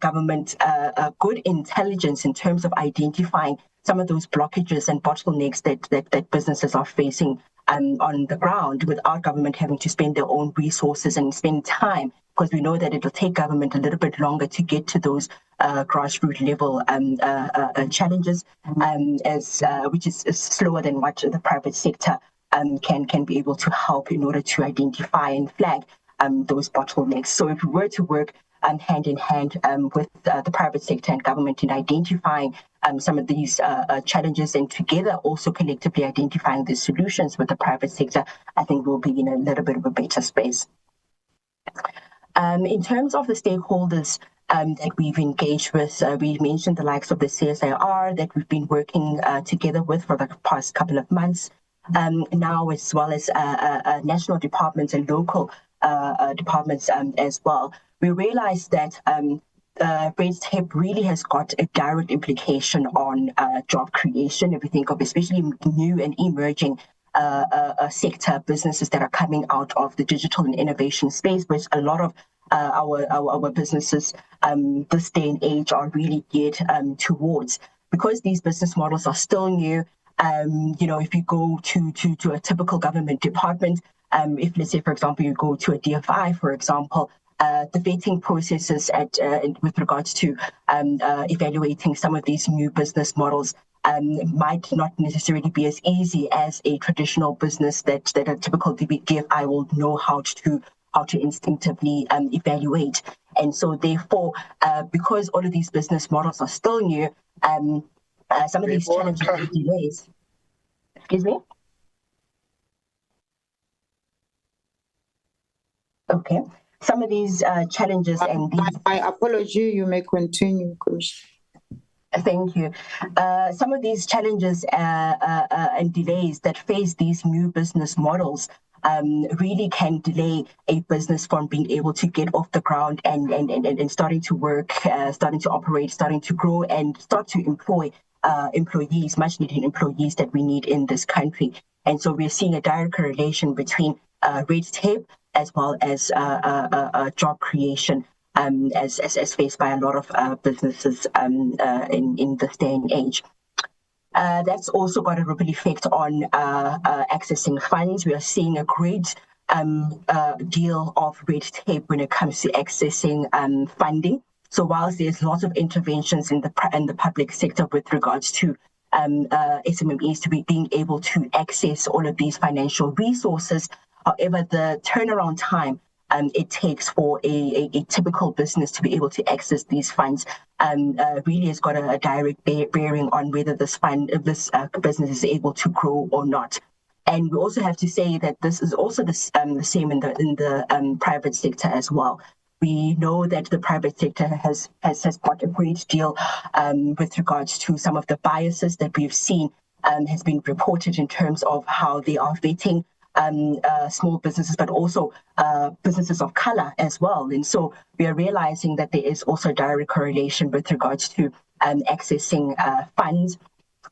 government a good intelligence in terms of identifying some of those blockages and bottlenecks that businesses are facing on the ground without government having to spend their own resources and spend time, because we know that it'll take government a little bit longer to get to those grassroots level challenges, which is slower than what the private sector can be able to help in order to identify and flag those bottlenecks. So if we were to work hand in hand with the private sector and government in identifying some of these challenges, and together also collectively identifying the solutions with the private sector, I think we'll be in a little bit of a better space. In terms of the stakeholders that we've engaged with, we mentioned the likes of the CSIR that we've been working together with for the past couple of months now, as well as national departments and local departments as well. We realized that red tape really has got a direct implication on job creation. If we think of especially new and emerging sector businesses that are coming out of the digital and innovation space, which a lot of our businesses this day and age are really geared towards. Because these business models are still new, if you go to a typical government department, if let's say, for example, you go to a DFI, for example, the vetting processes with regards to evaluating some of these new business models might not necessarily be as easy as a traditional business that a typical DFI will know how to instinctively evaluate. And so therefore, because all of these business models are still new, some of these challenges and delays. Excuse me? Okay. Some of these challenges and these... My apology, you may continue, Commissioner. Thank you. Some of these challenges and delays that face these new business models really can delay a business from being able to get off the ground and starting to work, starting to operate, starting to grow, and start to employ employees, much needed employees that we need in this country. And so we're seeing a direct correlation between red tape as well as job creation as faced by a lot of businesses in this day and age. That's also got a ripple effect on accessing funds. We are seeing a great deal of red tape when it comes to accessing funding. So whilst there's lots of interventions in the public sector with regards to SMMEs to be being able to access all of these financial resources, however, the turnaround time it takes for a typical business to be able to access these funds really has got a direct bearing on whether this business is able to grow or not. And we also have to say that this is also the same in the private sector as well. We know that the private sector has got a great deal with regards to some of the biases that we've seen has been reported in terms of how they are vetting small businesses, but also businesses of color as well. And so we are realizing that there is also a direct correlation with regards to accessing funds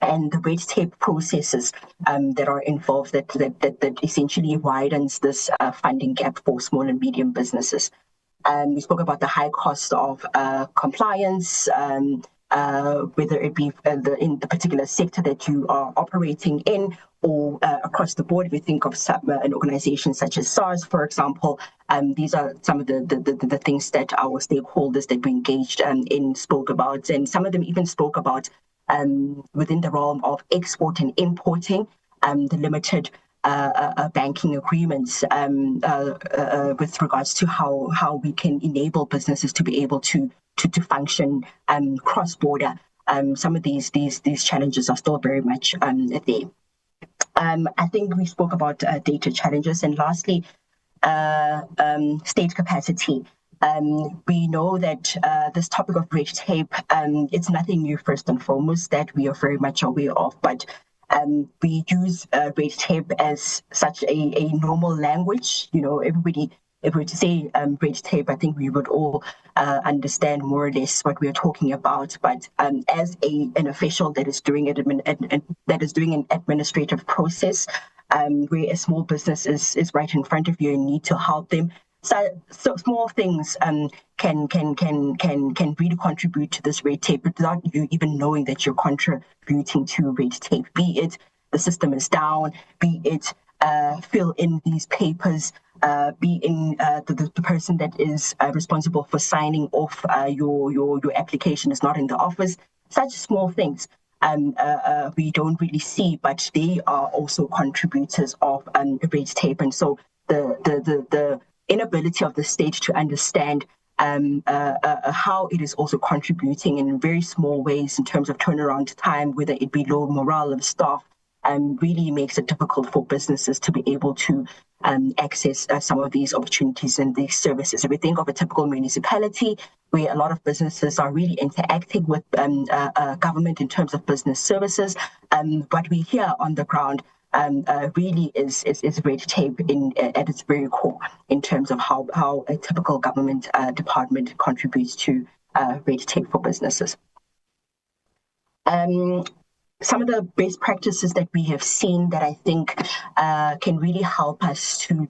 and the red tape processes that are involved that essentially widens this funding gap for small and medium businesses. We spoke about the high cost of compliance, whether it be in the particular sector that you are operating in, or across the board. We think of an organization such as SARS, for example. These are some of the things that our stakeholders that we engaged in spoke about, and some of them even spoke about within the realm of export and importing, the limited banking agreements with regards to how we can enable businesses to be able to function cross-border. Some of these challenges are still very much there. I think we spoke about data challenges, and lastly, state capacity. We know that this topic of red tape, it's nothing new, first and foremost, that we are very much aware of, but We use red tape as such a normal language. You know, everybody, if we were to say red tape, I think we would all understand more or less what we are talking about. But as an official that is doing an administrative process, where a small business is right in front of you and need to help them. So small things can really contribute to this red tape without you even knowing that you're contributing to red tape. Be it the system is down, be it fill in these papers, be in the person that is responsible for signing off your application is not in the office. Such small things we don't really see, but they are also contributors of red tape. And so the inability of the state to understand how it is also contributing in very small ways in terms of turnaround time, whether it be low morale of staff, really makes it difficult for businesses to be able to access some of these opportunities and these services. If we think of a typical municipality where a lot of businesses are really interacting with government in terms of business services, what we hear on the ground really is red tape at its very core in terms of how a typical government department contributes to red tape for businesses. Some of the best practices that we have seen that I think can really help us to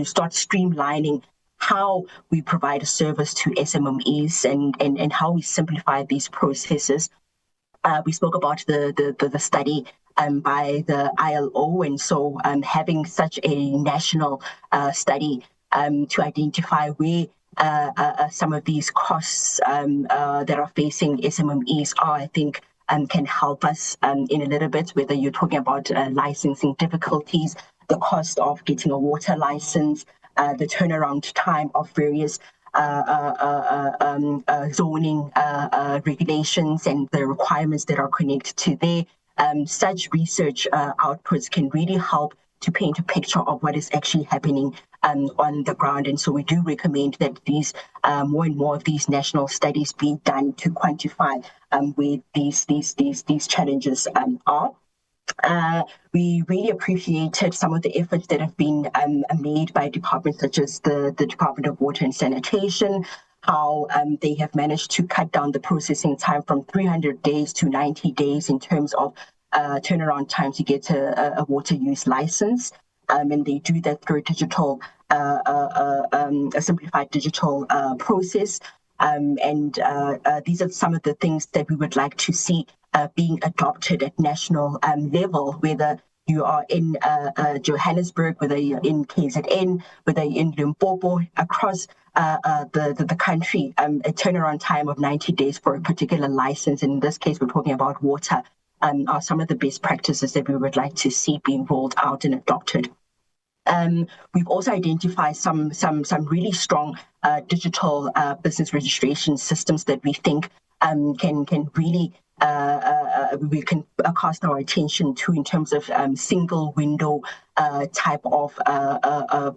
start streamlining how we provide a service to SMMEs and how we simplify these processes. We spoke about the study by the ILO, and so having such a national study to identify where some of these costs that are facing SMMEs are, I think, can help us in a little bit, whether you're talking about licensing difficulties, the cost of getting a water license, the turnaround time of various zoning regulations and the requirements that are connected to there. Such research outputs can really help to paint a picture of what is actually happening on the ground. And so we do recommend that these more and more of these national studies be done to quantify where these challenges are. We really appreciated some of the efforts that have been made by departments such as the Department of Water and Sanitation, how they have managed to cut down the processing time from 300 days to 90 days in terms of turnaround time to get a water use license. And they do that through a simplified digital process. And these are some of the things that we would like to see being adopted at national level, whether you are in Johannesburg, whether you're in KZN, whether you're in Limpopo, across the country, a turnaround time of 90 days for a particular license. In this case, we're talking about water, are some of the best practices that we would like to see being rolled out and adopted. We've also identified some really strong digital business registration systems that we think can really we can cast our attention to in terms of single window type of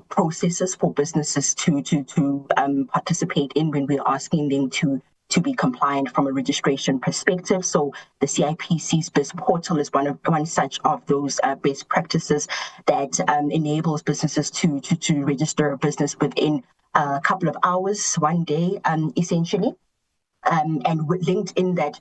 processes for businesses to participate in when we're asking them to be compliant from a registration perspective. So the CIPC's BIS portal is one such of those best practices that enables businesses to register a business within a couple of hours, one day, essentially. And linked in that,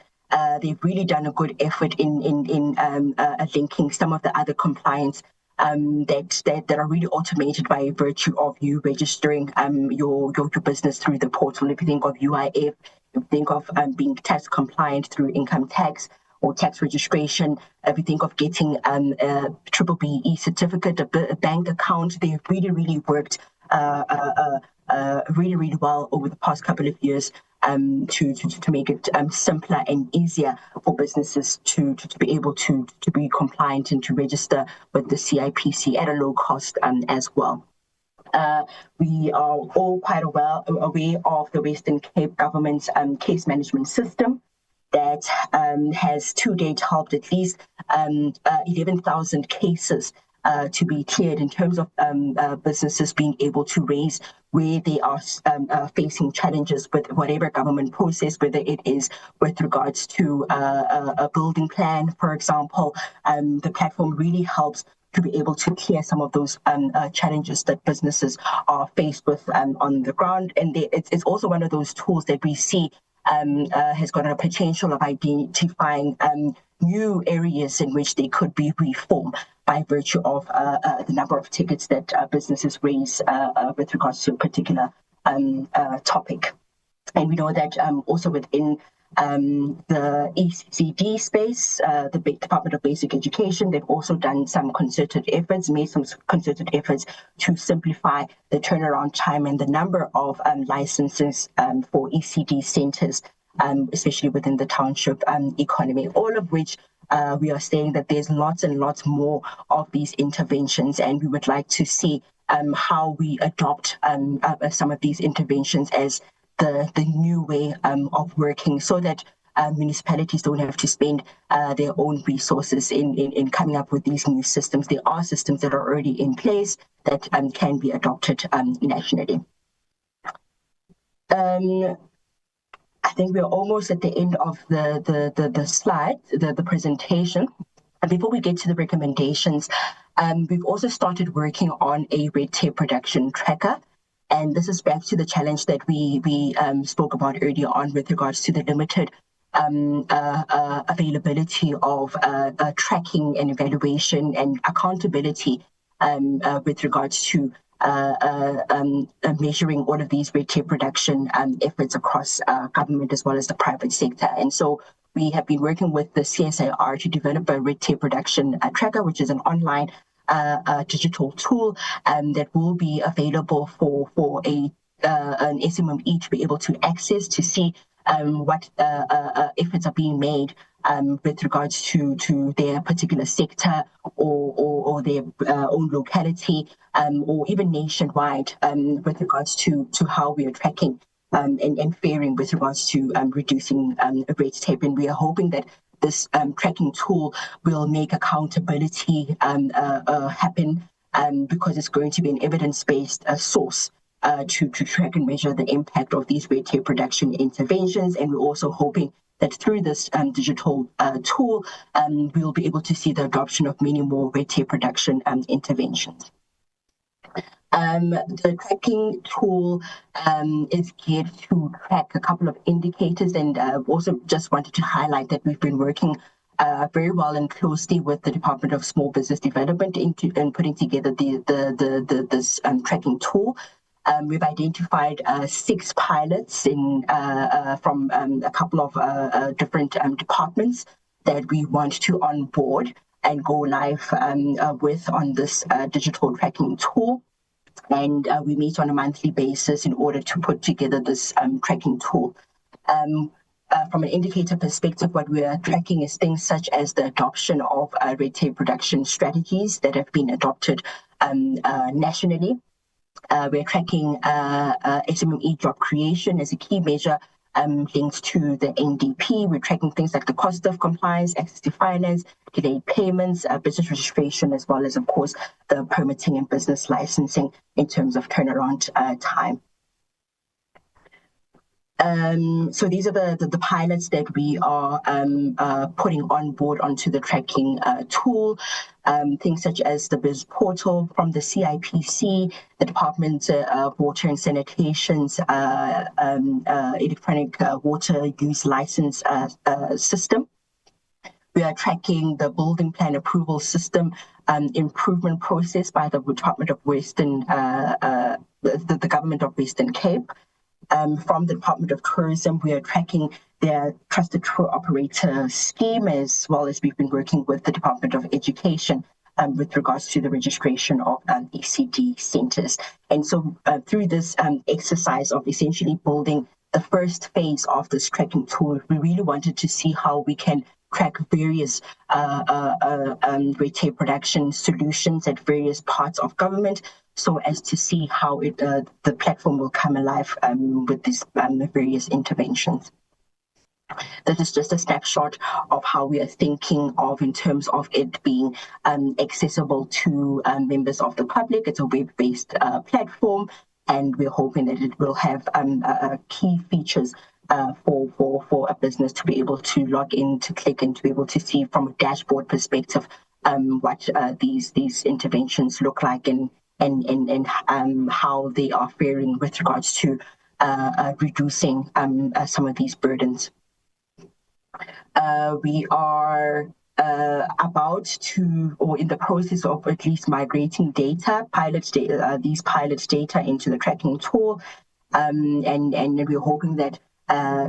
they've really done a good effort in linking some of the other compliance that are really automated by virtue of you registering your business through the portal. If you think of UIF, if you think of being tax compliant through income tax or tax registration, if you think of getting a BBBE certificate, a bank account, they've really worked really well over the past couple of years to make it simpler and easier for businesses to be able to be compliant and to register with the CIPC at a low cost as well. We are all quite aware of the Western Cape government's case management system that has to date helped at least 11,000 cases to be cleared in terms of businesses being able to raise where they are facing challenges with whatever government process, whether it is with regards to a building plan, for example. The platform really helps to be able to clear some of those challenges that businesses are faced with on the ground. And it's also one of those tools that we see has got a potential of identifying new areas in which they could be reformed by virtue of the number of tickets that businesses raise with regards to a particular topic. And we know that also within the ECD space, the Department of Basic Education, they've also done some concerted efforts to simplify the turnaround time and the number of licenses for ECD centers, especially within the township economy, all of which we are saying that there's lots and lots more of these interventions, and we would like to see how we adopt some of these interventions as the new way of working, so that municipalities don't have to spend their own resources in coming up with these new systems. There are systems that are already in place that can be adopted nationally. I think we're almost at the end of the slide, the presentation. And before we get to the recommendations, we've also started working on a red tape reduction tracker. And this is back to the challenge that we spoke about earlier on with regards to the limited availability of tracking and evaluation and accountability with regards to measuring all of these red tape reduction efforts across government as well as the private sector. And so we have been working with the CSIR to develop a red tape reduction tracker, which is an online digital tool that will be available for an SMME to be able to access to see what efforts are being made with regards to their particular sector or their own locality or even nationwide with regards to how we are tracking and faring with regards to reducing red tape. And we are hoping that this tracking tool will make accountability happen because it's going to be an evidence-based source to track and measure the impact of these red tape reduction interventions. And we're also hoping that through this digital tool, we'll be able to see the adoption of many more red tape reduction interventions. The tracking tool is geared to track a couple of indicators, and also just wanted to highlight that we've been working very well and closely with the Department of Small Business Development in putting together this tracking tool. We've identified 6 pilots from a couple of different departments that we want to onboard and go live with on this digital tracking tool. And we meet on a monthly basis in order to put together this tracking tool. From an indicator perspective, what we are tracking is things such as the adoption of red tape reduction strategies that have been adopted nationally. We're tracking SMME job creation as a key measure linked to the NDP. We're tracking things like the cost of compliance, access to finance, delayed payments, business registration, as well as, of course, the permitting and business licensing in terms of turnaround time. So these are the pilots that we are putting on board onto the tracking tool. Things such as the Biz Portal from the CIPC, the Department of Water and Sanitation's electronic water use license system. We are tracking the building plan approval system improvement process by the Department of the Government of Western Cape. From the Department of Tourism, we are tracking their trusted tour operator scheme, as well as we've been working with the Department of Education with regards to the registration of ECD centers. And so through this exercise of essentially building the first phase of this tracking tool, we really wanted to see how we can track various red tape reduction solutions at various parts of government, so as to see how the platform will come alive with these various interventions. That is just a snapshot of how we are thinking of in terms of it being accessible to members of the public. It's a web-based platform, and we're hoping that it will have key features for a business to be able to log in, to click, and to be able to see from a dashboard perspective what these interventions look like and how they are faring with regards to reducing some of these burdens. We are about to, or in the process of at least migrating these pilot data into the tracking tool, and we're hoping that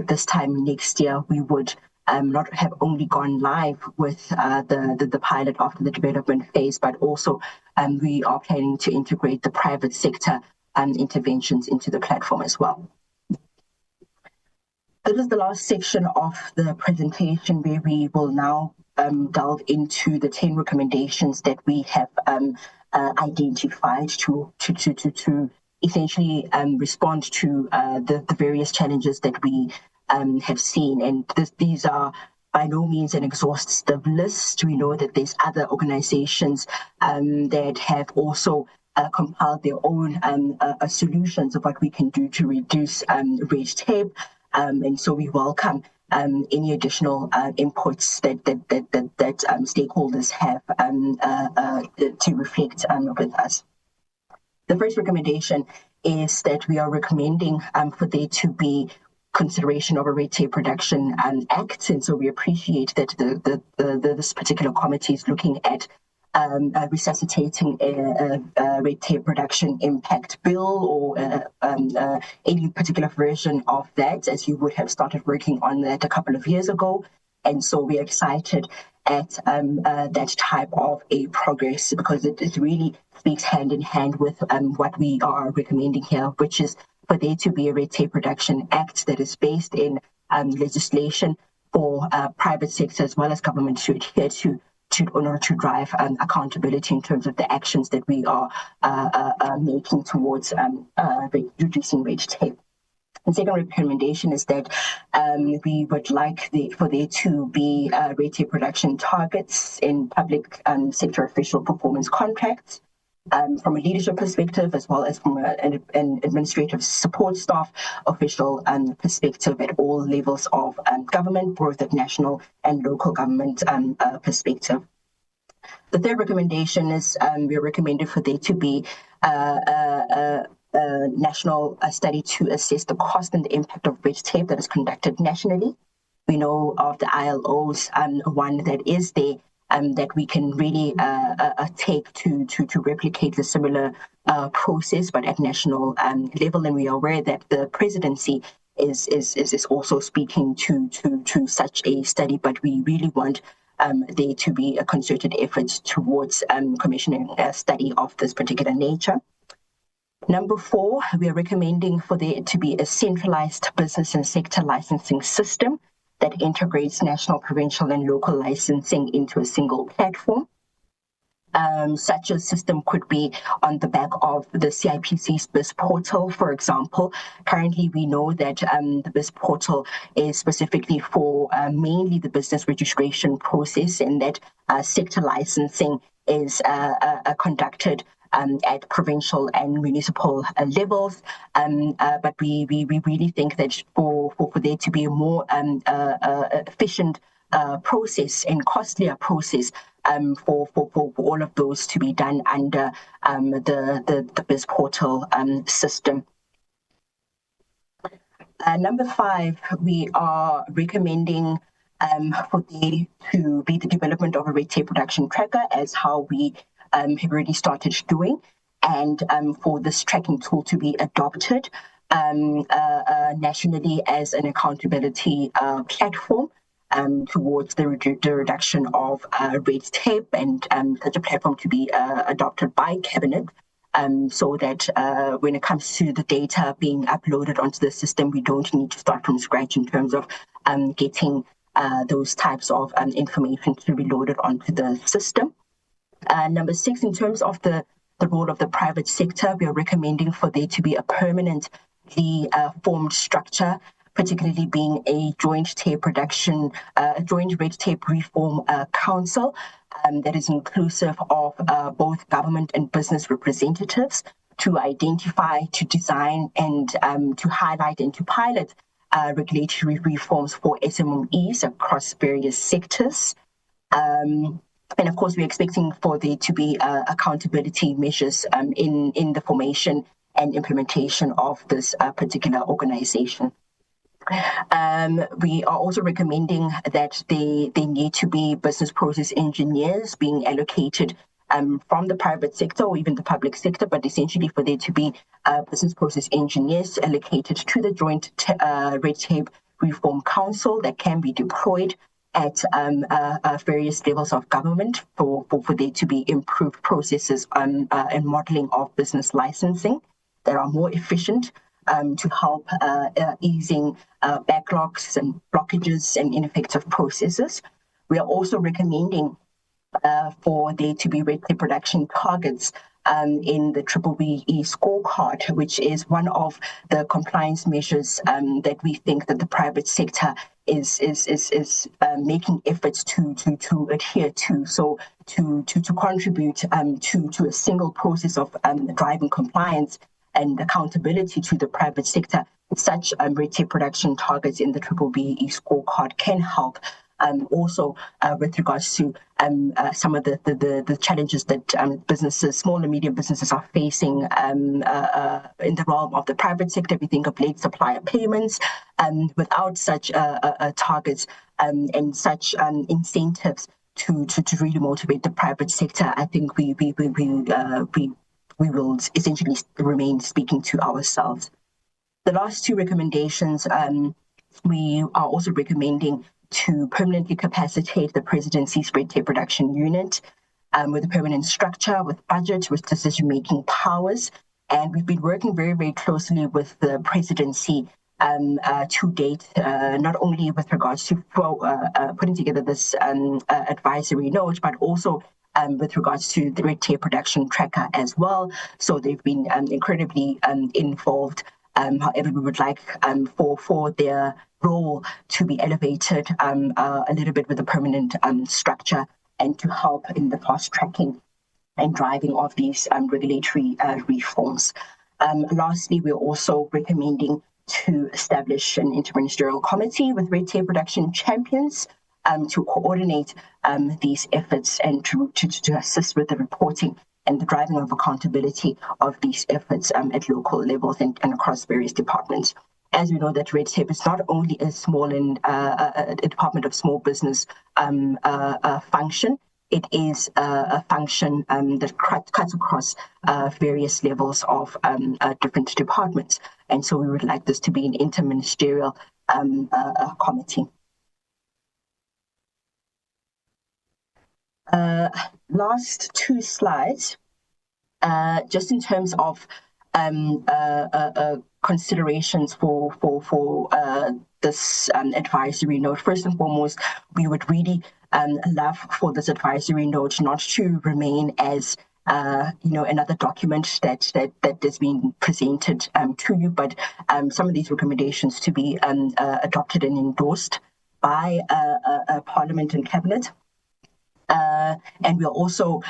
this time next year we would not have only gone live with the pilot after the development phase, but also we are planning to integrate the private sector interventions into the platform as well. This is the last section of the presentation, where we will now delve into the 10 recommendations that we have identified to essentially respond to the various challenges that we have seen. And these are by no means an exhaustive list. We know that there's other organizations that have also compiled their own solutions of what we can do to reduce red tape. And so we welcome any additional inputs that stakeholders have to reflect with us. The first recommendation is that we are recommending for there to be consideration of a red tape reduction act, and so we appreciate that this particular committee is looking at resuscitating a red tape reduction impact bill, or any particular version of that, as you would have started working on that a couple of years ago. And so we're excited at that type of a progress, because it really speaks hand in hand with what we are recommending here, which is for there to be a red tape reduction act that is based in legislation for private sector as well as government to adhere to in order to drive accountability in terms of the actions that we are making towards reducing red tape. The second recommendation is that we would like for there to be red tape reduction targets in public sector official performance contracts, from a leadership perspective, as well as from an administrative support staff official perspective at all levels of government, both at national and local government perspective. The third recommendation is we recommended for there to be a national study to assess the cost and the impact of red tape that is conducted nationally. We know of the ILO's one that is there, that we can really take to replicate the similar process, but at national level. And we are aware that the presidency is also speaking to such a study, but we really want there to be a concerted effort towards commissioning a study of this particular nature. Number 4, we are recommending for there to be a centralized business and sector licensing system that integrates national, provincial, and local licensing into a single platform. Such a system could be on the back of the CIPC's BIS portal, for example. Currently, we know that the BIS portal is specifically for mainly the business registration process, and that sector licensing is conducted at provincial and municipal levels, but we really think that for there to be a more efficient process and costlier process for all of those to be done under the BIS portal system. Number 5, we are recommending for there to be the development of a red tape reduction tracker, as how we have already started doing, and for this tracking tool to be adopted nationally as an accountability platform towards the reduction of red tape, and such a platform to be adopted by Cabinet, so that when it comes to the data being uploaded onto the system, we don't need to start from scratch in terms of getting those types of information to be loaded onto the system. Number 6, in terms of the role of the private sector, we are recommending for there to be a permanently formed structure particularly being a joint red tape reform council that is inclusive of both government and business representatives to identify, to design, and to highlight and to pilot regulatory reforms for SMMEs across various sectors. And of course, we're expecting for there to be accountability measures in the formation and implementation of this particular organization. We are also recommending that there need to be business process engineers being allocated from the private sector or even the public sector, but essentially for there to be business process engineers allocated to the Joint Red Tape Reform Council that can be deployed at various levels of government for there to be improved processes and modeling of business licensing that are more efficient to help easing backlogs and blockages and ineffective processes. We are also recommending for there to be red tape reduction targets in the BBBE scorecard, which is one of the compliance measures that we think that the private sector is making efforts to adhere to. So to contribute to a single process of driving compliance and accountability to the private sector, such red tape reduction targets in the BBBE scorecard can help. Also, with regards to some of the challenges that businesses, small and medium businesses, are facing in the realm of the private sector. We think of late supplier payments. Without such targets and such incentives to really motivate the private sector, I think we will essentially remain speaking to ourselves. The last two recommendations, we are also recommending to permanently capacitate the presidency's red tape reduction unit with a permanent structure, with budget, with decision-making powers. And we've been working very, very closely with the presidency to date, not only with regards to putting together this advisory note, but also with regards to the red tape reduction tracker as well. So they've been incredibly involved. However, we would like for their role to be elevated a little bit with a permanent structure and to help in the fast tracking and driving of these regulatory reforms. Lastly, we're also recommending to establish an interministerial committee with red tape reduction champions to coordinate these efforts and to assist with the reporting and the driving of accountability of these efforts at local levels and across various departments. As we know, that red tape is not only a small and a Department of Small Business function, it is a function that cuts across various levels of different departments. And so we would like this to be an interministerial committee. Last two slides, just in terms of considerations for this advisory note. First and foremost, we would really love for this advisory note not to remain as another document that has been presented to you, but some of these recommendations to be adopted and endorsed by Parliament and Cabinet. And we're also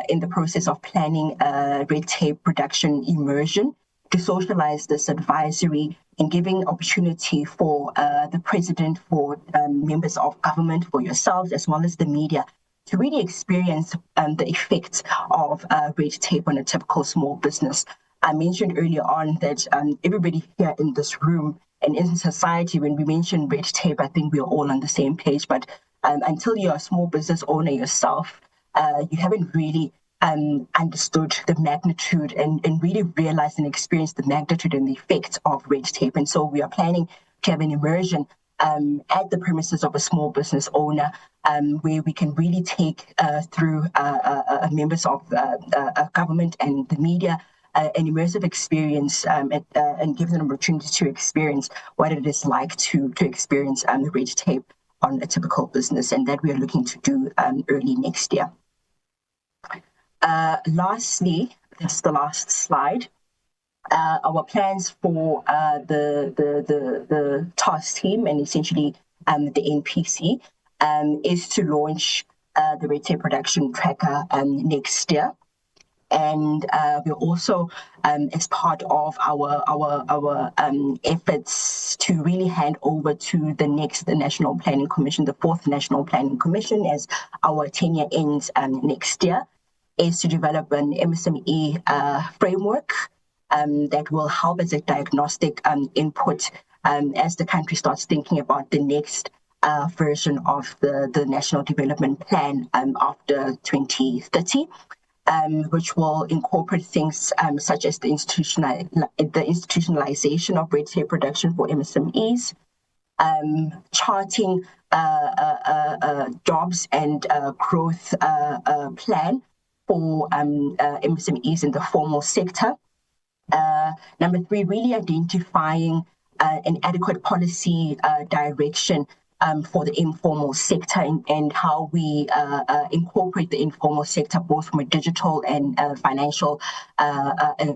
in the process of planning a red tape reduction immersion to socialize this advisory and giving opportunity for the president, for members of government, for yourselves, as well as the media, to really experience the effects of red tape on a typical small business. I mentioned earlier on that everybody here in this room and in society, when we mention red tape, I think we're all on the same page. But until you're a small business owner yourself, you haven't really understood the magnitude and really realized and experienced the magnitude and the effects of red tape. And so we are planning to have an immersion at the premises of a small business owner where we can really take through members of government and the media an immersive experience and give them an opportunity to experience what it is like to experience the red tape on a typical business, and that we are looking to do early next year. Lastly, that's the last slide. our plans for the task team and essentially the NPC is to launch the red tape reduction tracker next year. And we're also, as part of our efforts to really hand over to the National Planning Commission, the 4th National Planning Commission, as our tenure ends next year, is to develop an MSME framework that will help as a diagnostic input as the country starts thinking about the next version of the National Development Plan after 2030. Which will incorporate things such as the institutionalization of red tape reduction for MSMEs, charting jobs and growth plan for MSMEs in the formal sector. Number 3, really identifying an adequate policy direction for the informal sector and how we incorporate the informal sector both from a digital and financial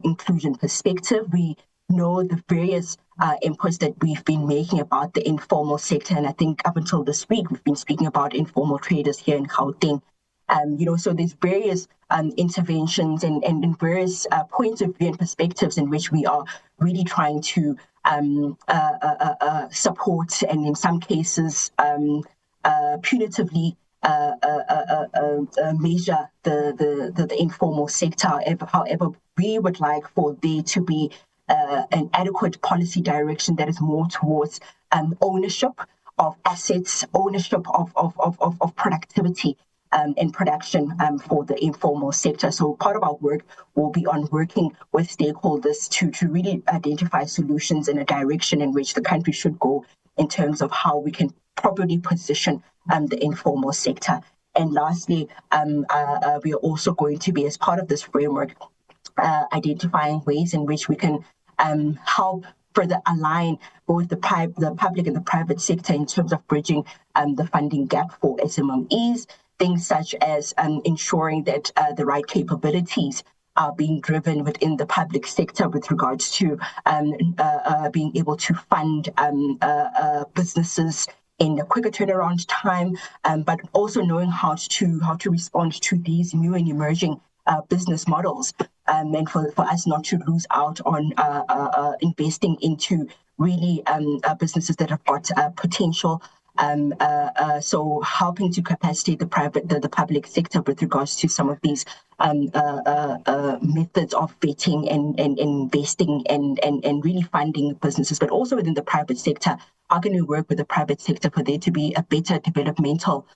inclusion perspective. We know the various inputs that we've been making about the informal sector, and I think up until this week we've been speaking about informal traders here in Gauteng. So there's various interventions and various points of view and perspectives in which we are really trying to support and in some cases punitively measure the informal sector. However, we would like for there to be an adequate policy direction that is more towards ownership of assets, ownership of productivity and production for the informal sector. So part of our work will be on working with stakeholders to really identify solutions in a direction in which the country should go in terms of how we can properly position the informal sector. And lastly, we are also going to be, as part of this framework, identifying ways in which we can help further align both the public and the private sector in terms of bridging the funding gap for SMMEs. Things such as ensuring that the right capabilities are being driven within the public sector with regards to being able to fund businesses in a quicker turnaround time, but also knowing how to respond to these new and emerging business models, and for us not to lose out on investing into really businesses that have got potential. So helping to capacitate the public sector with regards to some of these methods of vetting and investing and really funding businesses, but also within the private sector. How can we work with the private sector for there to be a better developmental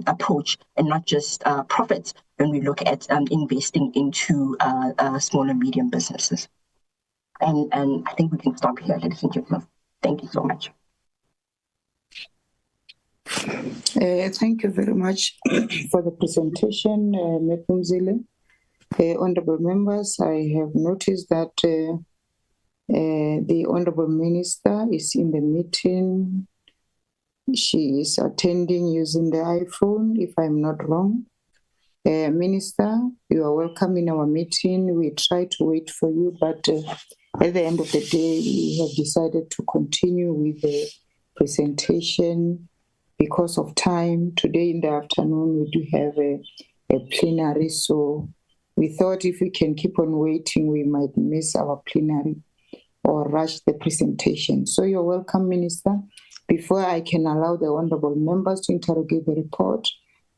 approach and not just profits when we look at investing into small and medium businesses? And I think we can stop here, ladies and gentlemen. Thank you so much. Thank you very much for the presentation, Mephumzile. Honorable members, I have noticed that the Honorable Minister is in the meeting. She is attending using the iPhone, if I'm not wrong. Minister, you are welcome in our meeting. We try to wait for you, but at the end of the day, we have decided to continue with the presentation because of time. Today in the afternoon, we do have a plenary, so we thought if we can keep on waiting, we might miss our plenary or rush the presentation. So you're welcome, Minister. Before I can allow the honorable members to interrogate the report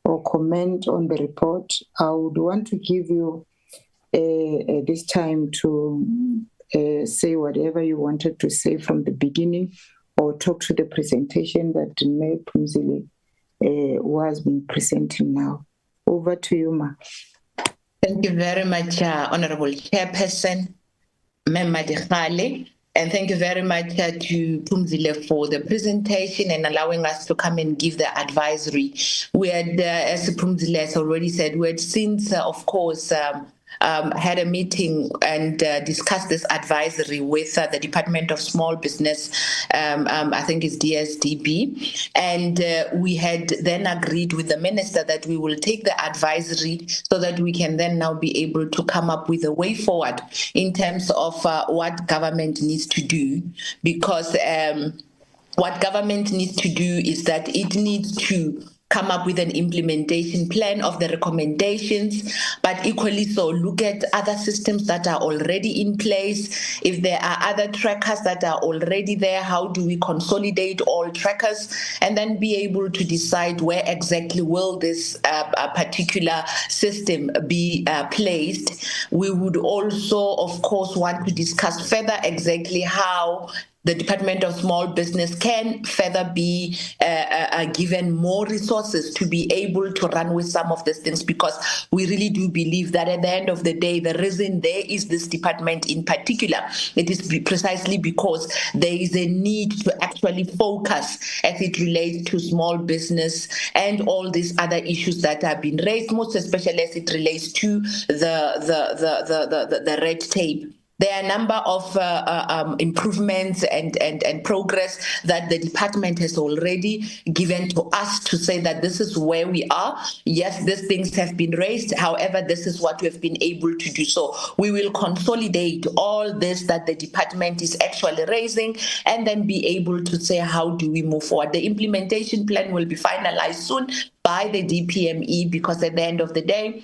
or comment on the report, I would want to give you this time to say whatever you wanted to say from the beginning, or talk to the presentation that Mephumzile was being presenting now. Over to you, Ma. Thank you very much, Honorable Chairperson, Member Dikgale, and thank you very much to Phumzile for the presentation and allowing us to come and give the advisory. We had, as Phumzile has already said, we had since, of course, had a meeting and discussed this advisory with the Department of Small Business, I think it's DSDB, and we had then agreed with the minister that we will take the advisory so that we can then now be able to come up with a way forward in terms of what government needs to do, because what government needs to do is that it needs to come up with an implementation plan of the recommendations, but equally so look at other systems that are already in place. If there are other trackers that are already there, how do we consolidate all trackers and then be able to decide where exactly will this particular system be placed. We would also, of course, want to discuss further exactly how the Department of Small Business can further be given more resources to be able to run with some of these things, because we really do believe that at the end of the day, the reason there is this department in particular, it is precisely because there is a need to actually focus as it relates to small business and all these other issues that have been raised, most especially as it relates to the red tape. There are a number of improvements and progress that the department has already given to us to say that this is where we are. Yes, these things have been raised. However, this is what we've been able to do. So we will consolidate all this that the department is actually raising and then be able to say, how do we move forward? The implementation plan will be finalized soon by the DPME, because at the end of the day,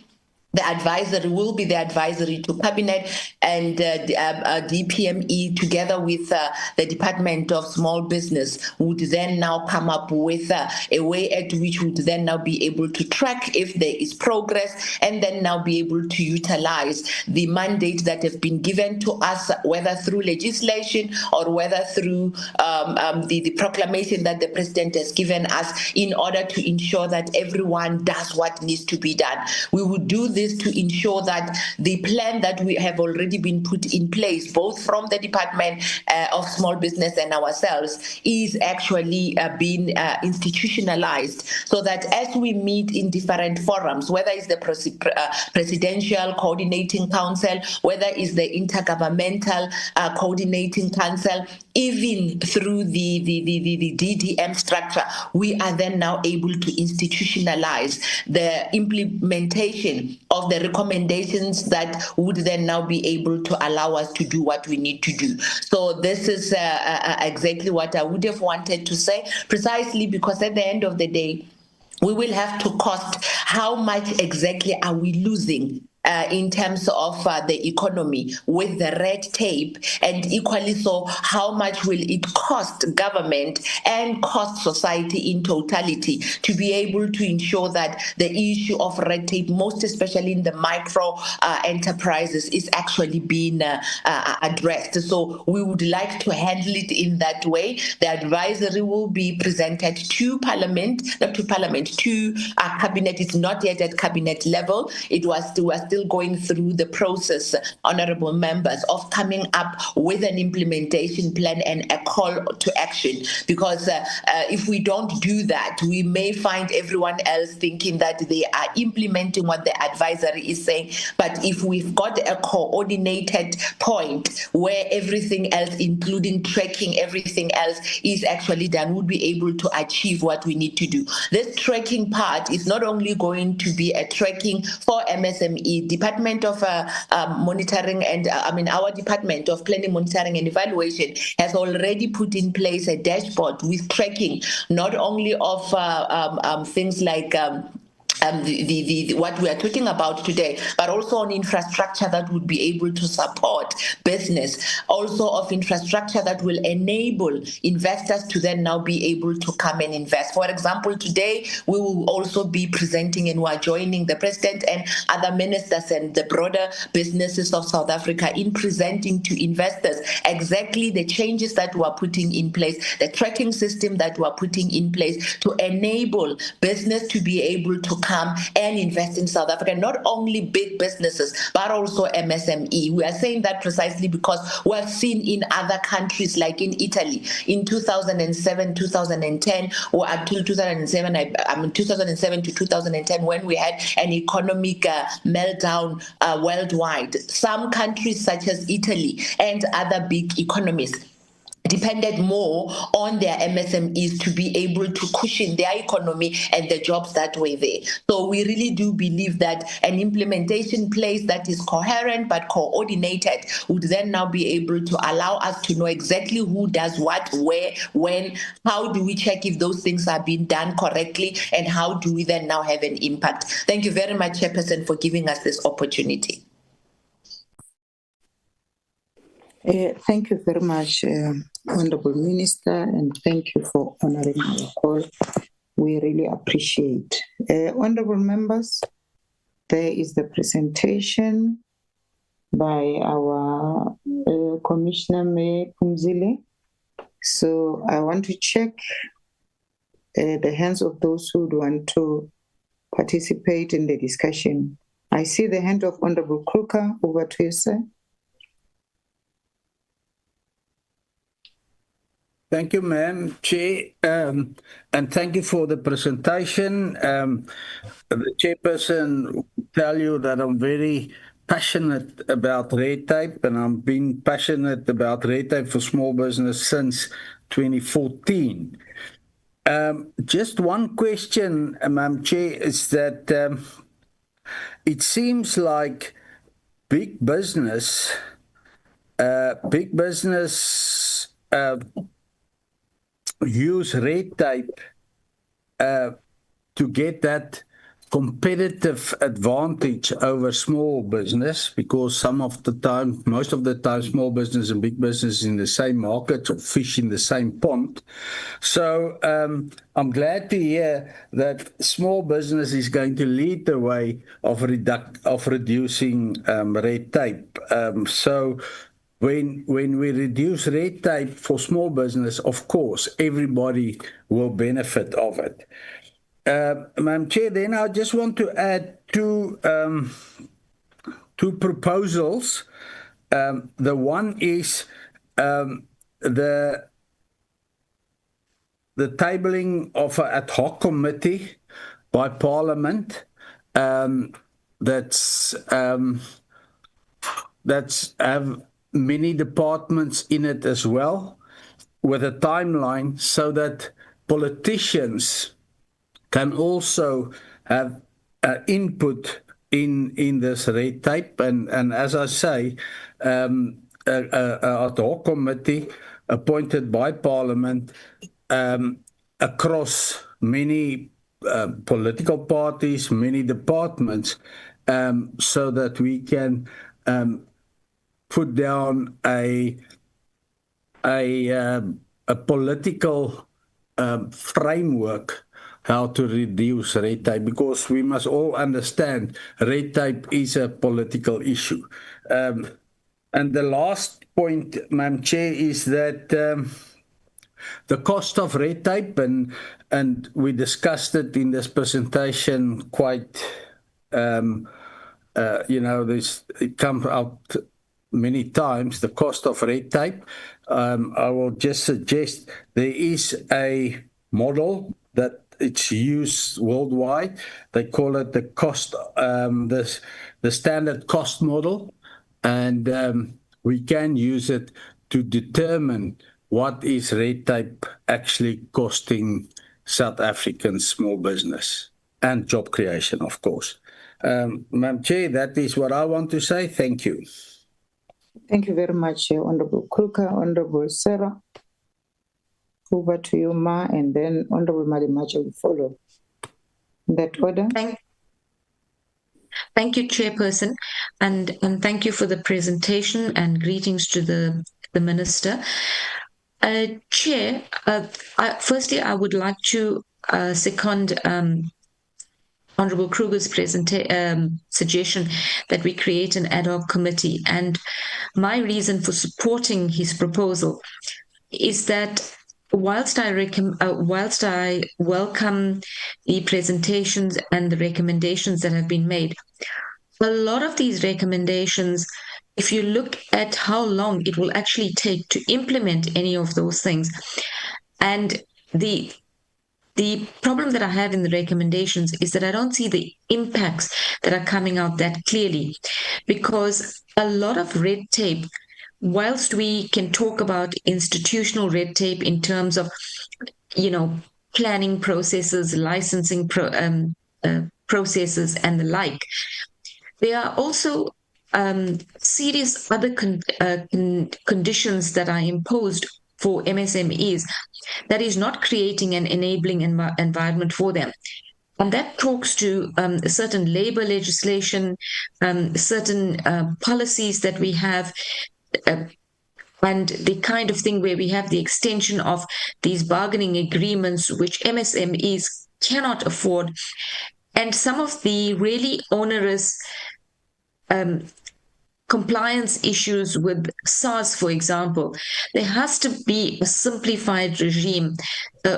the advisory will be the advisory to Cabinet, and DPME together with the Department of Small Business would then now come up with a way at which would then now be able to track if there is progress, and then now be able to utilize the mandate that have been given to us, whether through legislation or whether through the proclamation that the President has given us, in order to ensure that everyone does what needs to be done. We would do this to ensure that the plan that we have already been put in place, both from the Department of Small Business and ourselves, is actually being institutionalized, so that as we meet in different forums, whether it's the Presidential Coordinating Council, whether it's the Intergovernmental Coordinating Council, even through the DDM structure, we are then now able to institutionalize the implementation of the recommendations that would then now be able to allow us to do what we need to do. So this is exactly what I would have wanted to say, precisely because at the end of the day, we will have to cost how much exactly are we losing in terms of the economy with the red tape, and equally so, how much will it cost government and cost society in totality to be able to ensure that the issue of red tape, most especially in the micro enterprises, is actually being addressed. So we would like to handle it in that way. The advisory will be presented to Parliament, not to Parliament, to Cabinet. It's not yet at Cabinet level. We are still going through the process, honorable members, of coming up with an implementation plan and a call to action. Because if we don't do that, we may find everyone else thinking that they are implementing what the advisory is saying. But if we've got a coordinated point where everything else, including tracking everything else, is actually done, we'll be able to achieve what we need to do. This tracking part is not only going to be a tracking for MSME, Department of Monitoring and our Department of Planning, Monitoring and Evaluation has already put in place a dashboard with tracking not only of things like what we are talking about today, but also on infrastructure that would be able to support business, also of infrastructure that will enable investors to then now be able to come and invest. For example, today we will also be presenting, and we are joining the President and other ministers and the broader businesses of South Africa in presenting to investors exactly the changes that we are putting in place, the tracking system that we are putting in place to enable business to be able to come come and invest in South Africa, not only big businesses, but also MSME. We are saying that precisely because we have seen in other countries, like in Italy, in 2007, 2010, or until 2007 to 2010, when we had an economic meltdown worldwide. Some countries such as Italy and other big economies depended more on their MSMEs to be able to cushion their economy and the jobs that were there. So we really do believe that an implementation place that is coherent but coordinated would then now be able to allow us to know exactly who does what, where, when, how do we check if those things are being done correctly, and how do we then now have an impact. Thank you very much, Chairperson, for giving us this opportunity. Thank you very much, Honorable Minister, and thank you for honoring our call. We really appreciate. Honorable members, there is the presentation by our Commissioner May Phumzile. So I want to check the hands of those who would want to participate in the discussion. I see the hand of Honorable Kruger. Over to you, sir. Thank you, Madam Chair, and thank you for the presentation. The Chairperson will tell you that I'm very passionate about red tape, and I've been passionate about red tape for small business since 2014. Just one question, Madam Chair, is that it seems like big business use red tape to get that competitive advantage over small business, because most of the time, small business and big business in the same market or fish in the same pond. So I'm glad to hear that small business is going to lead the way of reducing red tape. So when we reduce red tape for small business, of course, everybody will benefit of it. Madam Chair, then I just want to add two proposals. The one is the tabling of an ad hoc committee by Parliament that's have many departments in it as well, with a timeline, so that politicians can also have input in this red tape. And as I say, an ad hoc committee appointed by Parliament across many political parties, many departments, so that we can put down a political framework how to reduce red tape, because we must all understand red tape is a political issue. And the last point, Madam Chair, is that the cost of red tape, and we discussed it in this presentation quite, it comes out many times, the cost of red tape. I will just suggest there is a model that it's used worldwide. They call it the cost, the standard cost model, and we can use it to determine what is red tape actually costing South African small business and job creation, of course. Madam Chair, that is what I want to say. Thank you. Thank you very much, Honorable Kruger. Honorable Sarah. Over to you, Ma, and then Honorable Malimacha will follow. In that order. Thank you, Chairperson, and thank you for the presentation, and greetings to the Minister. Chair, firstly, I would like to second Honorable Kruger's suggestion that we create an ad hoc committee. And my reason for supporting his proposal is that whilst I welcome the presentations and the recommendations that have been made, a lot of these recommendations, if you look at how long it will actually take to implement any of those things, and the problem that I have in the recommendations is that I don't see the impacts that are coming out that clearly, because a lot of red tape, whilst we can talk about institutional red tape in terms of, planning processes, licensing processes, and the like, there are also serious other conditions that are imposed for MSMEs that is not creating an enabling environment for them. And that talks to certain labor legislation, certain policies that we have, and the kind of thing where we have the extension of these bargaining agreements, which MSMEs cannot afford, and some of the really onerous compliance issues with SARS, for example. There has to be a simplified regime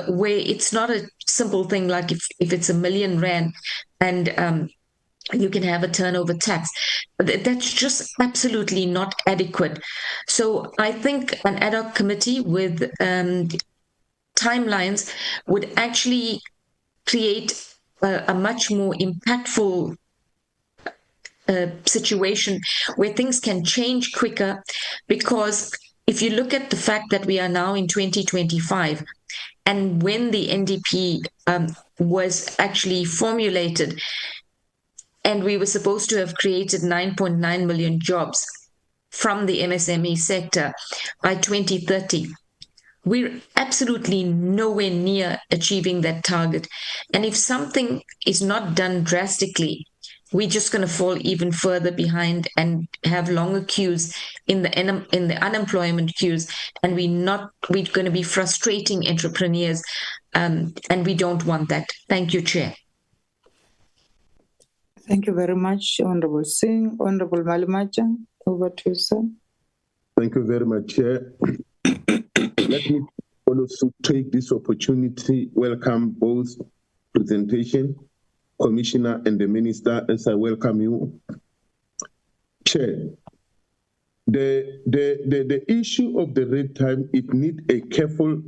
where it's not a simple thing like if it's R1 million and you can have a turnover tax. That's just absolutely not adequate. So I think an ad hoc committee with timelines would actually create a much more impactful situation where things can change quicker, because if you look at the fact that we are now in 2025, and when the NDP was actually formulated, and we were supposed to have created 9.9 million jobs from the MSME sector by 2030, we're absolutely nowhere near achieving that target. And if something is not done drastically, we're just going to fall even further behind and have longer queues in the unemployment queues, and we're going to be frustrating entrepreneurs, and we don't want that. Thank you, Chair. Thank you very much, Honorable Singh. Honorable Malimacha, over to you, sir. Thank you very much, Chair. Let me also take this opportunity, welcome both presentation, Commissioner and the Minister, as I welcome you. Chair, the issue of the red time, it needs a careful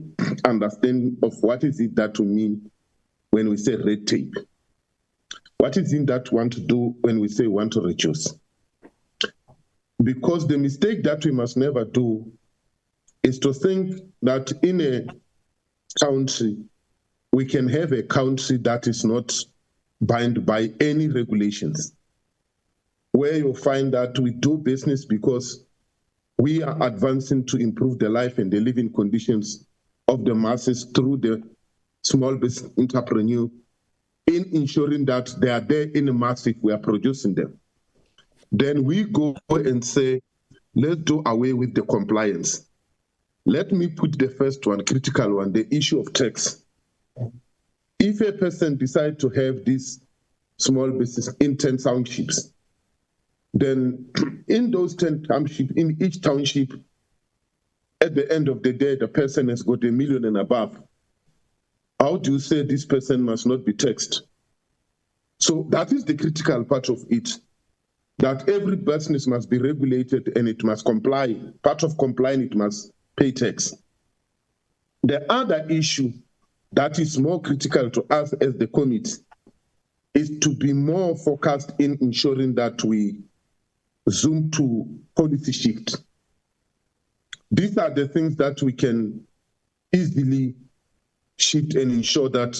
understanding of what is it that we mean when we say red tape. What is it that we want to do when we say we want to reduce? Because the mistake that we must never do is to think that in a country, we can have a country that is not bound by any regulations, where you'll find that we do business because we are advancing to improve the life and the living conditions of the masses through the small business entrepreneur, in ensuring that they are there in the mass if we are producing them. Then we go and say, let's do away with the compliance. Let me put the first one, critical one, the issue of tax. If a person decides to have this small business in 10 townships, then in those 10 townships, in each township, at the end of the day, the person has got $1 million and above. How do you say this person must not be taxed? So that is the critical part of it, that every business must be regulated and it must comply. Part of complying, it must pay tax. The other issue that is more critical to us as the committee is to be more focused in ensuring that we zoom to policy shift. These are the things that we can easily shift and ensure that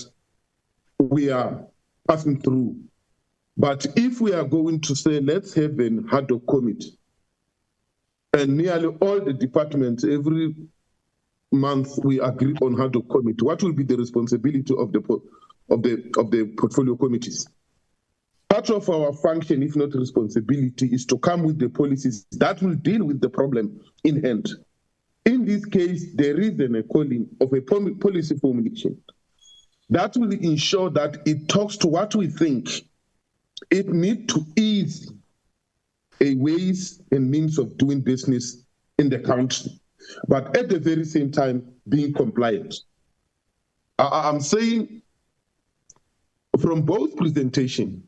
we are passing through. But if we are going to say, let's have an ad hoc committee, and nearly all the departments, every month we agree on ad hoc committee, what will be the responsibility of the portfolio committees? Part of our function, if not responsibility, is to come with the policies that will deal with the problem in hand. In this case, there is a calling of a policy formulation that will ensure that it talks to what we think it needs to ease a ways and means of doing business in the country. but at the very same time being compliant. I'm saying from both presentations,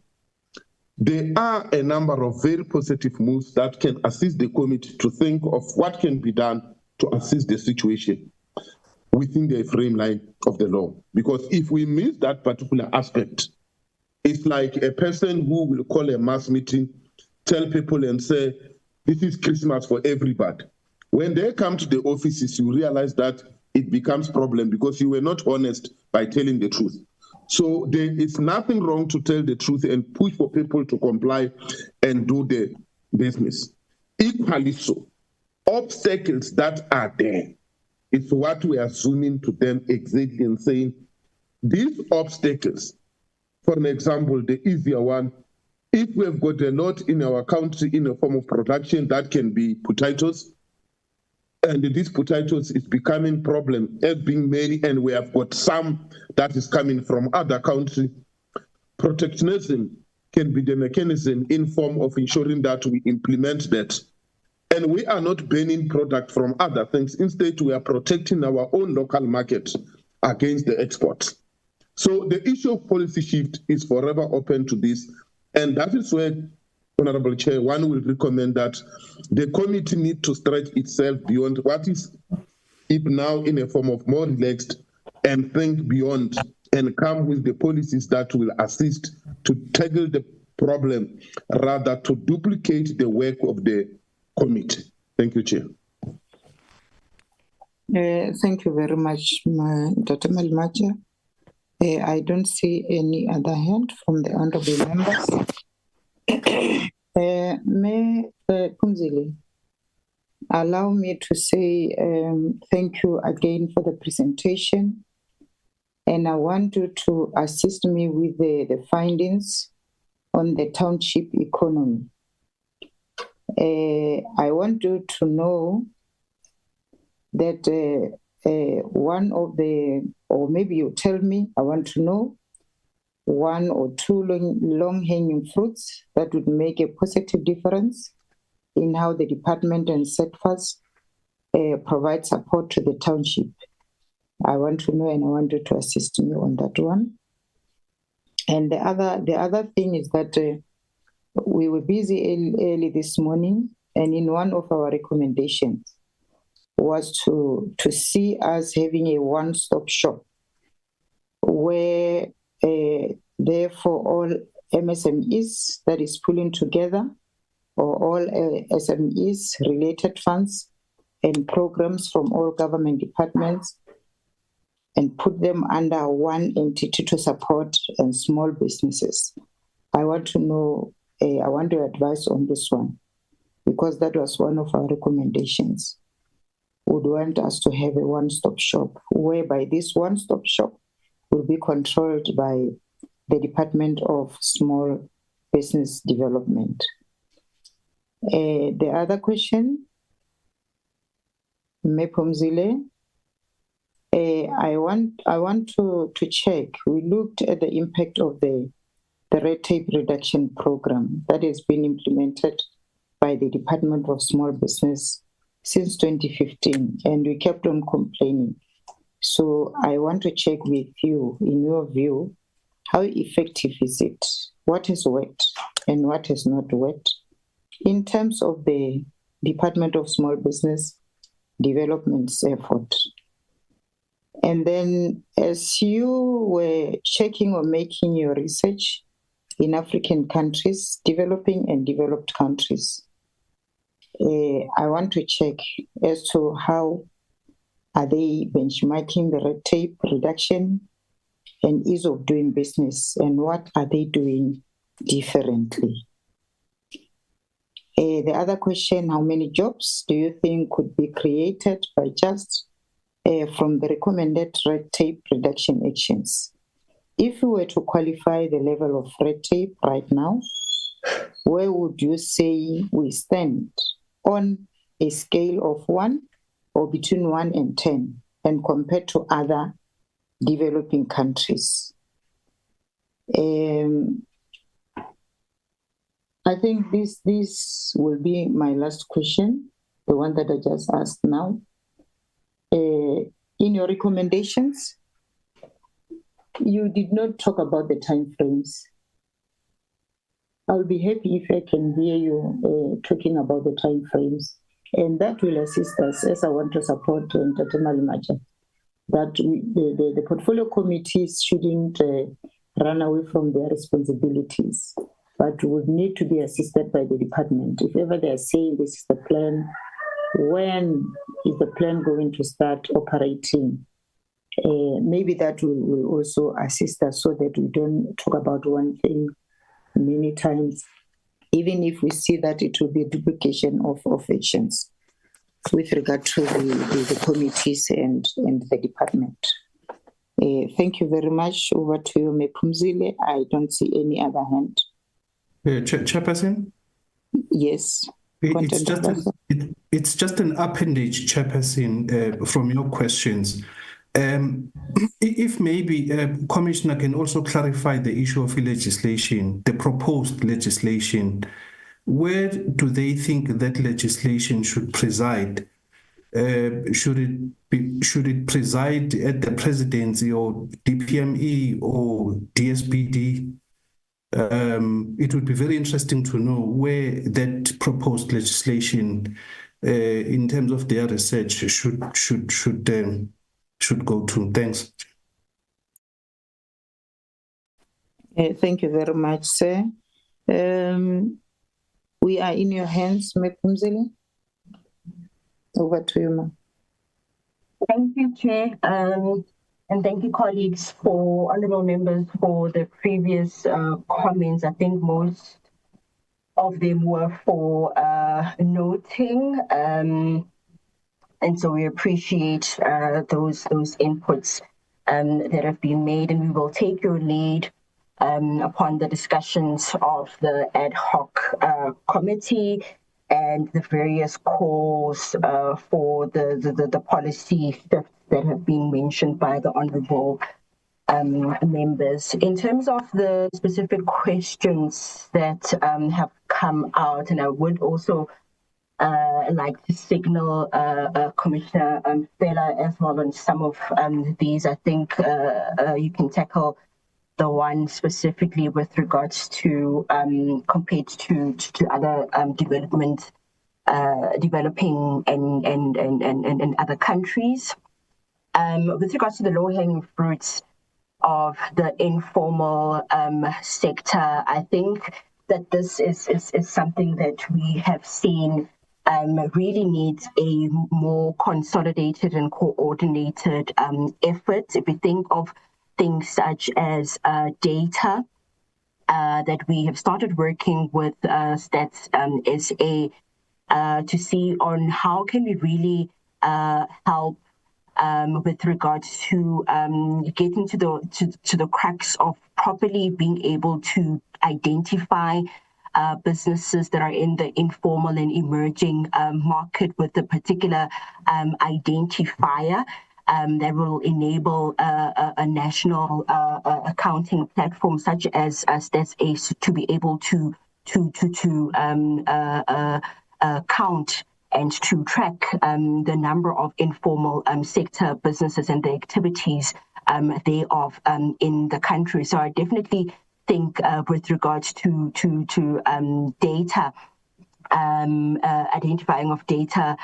there are a number of very positive moves that can assist the committee to think of what can be done to assist the situation within the frameline of the law. Because if we miss that particular aspect, it's like a person who will call a mass meeting, tell people and say, this is Christmas for everybody. When they come to the offices, you realize that it becomes a problem because you were not honest by telling the truth. So there is nothing wrong to tell the truth and push for people to comply and do the business. Equally so, obstacles that are there is what we are zooming to them exactly and saying, these obstacles, for an example, the easier one, if we've got a lot in our country in a form of production that can be potatoes, and these potatoes is becoming problem as being many, and we have got some that is coming from other countries. Protectionism can be the mechanism in form of ensuring that we implement that. And we are not banning product from other things. Instead, we are protecting our own local market against the exports. So the issue of policy shift is forever open to this. And that is where, Honorable Chair, one will recommend that the committee need to stretch itself beyond what is it now in a form of more relaxed and think beyond and come with the policies that will assist to tackle the problem rather to duplicate the work of the committee. Thank you, Chair. Thank you very much, Dr. Malmacha. I don't see any other hand from the honorable members. May Phumzile allow me to say thank you again for the presentation, and I want you to assist me with the findings on the township economy. I want you to know that one of the, or maybe you tell me, I want to know one or two long-hanging fruits that would make a positive difference in how the department and sectors provide support to the township. I want to know, and I want you to assist me on that one. And the other thing is that we were busy early this morning, and in one of our recommendations was to see us having a one-stop shop where therefore all MSMEs that is pulling together, or all SMEs related funds and programs from all government departments, and put them under one entity to support small businesses. I want to know, I want your advice on this one, because that was one of our recommendations. Would want us to have a one-stop shop, whereby this one-stop shop will be controlled by the Department of Small Business Development. The other question, Phumzile, I want to check. We looked at the impact of the red tape reduction program that has been implemented by the Department of Small Business since 2015, and we kept on complaining. So I want to check with you, in your view, how effective is it? What has worked and what has not worked in terms of the Department of Small Business Development's effort? And then as you were checking or making your research in African countries, developing and developed countries, I want to check as to how are they benchmarking the red tape reduction and ease of doing business, and what are they doing differently? The other question, how many jobs do you think could be created by just from the recommended red tape reduction actions? If you were to qualify the level of red tape right now, where would you say we stand on a scale of 1 or between 1 and 10, and compared to other developing countries? I think this will be my last question, the one that I just asked now. in your recommendations, you did not talk about the timeframes. I'll be happy if I can hear you talking about the timeframes, and that will assist us, as I want to support Tate Malimacha, that the portfolio committees shouldn't run away from their responsibilities, but would need to be assisted by the department. If ever they are saying this is the plan, when is the plan going to start operating? Maybe that will also assist us so that we don't talk about one thing many times, even if we see that it will be a duplication of actions with regard to the committees and the department. Thank you very much. Over to you, Mephumzile. I don't see any other hand. Chairperson? Yes. It's just an appendage, Chairperson, from your questions. If maybe Commissioner can also clarify the issue of legislation, the proposed legislation, where do they think that legislation should preside? Should it preside at the presidency or DPME or DSPD? It would be very interesting to know where that proposed legislation, in terms of their research, should go to. Thanks. Thank you very much, sir. We are in your hands, Mephumzile. Over to you, ma'am. Thank you, Chair. And thank you, colleagues, honorable members, for the previous comments. I think most of them were for noting. And so we appreciate those inputs that have been made, and we will take your lead upon the discussions of the ad hoc committee and the various calls for the policy shifts that have been mentioned by the honourable members. In terms of the specific questions that have come out, and I would also like to signal Commissioner Fela as well on some of these. I think you can tackle the one specifically with regards to compared to other developing and other countries. With regards to the low-hanging fruits of the informal sector, I think that this is something that we have seen really needs a more consolidated and coordinated effort. If we think of things such as data, that we have started working with Stats SA to see on how can we really help with regards to getting to the crux of properly being able to identify businesses that are in the informal and emerging market with a particular identifier that will enable a national accounting platform such as Stats A to be able to count and to track the number of informal sector businesses and the activities thereof in the country. So I definitely think with regards to data, identifying of data,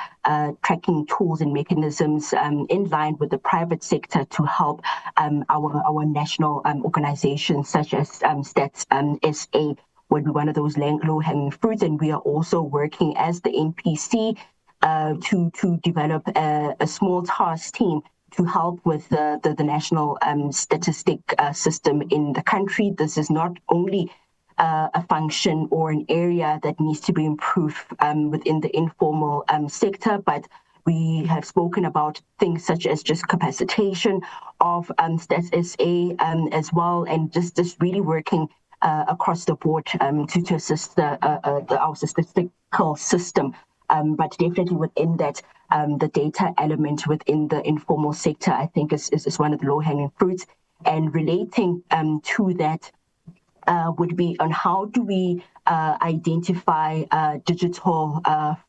tracking tools and mechanisms in line with the private sector to help our national organizations such as Stats SA would be one of those low-hanging fruits. And we are also working as the NPC to develop a small task team to help with the national statistic system in the country. This is not only a function or an area that needs to be improved within the informal sector, but we have spoken about things such as just capacitation of Stats SA as well, and just really working across the board to assist our statistical system. But definitely within that, the data element within the informal sector, I think is one of the low-hanging fruits. And relating to that would be on how do we identify digital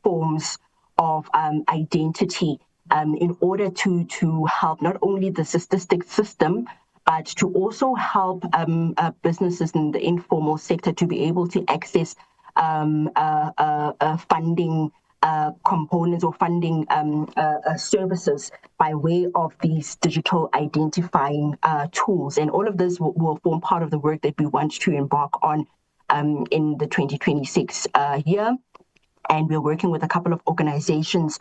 forms of identity in order to help not only the statistics system, but to also help businesses in the informal sector to be able to access funding components or funding services by way of these digital identifying tools. And all of this will form part of the work that we want to embark on in the 2026 year. And we're working with a couple of organizations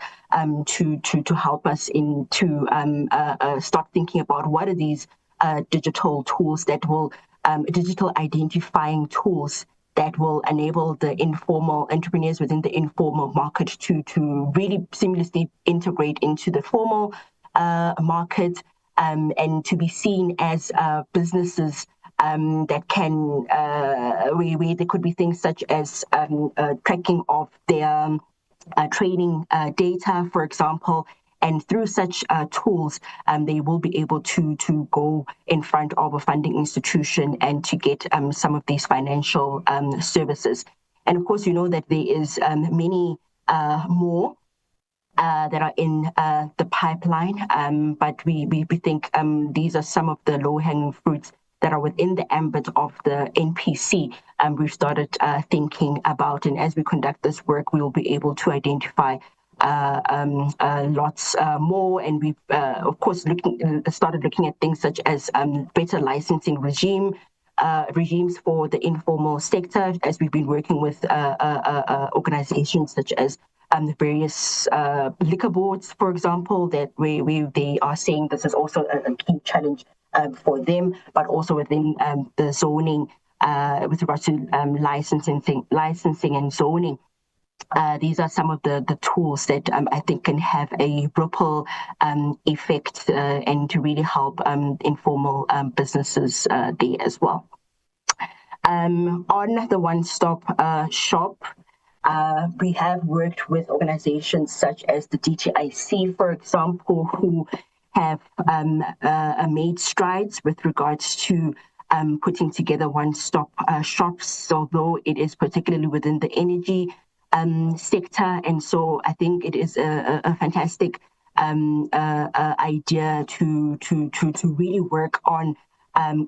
to help us start thinking about what are these digital tools that will, digital identifying tools that will enable the informal entrepreneurs within the informal market to really seamlessly integrate into the formal market and to be seen as businesses that can, where there could be things such as tracking of their training data, for example, and through such tools, they will be able to go in front of a funding institution and to get some of these financial services. And of course, you know that there is many more that are in the pipeline, but we think these are some of the low-hanging fruits that are within the ambit of the NPC. We've started thinking about, and as we conduct this work, we will be able to identify lots more. And we've, of course, started looking at things such as better licensing regimes for the informal sector, as we've been working with organizations such as the various liquor boards, for example, that where they are saying this is also a key challenge for them, but also within the zoning with regards to licensing and zoning. These are some of the tools that I think can have a ripple effect and to really help informal businesses there as well. On the one-stop shop, we have worked with organizations such as the DTIC, for example, who have made strides with regards to putting together one-stop shops, although it is particularly within the energy sector. And so I think it is a fantastic idea to really work on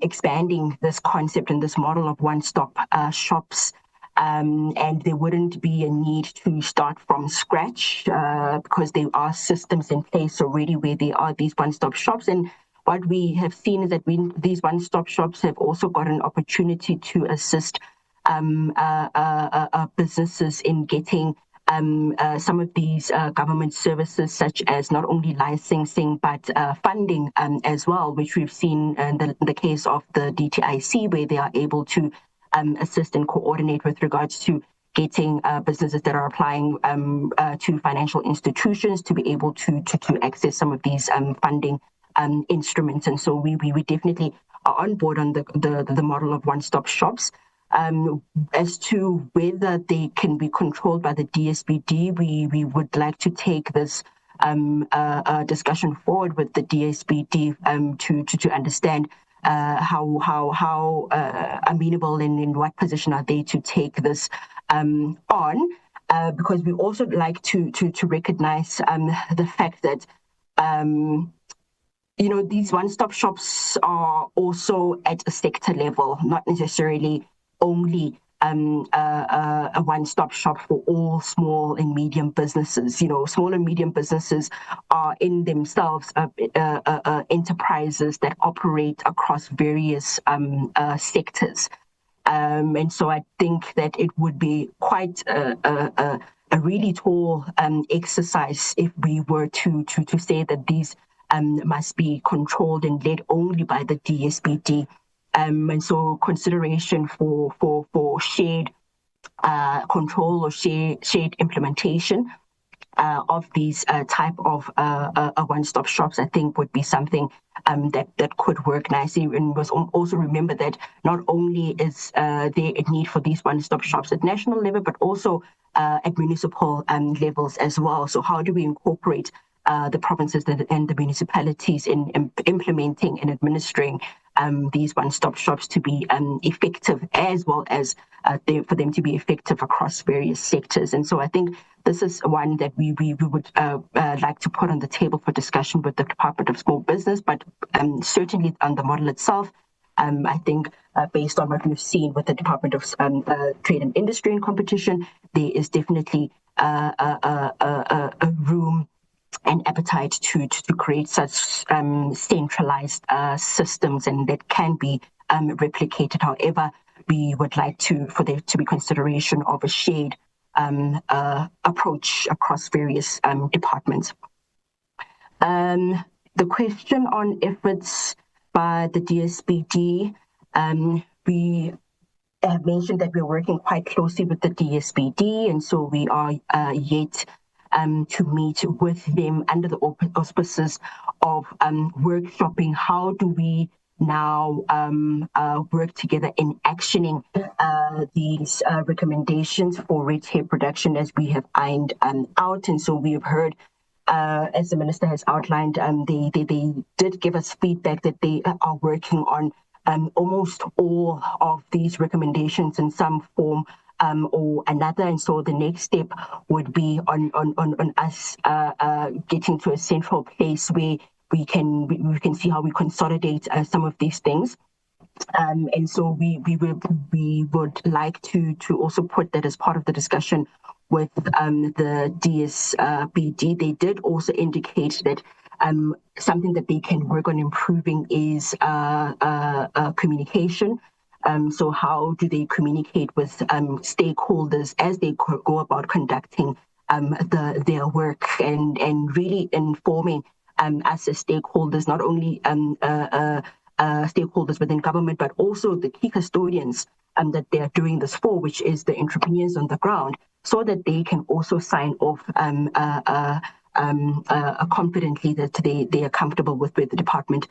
expanding this concept and this model of one-stop shops. And there wouldn't be a need to start from scratch because there are systems in place already where there are these one-stop shops. And what we have seen is that these one-stop shops have also got an opportunity to assist businesses in getting some of these government services, such as not only licensing but funding as well, which we've seen in the case of the DTIC, where they are able to assist and coordinate with regards to getting businesses that are applying to financial institutions to be able to access some of these funding instruments. And so we definitely are on board on the model of one-stop shops. As to whether they can be controlled by the DSBD, we would like to take this discussion forward with the DSBD to understand how amenable and in what position are they to take this on, because we also like to recognize the fact that these one-stop shops are also at a sector level, not necessarily only a one-stop shop for all small and medium businesses. Small and medium businesses are in themselves enterprises that operate across various sectors. And so I think that it would be quite a really tall exercise if we were to say that these must be controlled and led only by the DSBD. And so consideration for shared control or shared implementation of these type of one-stop shops, I think would be something that could work nicely. And was also remember that not only is there a need for these one-stop shops at national level, but also at municipal levels as well. So how do we incorporate the provinces and the municipalities in implementing and administering these one-stop shops to be effective, as well as for them to be effective across various sectors. And so I think this is one that we would like to put on the table for discussion with the Department of Small Business, but certainly on the model itself. I think based on what we've seen with the Department of Trade and Industry and Competition, there is definitely a room and appetite to create such centralized systems, and that can be replicated. However, we would like for there to be consideration of a shared approach across various departments. The question on efforts by the DSBD, we have mentioned that we're working quite closely with the DSBD, and so we are yet to meet with them under the auspices of workshopping. How do we now work together in actioning these recommendations for red tape reduction as we have ironed out? And so we have heard, as the Minister has outlined, they did give us feedback that they are working on almost all of these recommendations in some form or another. And so the next step would be on us getting to a central place where we can see how we consolidate some of these things. And so we would like to also put that as part of the discussion with the DSBD. They did also indicate that something that they can work on improving is communication. So how do they communicate with stakeholders as they go about conducting their work, and really informing us as stakeholders, not only stakeholders within government, but also the key custodians that they are doing this for, which is the entrepreneurs on the ground, so that they can also sign off confidently that they are comfortable with where the department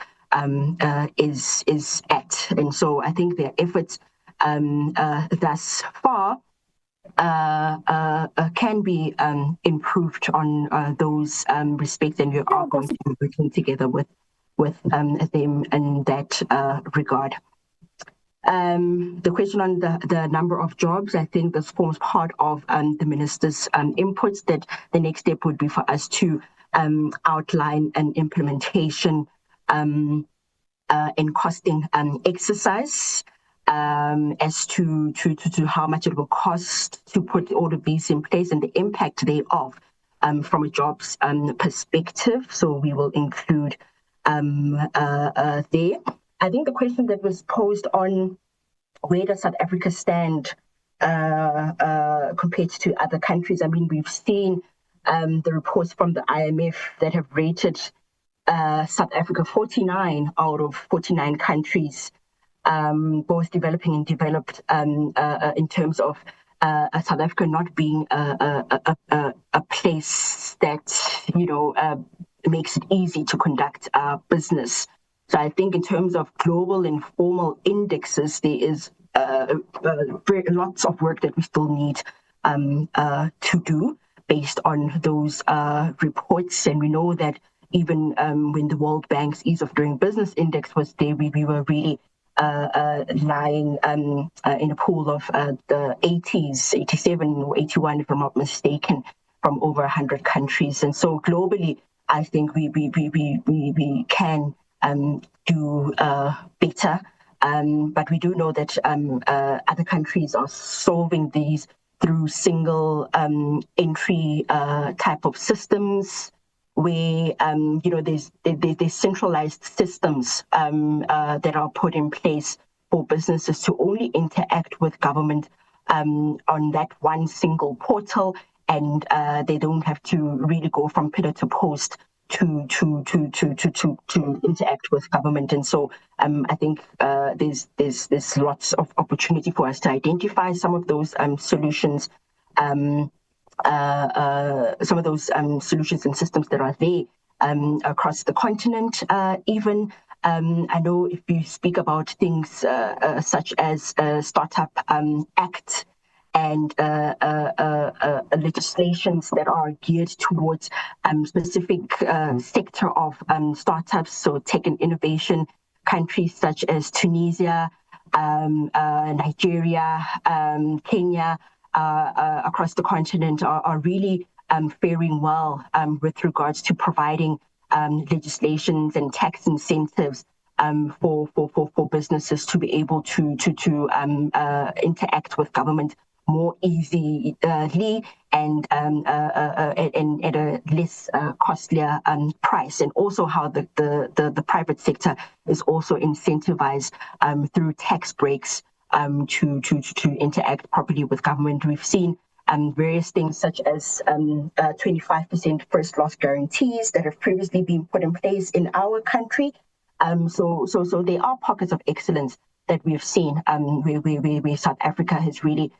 is at. And so I think their efforts thus far can be improved on those respects, and we are going to be working together with them in that regard. The question on the number of jobs, I think this forms part of the Minister's inputs, that the next step would be for us to outline an implementation and costing exercise as to how much it will cost to put all of these in place and the impact thereof from a jobs perspective. So we will include there. I think the question that was posed on where does South Africa stand compared to other countries. I mean, we've seen the reports from the IMF that have rated South Africa 49 out of 49 countries, both developing and developed, in terms of South Africa not being a place that, makes it easy to conduct business. So I think in terms of global informal indexes, there is lots of work that we still need to do based on those reports. And we know that even when the World Bank's Ease of Doing Business Index was there, we were really lying in a pool of the 80s, 87 or 81, if I'm not mistaken, from over 100 countries. And so globally, I think we can do better, but we do know that other countries are solving these through single entry type of systems, where there's centralized systems that are put in place for businesses to only interact with government on that one single portal, and they don't have to really go from pillar to post to interact with government. And so I think there's lots of opportunity for us to identify some of those solutions, some of those solutions and systems that are there across the continent. Even I know if you speak about things such as Startup Act and legislations that are geared towards specific sector of startups, so tech and innovation, countries such as Tunisia, Nigeria, Kenya, across the continent are really faring well with regards to providing legislations and tax incentives for businesses to be able to interact with government more easily and at a less costlier price, and also how the private sector is also incentivized through tax breaks to interact properly with government. We've seen various things such as 25% first loss guarantees that have previously been put in place in our country. So there are pockets of excellence that we've seen where South Africa has really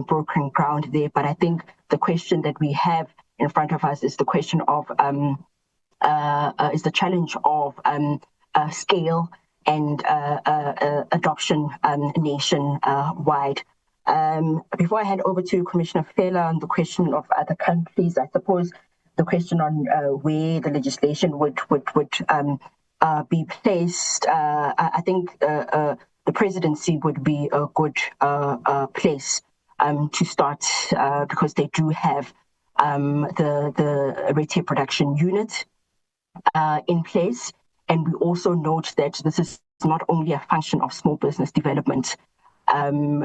broken ground there. But I think the question that we have in front of us is the question of is the challenge of scale and adoption nationwide. Before I hand over to Commissioner Fela on the question of other countries, I suppose the question on where the legislation would be placed, I think the presidency would be a good place to start because they do have the red tape production unit in place. And we also note that this is not only a function of small business development.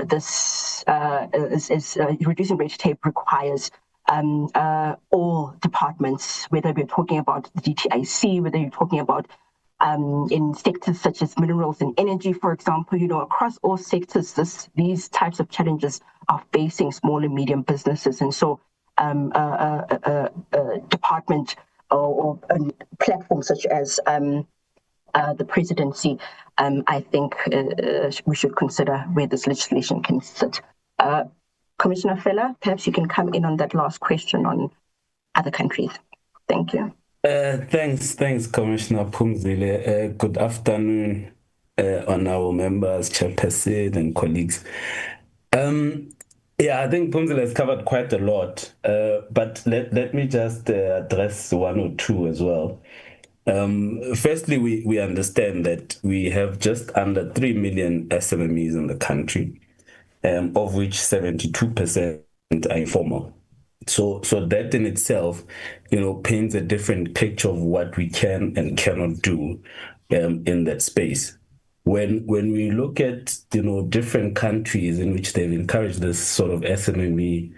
This is reducing red tape requires all departments, whether we're talking about the DTIC, whether you're talking about in sectors such as minerals and energy, for example, across all sectors, these types of challenges are facing small and medium businesses. And so a department or a platform such as the presidency, I think we should consider where this legislation can sit. Commissioner Fela, perhaps you can come in on that last question on other countries. Thank you. Thanks, Commissioner Phumzile. Good afternoon, honorable members, chairperson, and colleagues. Yeah, I think Phumzile has covered quite a lot, but let me just address one or two as well. Firstly, we understand that we have just under 3 million SMMEs in the country, of which 72% are informal. So that in itself, paints a different picture of what we can and cannot do in that space. When we look at different countries in which they've encouraged this sort of SMME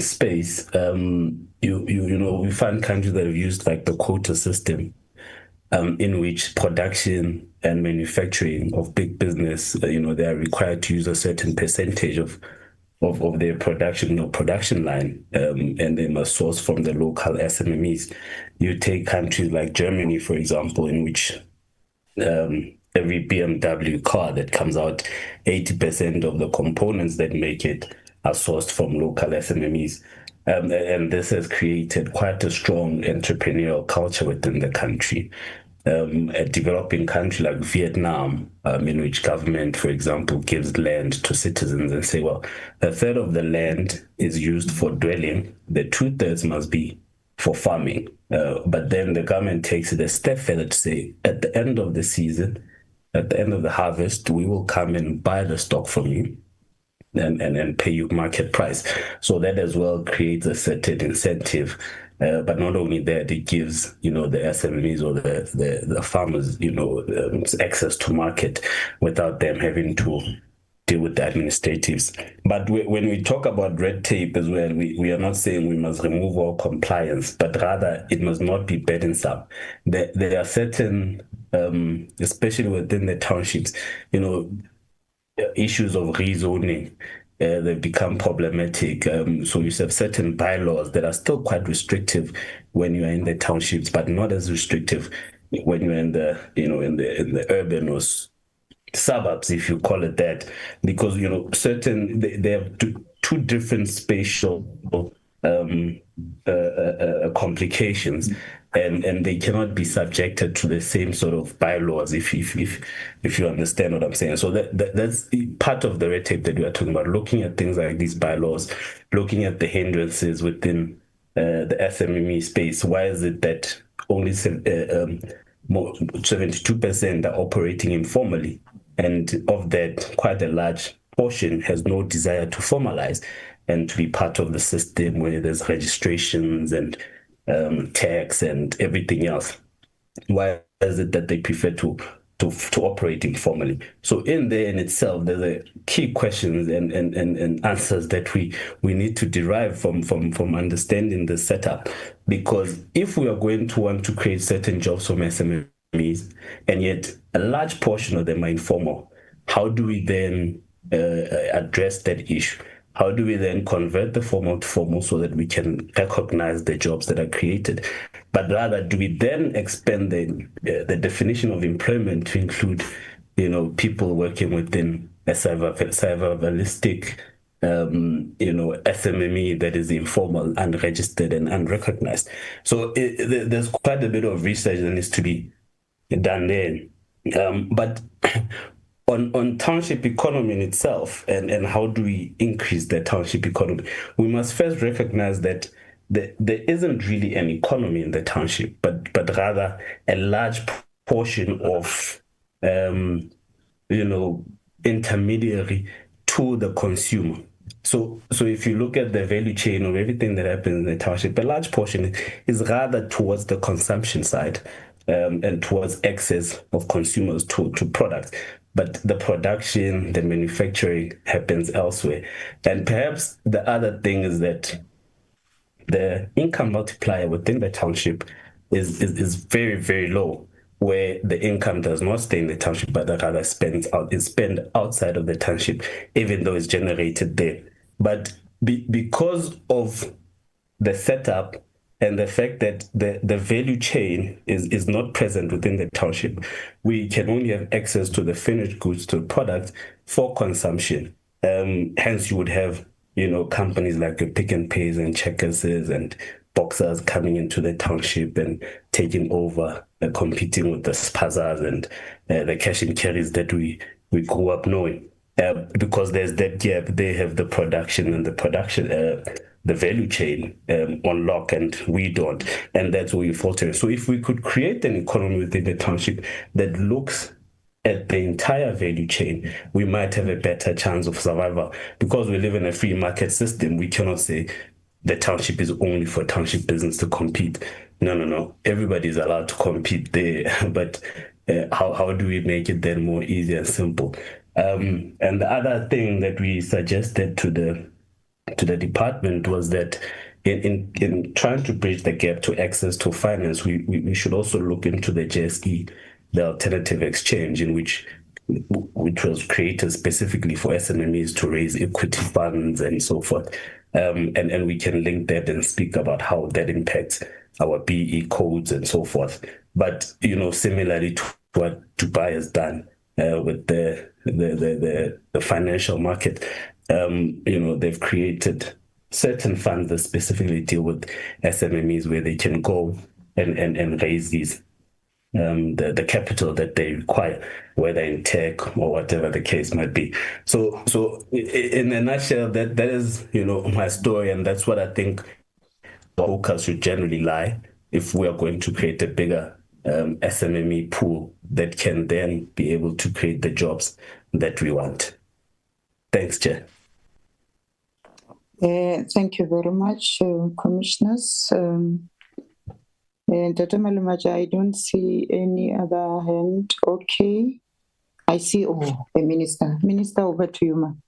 space, we find countries that have used like the quota system, in which production and manufacturing of big business, they are required to use a certain percentage of their production line, and they must source from the local SMMEs. You take countries like Germany, for example, in which every BMW car that comes out, 80% of the components that make it are sourced from local SMMEs. And this has created quite a strong entrepreneurial culture within the country. A developing country like Vietnam, in which government, for example, gives land to citizens and say, well, a third of the land is used for dwelling, the 2/3 must be for farming. But then the government takes it a step further to say, at the end of the season, at the end of the harvest, we will come and buy the stock from you and pay you market price. So that as well creates a certain incentive. But not only that, it gives, the SMEs or the farmers, access to market without them having to deal with the administratives. But when we talk about red tape as well, we are not saying we must remove all compliance, but rather it must not be burdensome. There are certain, especially within the townships, issues of rezoning. They become problematic. So you have certain bylaws that are still quite restrictive when you are in the townships, but not as restrictive when you're in the, in the urban or suburbs, if you call it that, because they have two different spatial complications, and they cannot be subjected to the same sort of bylaws, if you understand what I'm saying. So that's part of the red tape that we are talking about, looking at things like these bylaws, looking at the hindrances within the SMME space. Why is it that only 72% are operating informally. And of that, quite a large portion has no desire to formalize and to be part of the system where there's registrations and tax and everything else. Why is it that they prefer to operate informally? So in there in itself, there's a key questions and answers that we need to derive from understanding the setup. Because if we are going to want to create certain jobs from SMMEs, and yet a large portion of them are informal, how do we then address that issue? How do we then convert the formal to formal so that we can recognize the jobs that are created? But rather, do we then expand the definition of employment to include, people working within a survivalistic, SMME that is informal, unregistered, and unrecognized? So there's quite a bit of research that needs to be done there. But on township economy in itself, and how do we increase the township economy, we must first recognize that there isn't really an economy in the township, but rather a large portion of intermediary to the consumer. So if you look at the value chain of everything that happens in the township, a large portion is rather towards the consumption side and towards access of consumers to products. But the production, the manufacturing happens elsewhere. And perhaps the other thing is that the income multiplier within the township is very, very low, where the income does not stay in the township, but rather is spent outside of the township, even though it's generated there. But because of the setup and the fact that the value chain is not present within the township, we can only have access to the finished goods, to products for consumption. Hence, you would have, companies like Pick n Pays and Checkers and Boxers coming into the township and taking over, competing with the Spazas and the cash and carries that we grew up knowing. Because there's that gap, they have the production and the value chain on lock, and we don't, and that's where we falter. So if we could create an economy within the township that looks at the entire value chain, we might have a better chance of survival. Because we live in a free market system, we cannot say the township is only for township business to compete. No. Everybody is allowed to compete there, but how do we make it then more easy and simple? And the other thing that we suggested to the department was that in trying to bridge the gap to access to finance, we should also look into the JSE, the alternative exchange, which was created specifically for SMMEs to raise equity funds and so forth. And we can link that and speak about how that impacts our BE codes and so forth. But, similarly to what Dubai has done with the financial market, they've created certain funds that specifically deal with SMMEs where they can go and raise these the capital that they require, whether in tech or whatever the case might be. So in a nutshell, that is my story, and that's what I think the focus should generally lie if we are going to create a bigger SMME pool that can then be able to create the jobs that we want. Thanks, Chair. Thank you very much, Commissioners. Dr. Malumaja, I don't see any other hand. Okay. I see, the Minister. Minister, over to you, ma'am.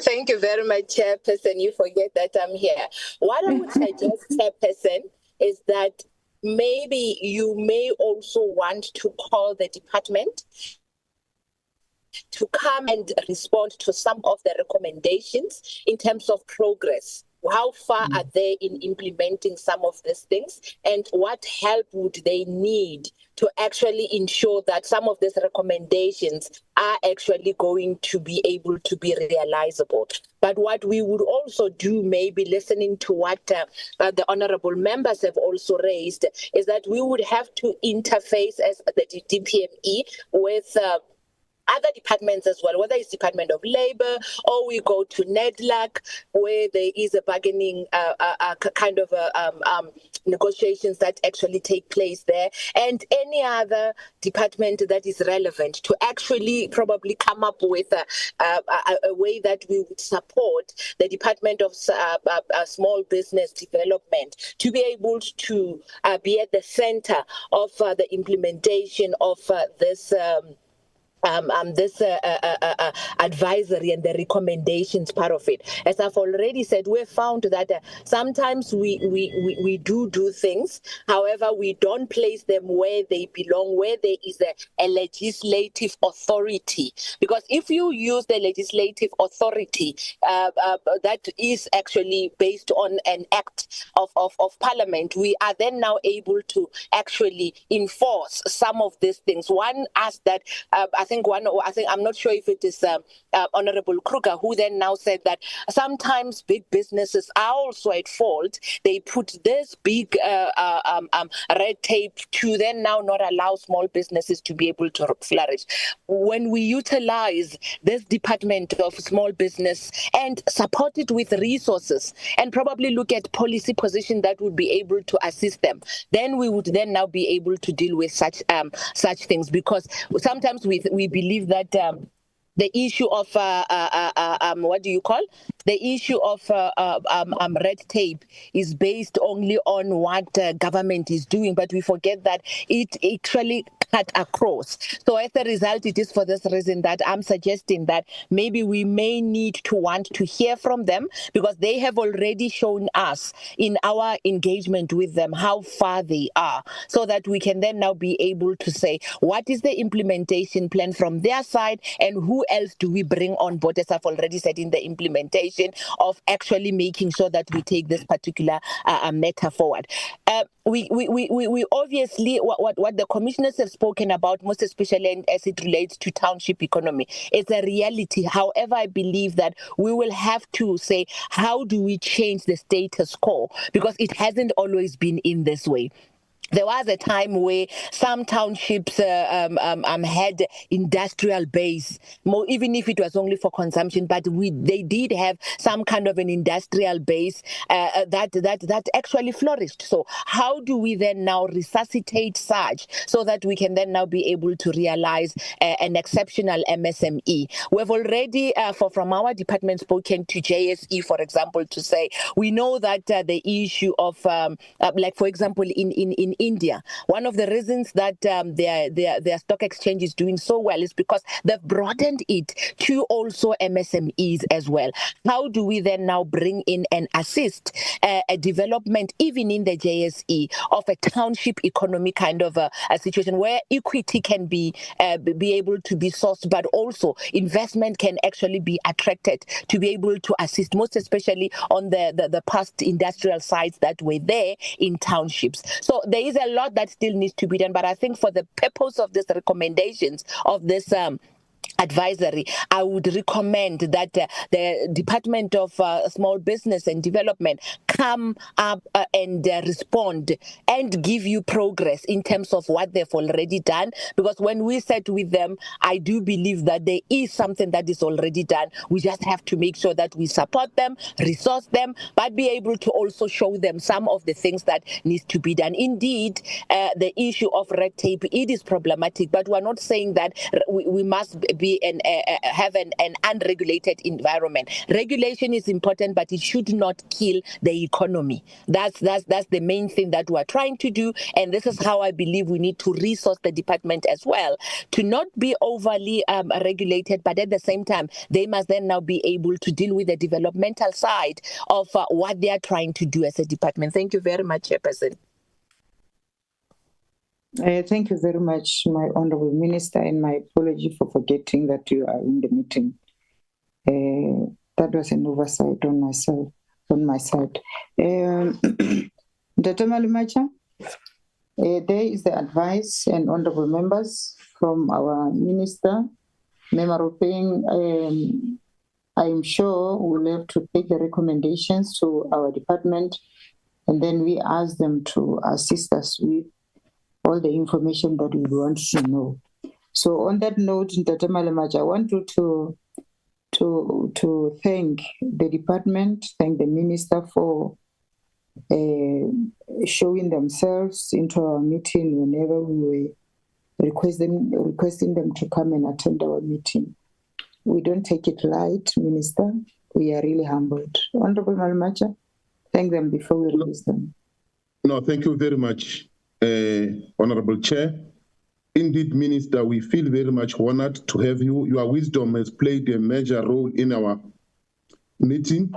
Thank you very much, Chairperson. You forget that I'm here. What I would suggest, Chairperson, is that maybe you may also want to call the department to come and respond to some of the recommendations in terms of progress. How far are they in implementing some of these things, and what help would they need to actually ensure that some of these recommendations are actually going to be able to be realizable? But what we would also do, maybe listening to what the honorable members have also raised, is that we would have to interface as the DPME with other departments as well, whether it's Department of Labor or we go to NEDLAC, where there is a bargaining kind of negotiations that actually take place there, and any other department that is relevant to actually probably come up with a way that we would support the Department of Small Business Development to be able to be at the center of the implementation of this advisory and the recommendations part of it. As I've already said, we've found that sometimes we do things, however, we don't place them where they belong, where there is a legislative authority. Because if you use the legislative authority that is actually based on an act of Parliament, we are then now able to actually enforce some of these things. One asked that I'm not sure if it is Honorable Kruger who then now said that sometimes big businesses are also at fault. They put this big red tape to then now not allow small businesses to be able to flourish. When we utilize this Department of Small Business and support it with resources and probably look at policy position that would be able to assist them, then we would then now be able to deal with such things, because sometimes we believe that the issue of the issue of red tape is based only on what government is doing, but we forget that it actually cut across. So as a result, it is for this reason that I'm suggesting that maybe we may need to want to hear from them, because they have already shown us in our engagement with them how far they are, so that we can then now be able to say what is the implementation plan from their side and who else do we bring on board, as I've already said, in the implementation of actually making sure that we take this particular matter forward. We obviously, what the commissioners have spoken about, most especially as it relates to township economy, is a reality. However, I believe that we will have to say, how do we change the status quo? Because it hasn't always been in this way. There was a time where some townships had industrial base, even if it was only for consumption, but they did have some kind of an industrial base that actually flourished. So how do we then now resuscitate such so that we can then now be able to realize an exceptional MSME? We've already, from our department, spoken to JSE, for example, to say we know that the issue of, like for example, in India, one of the reasons that their stock exchange is doing so well is because they've broadened it to also MSMEs as well. How do we then now bring in and assist a development even in the JSE of a township economy kind of a situation where equity can be able to be sourced, but also investment can actually be attracted to be able to assist, most especially on the past industrial sites that were there in townships. So there is a lot that still needs to be done, but I think for the purpose of these recommendations of this advisory, I would recommend that the Department of Small Business and Development come up and respond and give you progress in terms of what they've already done. Because when we sat with them, I do believe that there is something that is already done. We just have to make sure that we support them, resource them, but be able to also show them some of the things that needs to be done. Indeed, the issue of red tape, it is problematic, but we're not saying that we must be have an unregulated environment. Regulation is important, but it should not kill the economy. That's the main thing that we're trying to do, and this is how I believe we need to resource the department as well, to not be overly regulated, but at the same time, they must then now be able to deal with the developmental side of what they are trying to do as a department. Thank you very much, Chairperson. Thank you very much, my Honourable Minister, and my apology for forgetting that you are in the meeting. That was an oversight on my side. Dr. Malumacha, there is the advice and honourable members from our Minister, Memarupeng. I'm sure we'll have to take the recommendations to our department, and then we ask them to assist us with all the information that we want to know. So on that note, Ntate Malemaja, I want you to thank the department, thank the minister for showing themselves into our meeting whenever we were requesting them to come and attend our meeting. We don't take it light, Minister. We are really humbled. Honorable Malemaja, thank them before we release them. No, thank you very much, Honorable Chair. Indeed, Minister, we feel very much honored to have you. Your wisdom has played a major role in our meeting.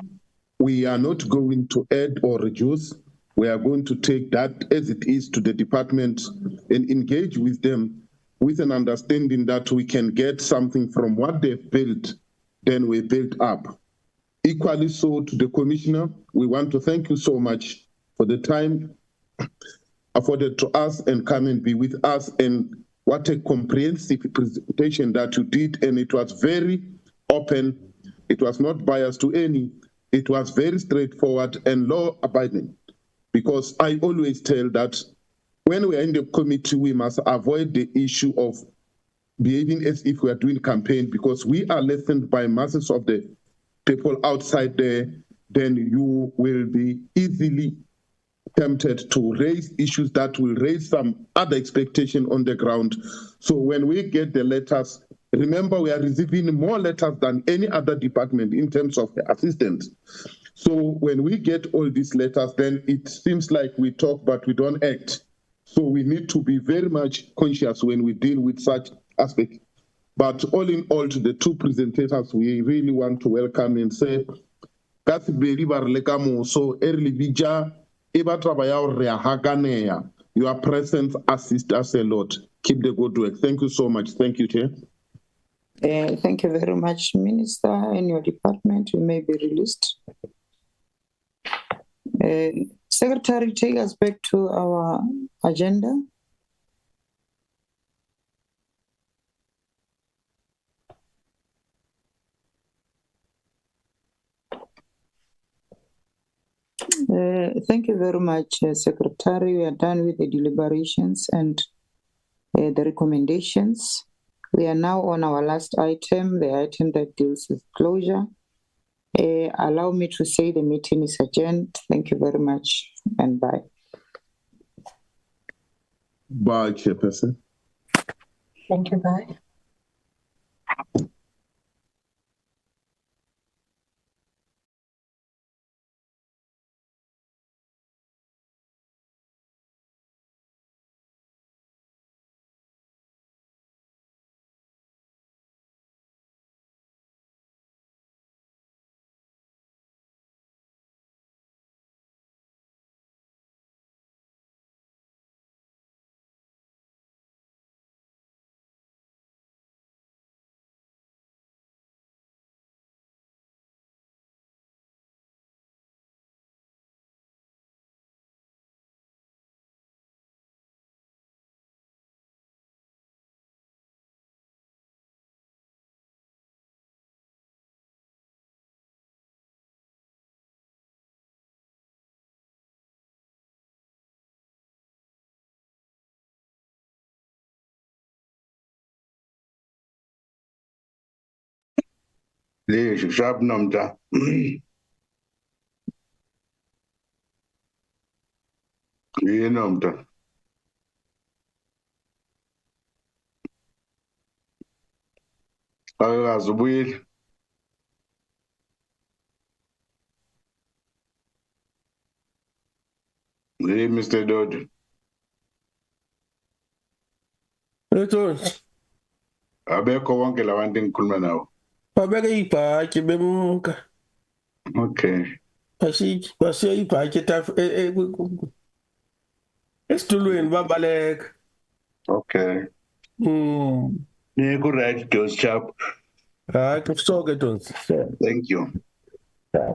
We are not going to add or reduce. We are going to take that as it is to the department and engage with them with an understanding that we can get something from what they've built, then we build up. Equally so to the Commissioner, we want to thank you so much for the time afforded to us and come and be with us, and what a comprehensive presentation that you did, and it was very open. It was not biased to any. It was very straightforward and law-abiding, because I always tell that when we are in the committee, we must avoid the issue of behaving as if we are doing campaign, because we are listened by masses of the people outside there. Then you will be easily tempted to raise issues that will raise some other expectation on the ground. So when we get the letters, remember we are receiving more letters than any other department in terms of assistance. So when we get all these letters, then it seems like we talk but we don't act. So we need to be very much conscious when we deal with such aspects. But all in all, to the two presentators, we really want to welcome and say, so early bija your presence assists us a lot. Keep the good work. Thank you so much. Thank you, Chair. Thank you very much, Minister. In your department, you may be released. Secretary, take us back to our agenda. Thank you very much, Secretary. We are done with the deliberations and the recommendations. We are now on our last item, the item that deals with closure. Allow me to say the meeting is adjourned. Thank you very much and bye. Bye, Chairperson. Thank you, bye. Lexi sharp nomta. Nomta. Akazubuyile. Hey, Mr. Dodd. Etos. Abekho wonke labantu engikhuluma nawo. Babeke ibhaki bemuka. Okay. Basiya ibhaki esitulweni babaleka. Okay. Right, Dos Chap. Hayi kusoke Dos. Thank you. Yeah.